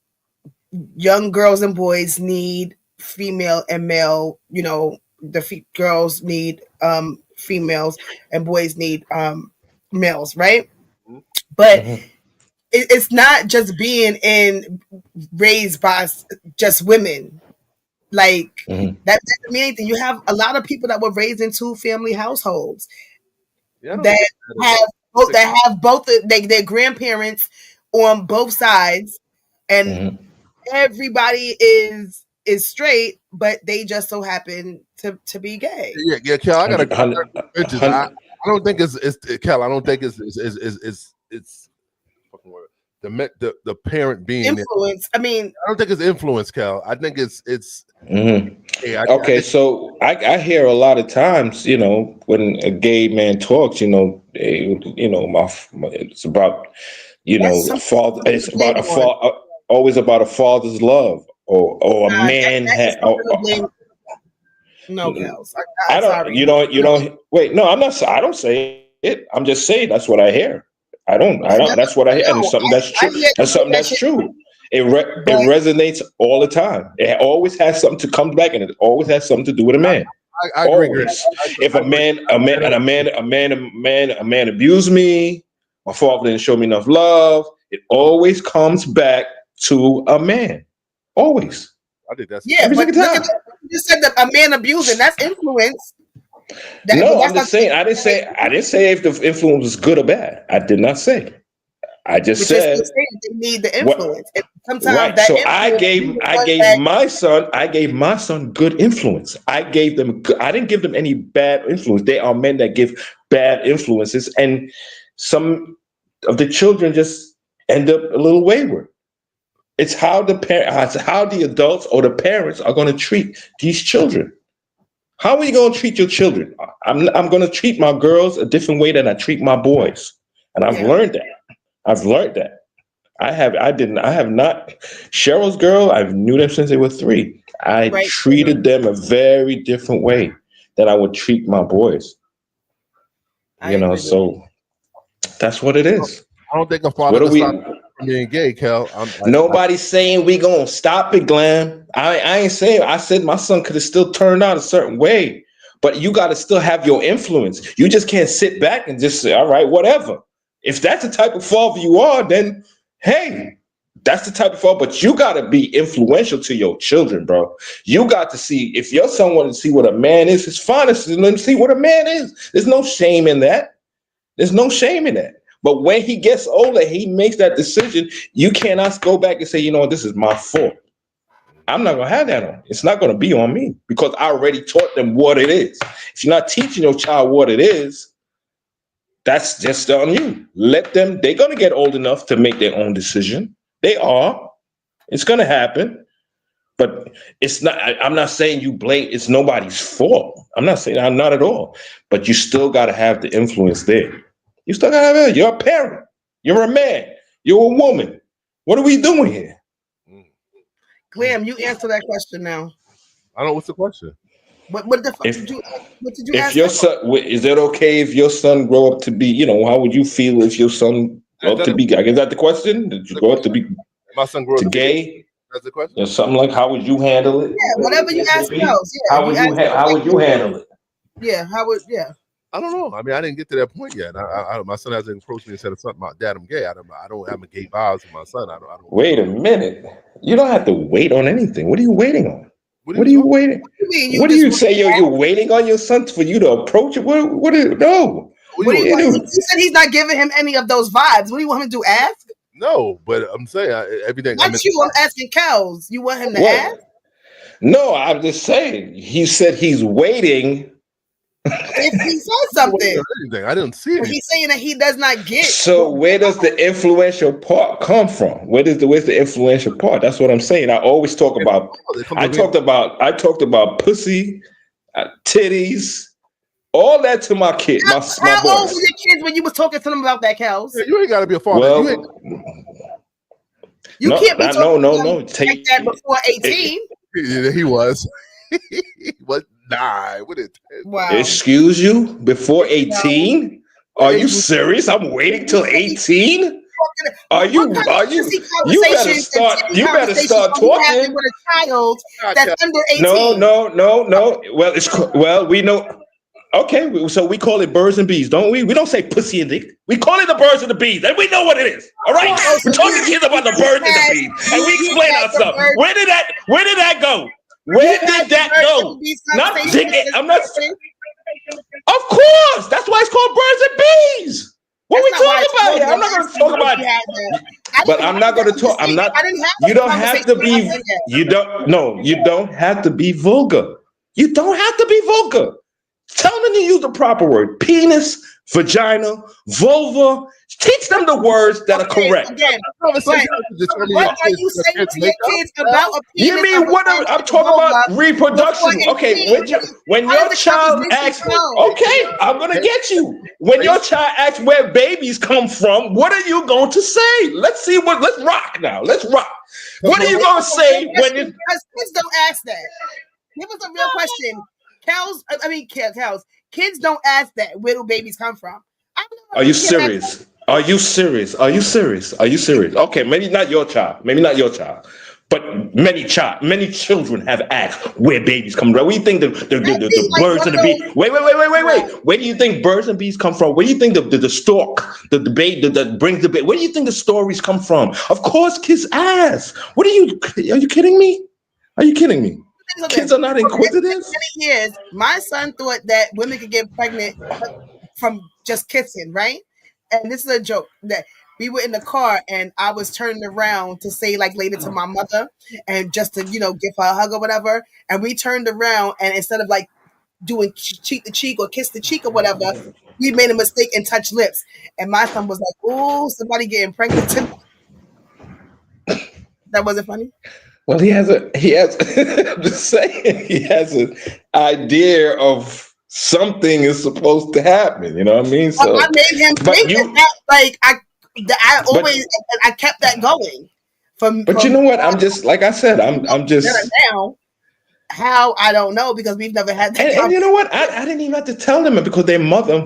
young girls and boys need female and male. Girls need females and boys need males, right? But it's not just being raised by just women. Like that doesn't mean anything. You have a lot of people that were raised in 2-family households. that have both their grandparents on both sides, and everybody is straight, but they just so happen to be gay. Yeah, Cal, I gotta I don't think it's Cal. I don't think it's fucking word. The parent being influence. I mean, I don't think it's influence, Cal. I think it's. Okay, so I hear a lot of times, you know, when a gay man talks, you know, it's about, you know, a father. It's about a father. Always about a father's love, or a man had. No, Kels. I don't. Sorry. You don't. Wait. No, I'm not. I don't say it. I'm just saying that's what I hear. I don't. That's what I hear, and it's something that's true. That's something that's true. It resonates all the time. It always has something to come back, and it always has something to do with a man. I agree. If a man abused me, my father didn't show me enough love. It always comes back to a man. Always. I think that's but look at you just said that a man abusing. That's influence. I'm just saying. I didn't say if the influence was good or bad. I did not say. I just said they need the influence. Sometimes right. So I gave my son good influence. I didn't give them any bad influence. They are men that give bad influences, and some of the children just end up a little wayward. It's how the adults or the parents are going to treat these children. How are you going to treat your children? I'm going to treat my girls a different way than I treat my boys, and I've learned that. I have not. Cheryl's girl, I knew them since they were 3. I treated them a very different way than I would treat my boys. So that's what it is. I don't think a father can stop from being gay, Cal. Nobody's saying we gonna stop it, Glenn. I ain't saying. I said my son could have still turned out a certain way, but you got to still have your influence. You just can't sit back and just say, all right, whatever. If that's the type of father you are, then hey, that's the type of father. But you got to be influential to your children, bro. You got to see, if your son wanted to see what a man is, it's fine to let him see what a man is. There's no shame in that. But when he gets older, he makes that decision. You cannot go back and say, you know what, this is my fault. I'm not going to have that on. It's not going to be on me because I already taught them what it is. If you're not teaching your child what it is, that's just on you. Let them, they're going to get old enough to make their own decision. They are. It's going to happen. But it's not, I'm not saying you blame, it's nobody's fault. I'm not saying that, not at all. But you still got to have the influence there. You still got to have it. You're a parent. You're a man. You're a woman. What are we doing here? Glam, you answer that question now. I don't know. What's the question? What did you ask? If your son, is it okay if your son grow up to be, you know, how would you feel if your son grew up to be, is that the question? Did you grow up to be my son grow up to gay? That's the question. Or something like, how would you handle it? Yeah, whatever you ask else. Yeah. How would you handle it? Yeah, I don't know. I mean, I didn't get to that point yet. My son hasn't approached me and said something about Dad, I'm gay. I don't have a gay vibes with my son. I don't. Wait a minute. You don't have to wait on anything. What are you waiting on? What are you waiting? What do you say? You're waiting on your son for you to approach it? What do you know? What do you do? You said he's not giving him any of those vibes. What do you want him to do? Ask? No, but I'm saying everything. Not you. I'm asking Kels. You want him to ask? No, I'm just saying. He said he's waiting. If he says something, I didn't see it. He's saying that he does not get. So where does the influential part come from? Where's the influential part? That's what I'm saying. I always talk about. I talked about pussy, titties, all that to my kid. My how old were your kids when you was talking to them about that, Kels? Yeah, you ain't got to be a father. Well, you can't be talking no. Take that before 18. He was. He was 9. What is it? Wow. Excuse you? Before 18? Are you serious? I'm waiting till 18? Are you? You better start talking. With a child that's under 18. No. Well, we know. Okay, so we call it birds and bees, don't we? We don't say pussy and dick. We call it the birds and the bees, and we know what it is. All right, we're talking to kids about the birds and the bees, and we explain ourselves. Where did that go? Where did that go? Not dick. I'm not. Of course. That's why it's called birds and bees. What we talking about here? I'm not going to talk about it. But I'm not going to talk. I'm not. You don't have to be. You don't. No, you don't have to be vulgar. You don't have to be vulgar. Tell them to use the proper word: penis, vagina, vulva. Teach them the words that are correct. Again, but what are you saying to your kids about a penis? You mean what? I'm talking about reproduction. Okay, when your child asks, okay, I'm gonna get you. When your child asks where babies come from, what are you going to say? Let's see what. Let's rock now. Let's rock. What are you gonna say when you? Because kids don't ask that. Give us a real question. Cows. Kids don't ask that. Where do babies come from? Are you serious? Are you serious? Are you serious? Are you serious? Okay, maybe not your child. Maybe not your child. But many children have asked where babies come from. Where do you think the birds and the bees? Wait. Where do you think birds and bees come from? Where do you think the stork, the baby that brings the baby? Where do you think the stories come from? Of course, kids ask. Are you kidding me? Are you kidding me? Kids are not inquisitive. For many years, my son thought that women could get pregnant from just kissing, right? And this is a joke that we were in the car and I was turning around to say like later to my mother and just to, give her a hug or whatever. And we turned around and instead of like doing cheek to cheek or kiss the cheek or whatever, we made a mistake and touched lips. And my son was like, "Oh, somebody getting pregnant tonight." That wasn't funny. Well, he has I'm just saying, he has an idea of something is supposed to happen. You know what I mean? So I made him think that, like, I kept that going. But you know what? I'm just, like I said, I'm just. Now, how, I don't know, because we've never had that. And you know what? I didn't even have to tell them because their mother,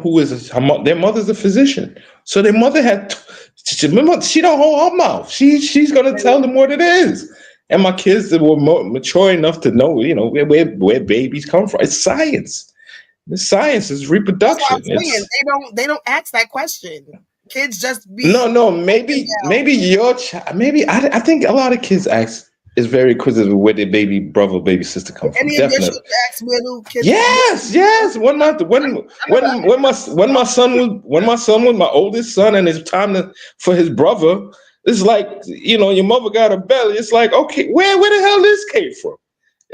their mother's a physician. So their mother she don't hold her mouth. She's going to tell them what it is. And my kids that were mature enough to know, where babies come from. It's science. The science is reproduction. They don't ask that question. Kids just be maybe your child. Maybe I think a lot of kids is very inquisitive where their baby brother, baby sister come from. Definitely. Yes. When my son was my oldest son, and it's time for his brother. It's like, your mother got a belly. It's like, okay, where the hell this came from?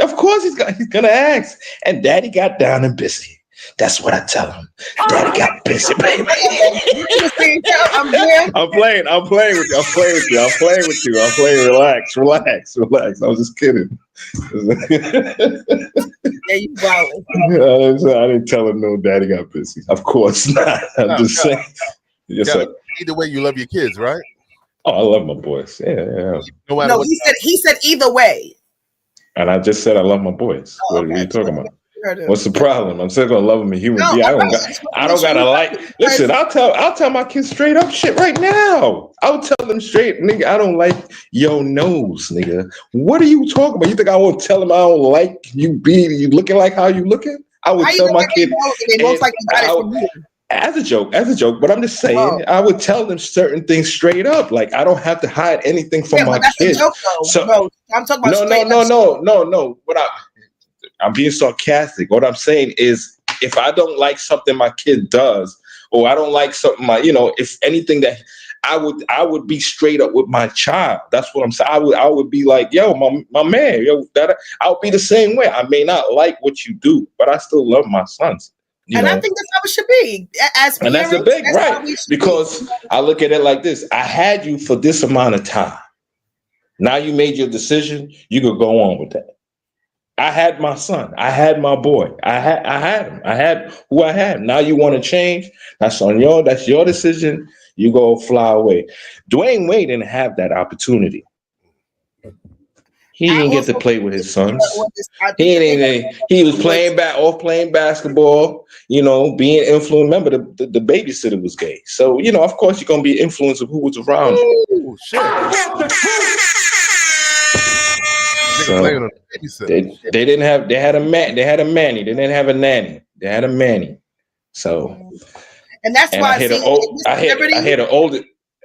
Of course he's gonna ask. And daddy got down and busy. That's what I tell him. Daddy got busy, baby. I'm playing with you. Relax. I was just kidding. Yeah, you wild. I didn't tell him no daddy got busy. Of course not. I'm just saying. Yes, sir. Either way, you love your kids, right? Oh, I love my boys. Yeah. No, he said either way. And I just said I love my boys. What are you talking about? What's the problem? I'm still gonna love them a human being. I don't gotta like. Listen, I'll tell my kids straight up shit right now. I'll tell them straight, nigga. I don't like your nose, nigga. What are you talking about? You think I won't tell them I don't like you looking like how you looking? I would tell my kid. As a joke, but I'm just saying, I would tell them certain things straight up. Like I don't have to hide anything from my kids. So I'm talking about no. I'm being sarcastic. What I'm saying is, if I don't like something my kid does, or I don't like something if anything that I would be straight up with my child. That's what I'm saying. I would be like, yo, my man, I'll be the same way. I may not like what you do, but I still love my sons. I think that's how it should be. As parents, and that's the big right, because I look at it like this: I had you for this amount of time. Now you made your decision. You could go on with that. I had my son. I had my boy. I had him. I had who I had. Now you want to change? That's your decision. You go fly away. Dwayne Wade didn't have that opportunity. He didn't get to play with his sons. He was playing basketball, being influenced. Remember, the babysitter was gay. So, of course, you're going to be influenced of who was around you. Oh, shit. So they didn't have. They had a man. They had a manny. They didn't have a nanny. They had a manny. So, and that's why I had an older,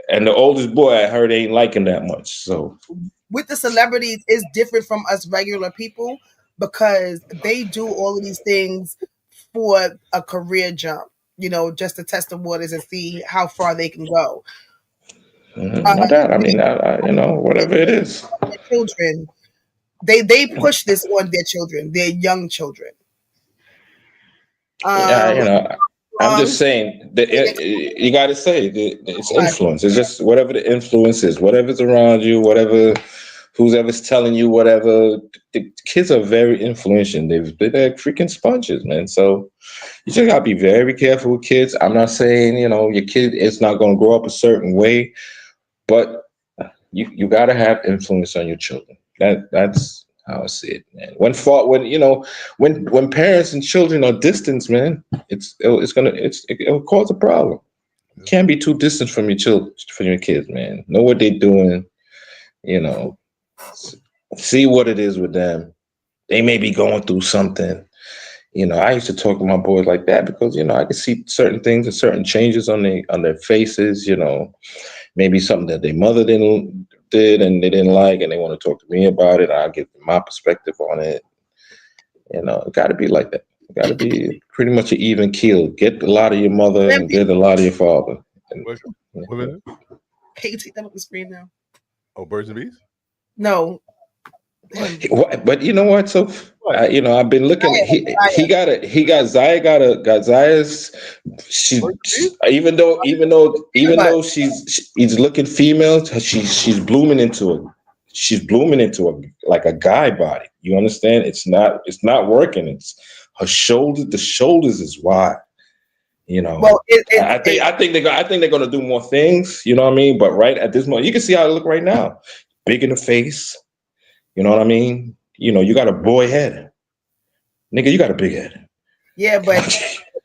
and the oldest boy I heard ain't liking that much. So, with the celebrities, is different from us regular people because they do all of these things for a career jump, just to test the waters and see how far they can go. No doubt. I mean, whatever it is. Children, they push this on their children, their young children. I'm just saying that you got to say it's influence. It's just whatever the influence is, whatever's around you, who's ever's telling you, whatever. The kids are very influential. They're freaking sponges, man. So you just gotta be very careful with kids. I'm not saying your kid is not going to grow up a certain way, but you got to have influence on your children. That's how I see it, man. When parents and children are distant, man, it'll cause a problem. You can't be too distant from your children, from your kids, man. Know what they're doing, see what it is with them. They may be going through something. I used to talk to my boys like that because I could see certain things and certain changes on their faces. Maybe something that their mother did and they didn't like, and they want to talk to me about it. I'll give them my perspective on it. It got to be like that. It got to be pretty much an even keel. Get a lot of your mother and get a lot of your father. What is it? Can you take them up the screen now? Oh, Birds and Bees? No. But you know what? So I've been looking. Zaya's. She's even though he's looking female, she's blooming into it. She's blooming into a guy body. You understand? It's not working. It's her shoulders. The shoulders is wide. Well, I think they're gonna do more things. You know what I mean? But right at this moment, you can see how I look right now. Big in the face. You know what I mean? You got a boy head. Nigga, you got a big head. Yeah, but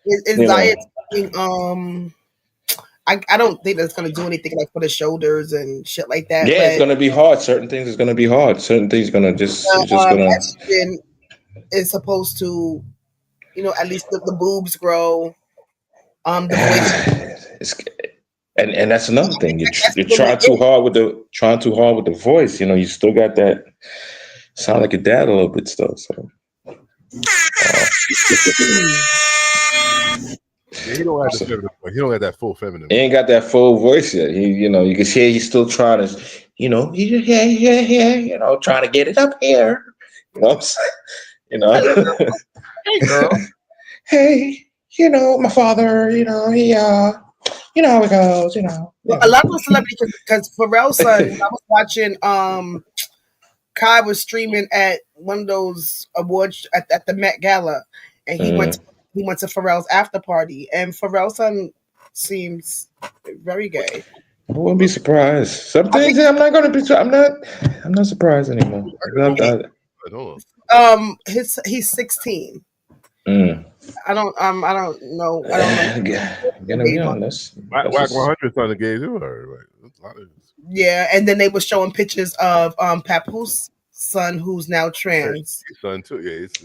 is Zaya taking, I don't think that's gonna do anything like for the shoulders and shit like that. Yeah, it's gonna be hard. Certain things is gonna be hard. Certain things gonna estrogen is supposed to, at least the boobs grow. The voice. And that's another thing. You're trying too hard with the voice. You still got that sound like your dad a little bit still. So he don't have the feminine. He don't have that full feminine. He ain't got that full voice yet. You can hear he's still trying to, trying to get it up here. You know what I'm saying? Hey, girl. Hey, my father. He how it goes. Well, a lot of celebrities, because Pharrell's son, when I was watching, Kai was streaming at one of those awards at the Met Gala, and he went to Pharrell's after party, and Pharrell's son seems very gay. I wouldn't be surprised. Some things I'm not gonna be. I'm not surprised anymore. I don't. He's 16. I don't know. Gonna be honest. Whack 100 son of gay too. Right? Yeah, and then they were showing pictures of Papoose son, who's now trans. His son too. Yeah, it's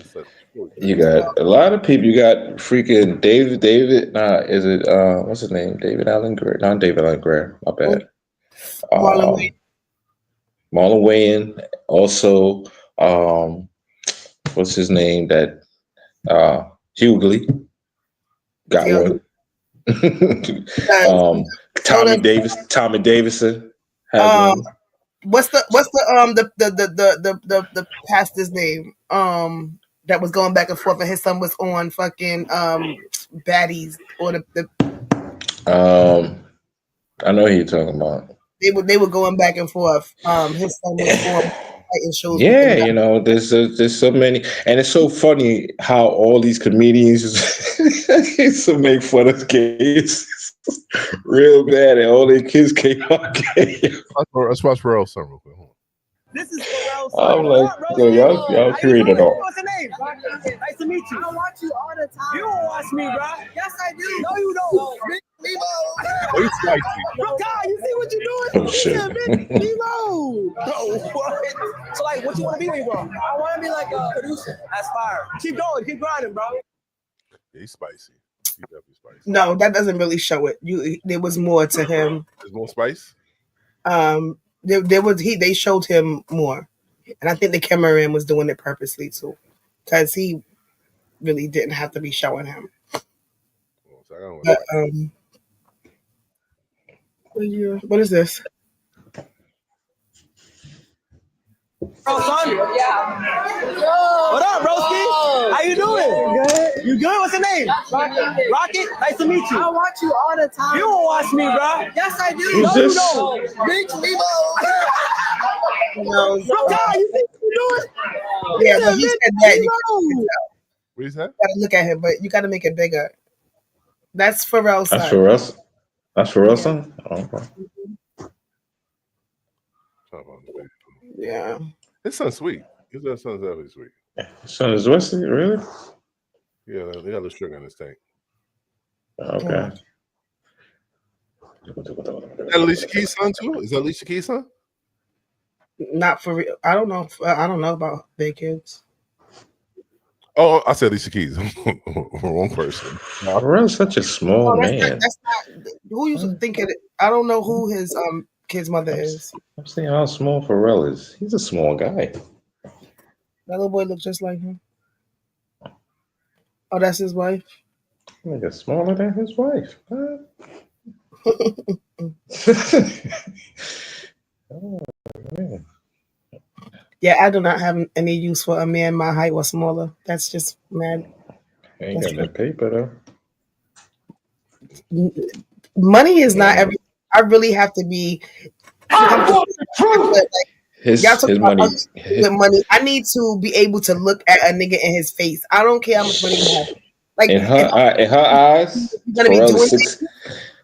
you got a lot of people. You got freaking David. Is it what's his name? David Allen Greer. Not David Allen Greer. My bad. Marlon Wayans. Also, what's his name? That Hughley got one. Tommy Davidson. What's the pastor's name? That was going back and forth, and his son was on fucking Baddies or the. I know who you're talking about. They were going back and forth. His son was on shows. Yeah, there's so many, and it's so funny how all these comedians used to make fun of gays real bad, and all their kids came out gay. Let's watch Pharrell's son real quick. This is Pharrell's son. I'm like, yo, y'all created it all. What's your name? Nice to meet you. I watch you all the time. You don't watch me, bro. Yes, I do. No, you don't. Oh, he's spicy. God, you see what you're doing? Oh, shit. Nemo. What? So, like, what you want to be when you grow up? I want to be like a producer. That's fire. Keep going. Keep grinding, bro. Yeah, he's spicy. He's definitely spicy. No, that doesn't really show it. There was more to him. There's more spice? They showed him more. And I think the cameraman was doing it purposely, too. Because he really didn't have to be showing him. So I don't But, what is this? Bro, son? What up, broski? How you doing? Good. You good? What's your name? Rocket. Nice to meet you. I watch you all the time. You don't watch me, bro. Yes, I do. No, Who's you this? don't. Bitch, me. Bro, God, you think you doing? Yeah, but he said that. You What is that? gotta look at him, but you gotta make it bigger. That's Pharrell's That's son. for us. That's for us, son. Oh, okay. Yeah. His son's sweet. His son's really sweet. Son is Wesley, really? Yeah, they got a little sugar in his tank. Okay. Is that Alicia Keys' son too? Is that Alicia Keys' son? Not for real. I don't know. I don't know about big kids. Oh, I said Alicia Keys. Wrong person. Pharrell's such a small No, man. that's not. Who you thinking? I don't know who his kid's mother is. I'm saying how small Pharrell is. He's a small guy. That little boy looks just like him. Oh, that's his wife. Nigga smaller than his wife. Oh, man. Yeah, I do not have any use for a man my height or smaller. That's just mad. Ain't got that paper though. Money is not everything. I really have to be. His Y'all talk about money. with money. I need to be able to look at a nigga in his face. I don't care how much money you have. Like In her eyes, gonna be Pharrell doing is 6.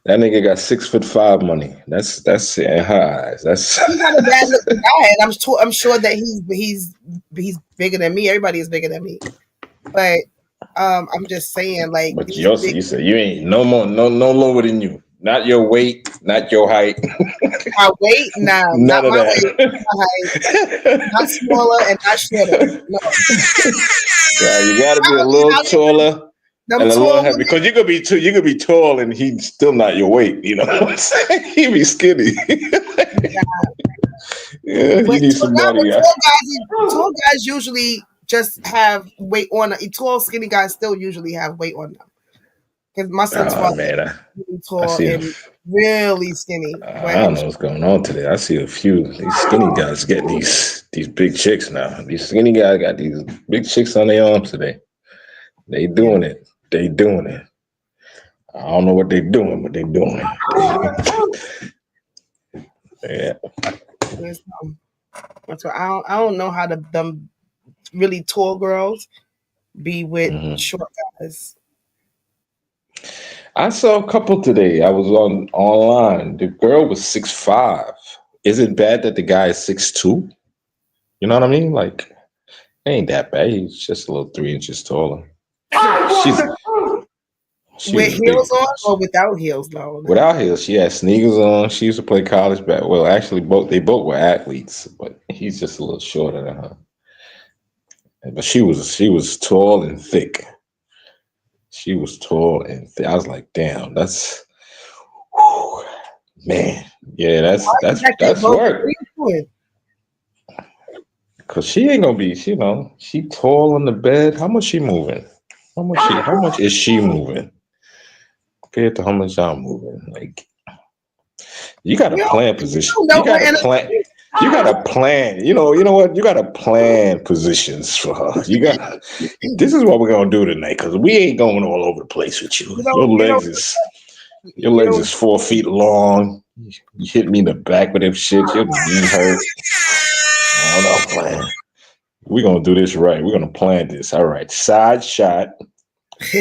That nigga got 6'5" money. That's in her eyes. That's he's not a bad looking guy, and I'm sure that he's bigger than me. Everybody is bigger than me, but I'm just saying, like, but you said you ain't no lower than you. Not your weight, not your height. my weight, nah, None not of my that. weight, not my height, not smaller and not shorter. No, Yeah, you gotta be a little taller. Them And a little tall heavy, because you could be tall and he's still not your weight. You know what I'm saying? He be skinny. Yeah, you need somebody. Tall guys usually just have weight on them. Tall, skinny guys still usually have weight on them. Because my son's Oh father man, is really I tall see. and really skinny. I don't know what's going on today. I see a few these skinny guys getting these big chicks now. These skinny guys got these big chicks on their arms today. They doing it. They doing it. I don't know what they're doing, but they're doing it. Yeah. That's why I don't know how them really tall girls be with short guys. I saw a couple today. I was online. The girl was 6'5". Is it bad that the guy is 6'2"? You know what I mean? Like, it ain't that bad. He's just a little 3 inches taller. With heels on or without heels, though? Without heels, she had sneakers on. She used to play college basketball. Well, actually, they both were athletes, but he's just a little shorter than her. But she was tall and thick. She was tall and thick. I was like, damn, that's man. Yeah, that's work. Cause she ain't gonna be, she tall on the bed. How much she moving? How much is she moving? Compared to how much I'm moving. Like, you gotta plan position. You gotta plan. You gotta plan. You know what? You gotta plan positions for her. This is what we're gonna do tonight, because we ain't going all over the place with you. Your legs is 4 feet long. You hit me in the back with them shit. Your knee hurt. I don't know, plan. We're gonna do this right. We're gonna plan this. All right. Side shot,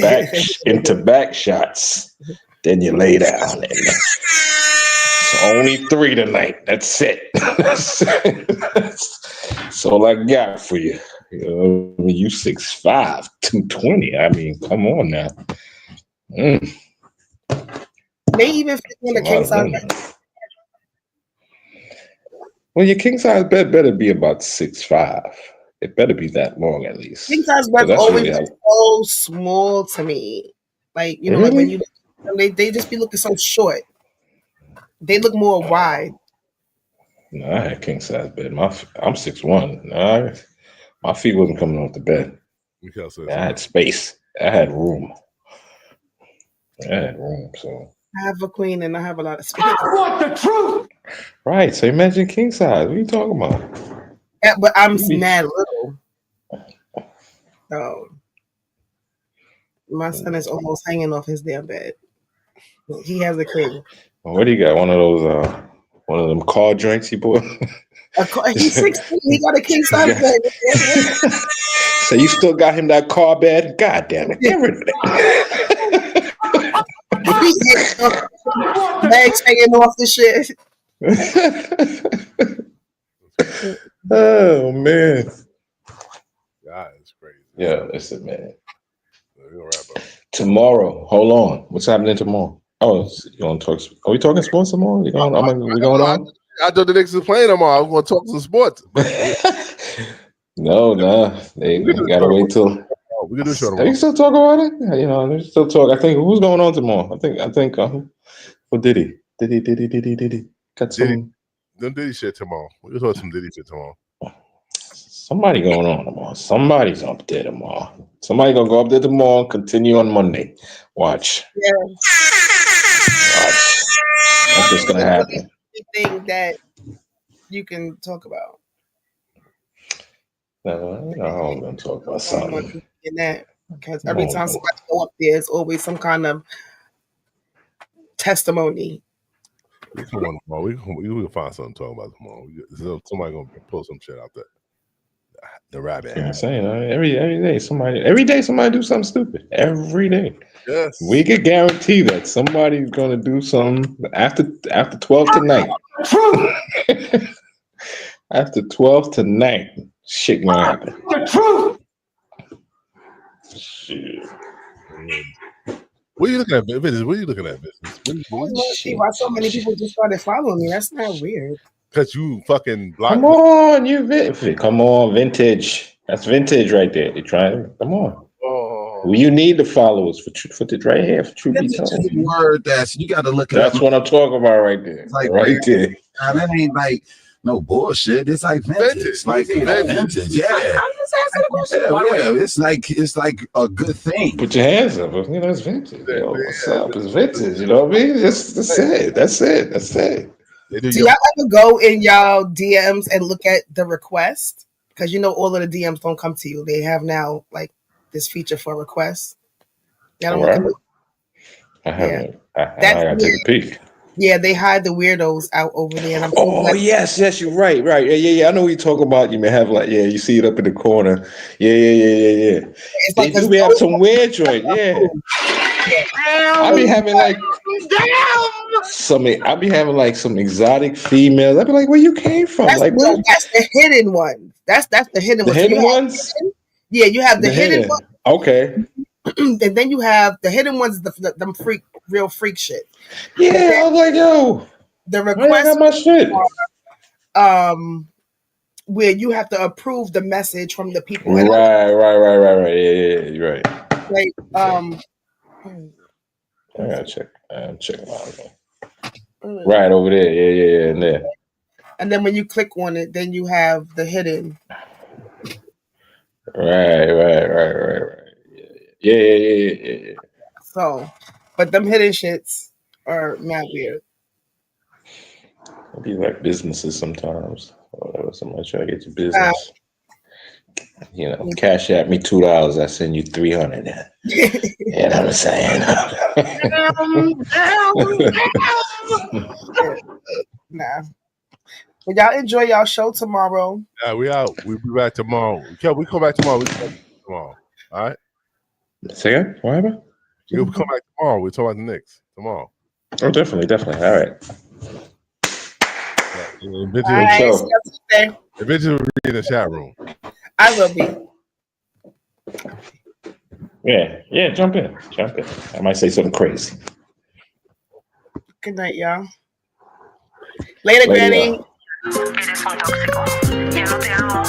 back into back shots. Then you lay down. It's only 3 tonight. That's it. That's all I got for you. You 6'5", 220. I mean, come on now. They even fit in the king size bed. Well, your king size bed better be about 6'5". It better be that long at least. King size beds always look so small to me. Like, like when you they just be looking so short. They look more wide. No, I had king size bed. I'm 6'1". My feet wasn't coming off the bed. Mikhail I had space. I had room. So I have a queen and I have a lot of space. I want the truth. right. So imagine king size. What are you talking about? Yeah, but I'm mad little. So my son is almost hanging off his damn bed. He has a crib. What do you got? One of those one of them car drinks he bought? He's 16. He got a king size bed. So you still got him that car bed? God damn it. Get rid of that. Legs hanging off the shit. Oh man. God, it's crazy. Yeah, listen, man. We're gonna wrap up. Tomorrow, hold on. What's happening tomorrow? Oh, you want to talk? Are we talking sports tomorrow? We going on? I thought the Knicks was playing tomorrow. I'm going to talk some sports. No, they gotta wait till. We can do a show You tomorrow. can still talk about it. You know, there's still talk. I think who's going on tomorrow? I think for Diddy. Got some. Them Diddy shit tomorrow. We can talk some Diddy shit tomorrow. Somebody going on tomorrow. Somebody's up there tomorrow. Somebody gonna go up there tomorrow and continue on Monday. Watch. Yeah. Watch. That's what's gonna happen. Anything that you can talk about. I'm gonna talk about something. In that, because every time somebody go up there, it's always some kind of testimony. We can come on tomorrow. We can find something to talk about tomorrow. Somebody gonna pull some shit out there. The rabbit. I'm saying every day somebody do something stupid. Every day. Yes. We can guarantee that somebody's gonna do something after 12 tonight. After 12 tonight, shit gonna happen. The truth. Shit. What are you looking at, business? What are you looking at, business? I want to see why so many people just started following me. That's not weird. Because you fucking blocked. Come on, come on, vintage. That's vintage right there. They trying. Come on. Oh. You need the followers for the right here for truth be told. Word that's you got to look at. That's what I'm talking about right there. Like right there. Now, that ain't like no bullshit. It's like vintage. Like vintage. Yeah. I'm just asking a question. Yeah. It's like a good thing. Put your hands up. You know, it's vintage. Yo, what's up? It's vintage. You know what I mean? That's it. That's it. Do y'all ever go in y'all DMs and look at the request? Because you know all of the DMs don't come to you. They have now like this feature for requests. Y'all don't look at it? I haven't. I gotta take a peek. Yeah, they hide the weirdos out over there. And I'm so glad. Yes, you're right. Yeah. I know what you talk about. You may have you see it up in the corner. Yeah. They do have some weird joint. Yeah. I be having some exotic females. I be like, where you came from? That's the hidden one. That's the hidden one. The hidden ones? Yeah, you have the hidden one. Okay. And then you have the hidden ones, them real freak shit. Yeah, I was like, yo. The request my shit. Where you have to approve the message from the people. Right. Yeah, you're right. Like I gotta check. I'm checking out. Right over there. Yeah, and there. And then when you click on it, then you have the hidden. Right. Yeah. So, but them hidden shits are mad weird. It'd be like businesses sometimes. Somebody try to get your business. Cash at me $2. I send you $300. You know what I'm saying? Nah. But y'all enjoy y'all show tomorrow. Yeah, we out. We'll be back tomorrow. We come back tomorrow. All right. Say again? What happened? We'll come back tomorrow. We'll talk about the Knicks tomorrow. Oh, definitely. All right. Eventually, we'll be in the chat room. I will be. Yeah. Jump in. I might say something crazy. Good night, y'all. Later, Granny. Y'all. Eres un tóxico. Ya no te amo.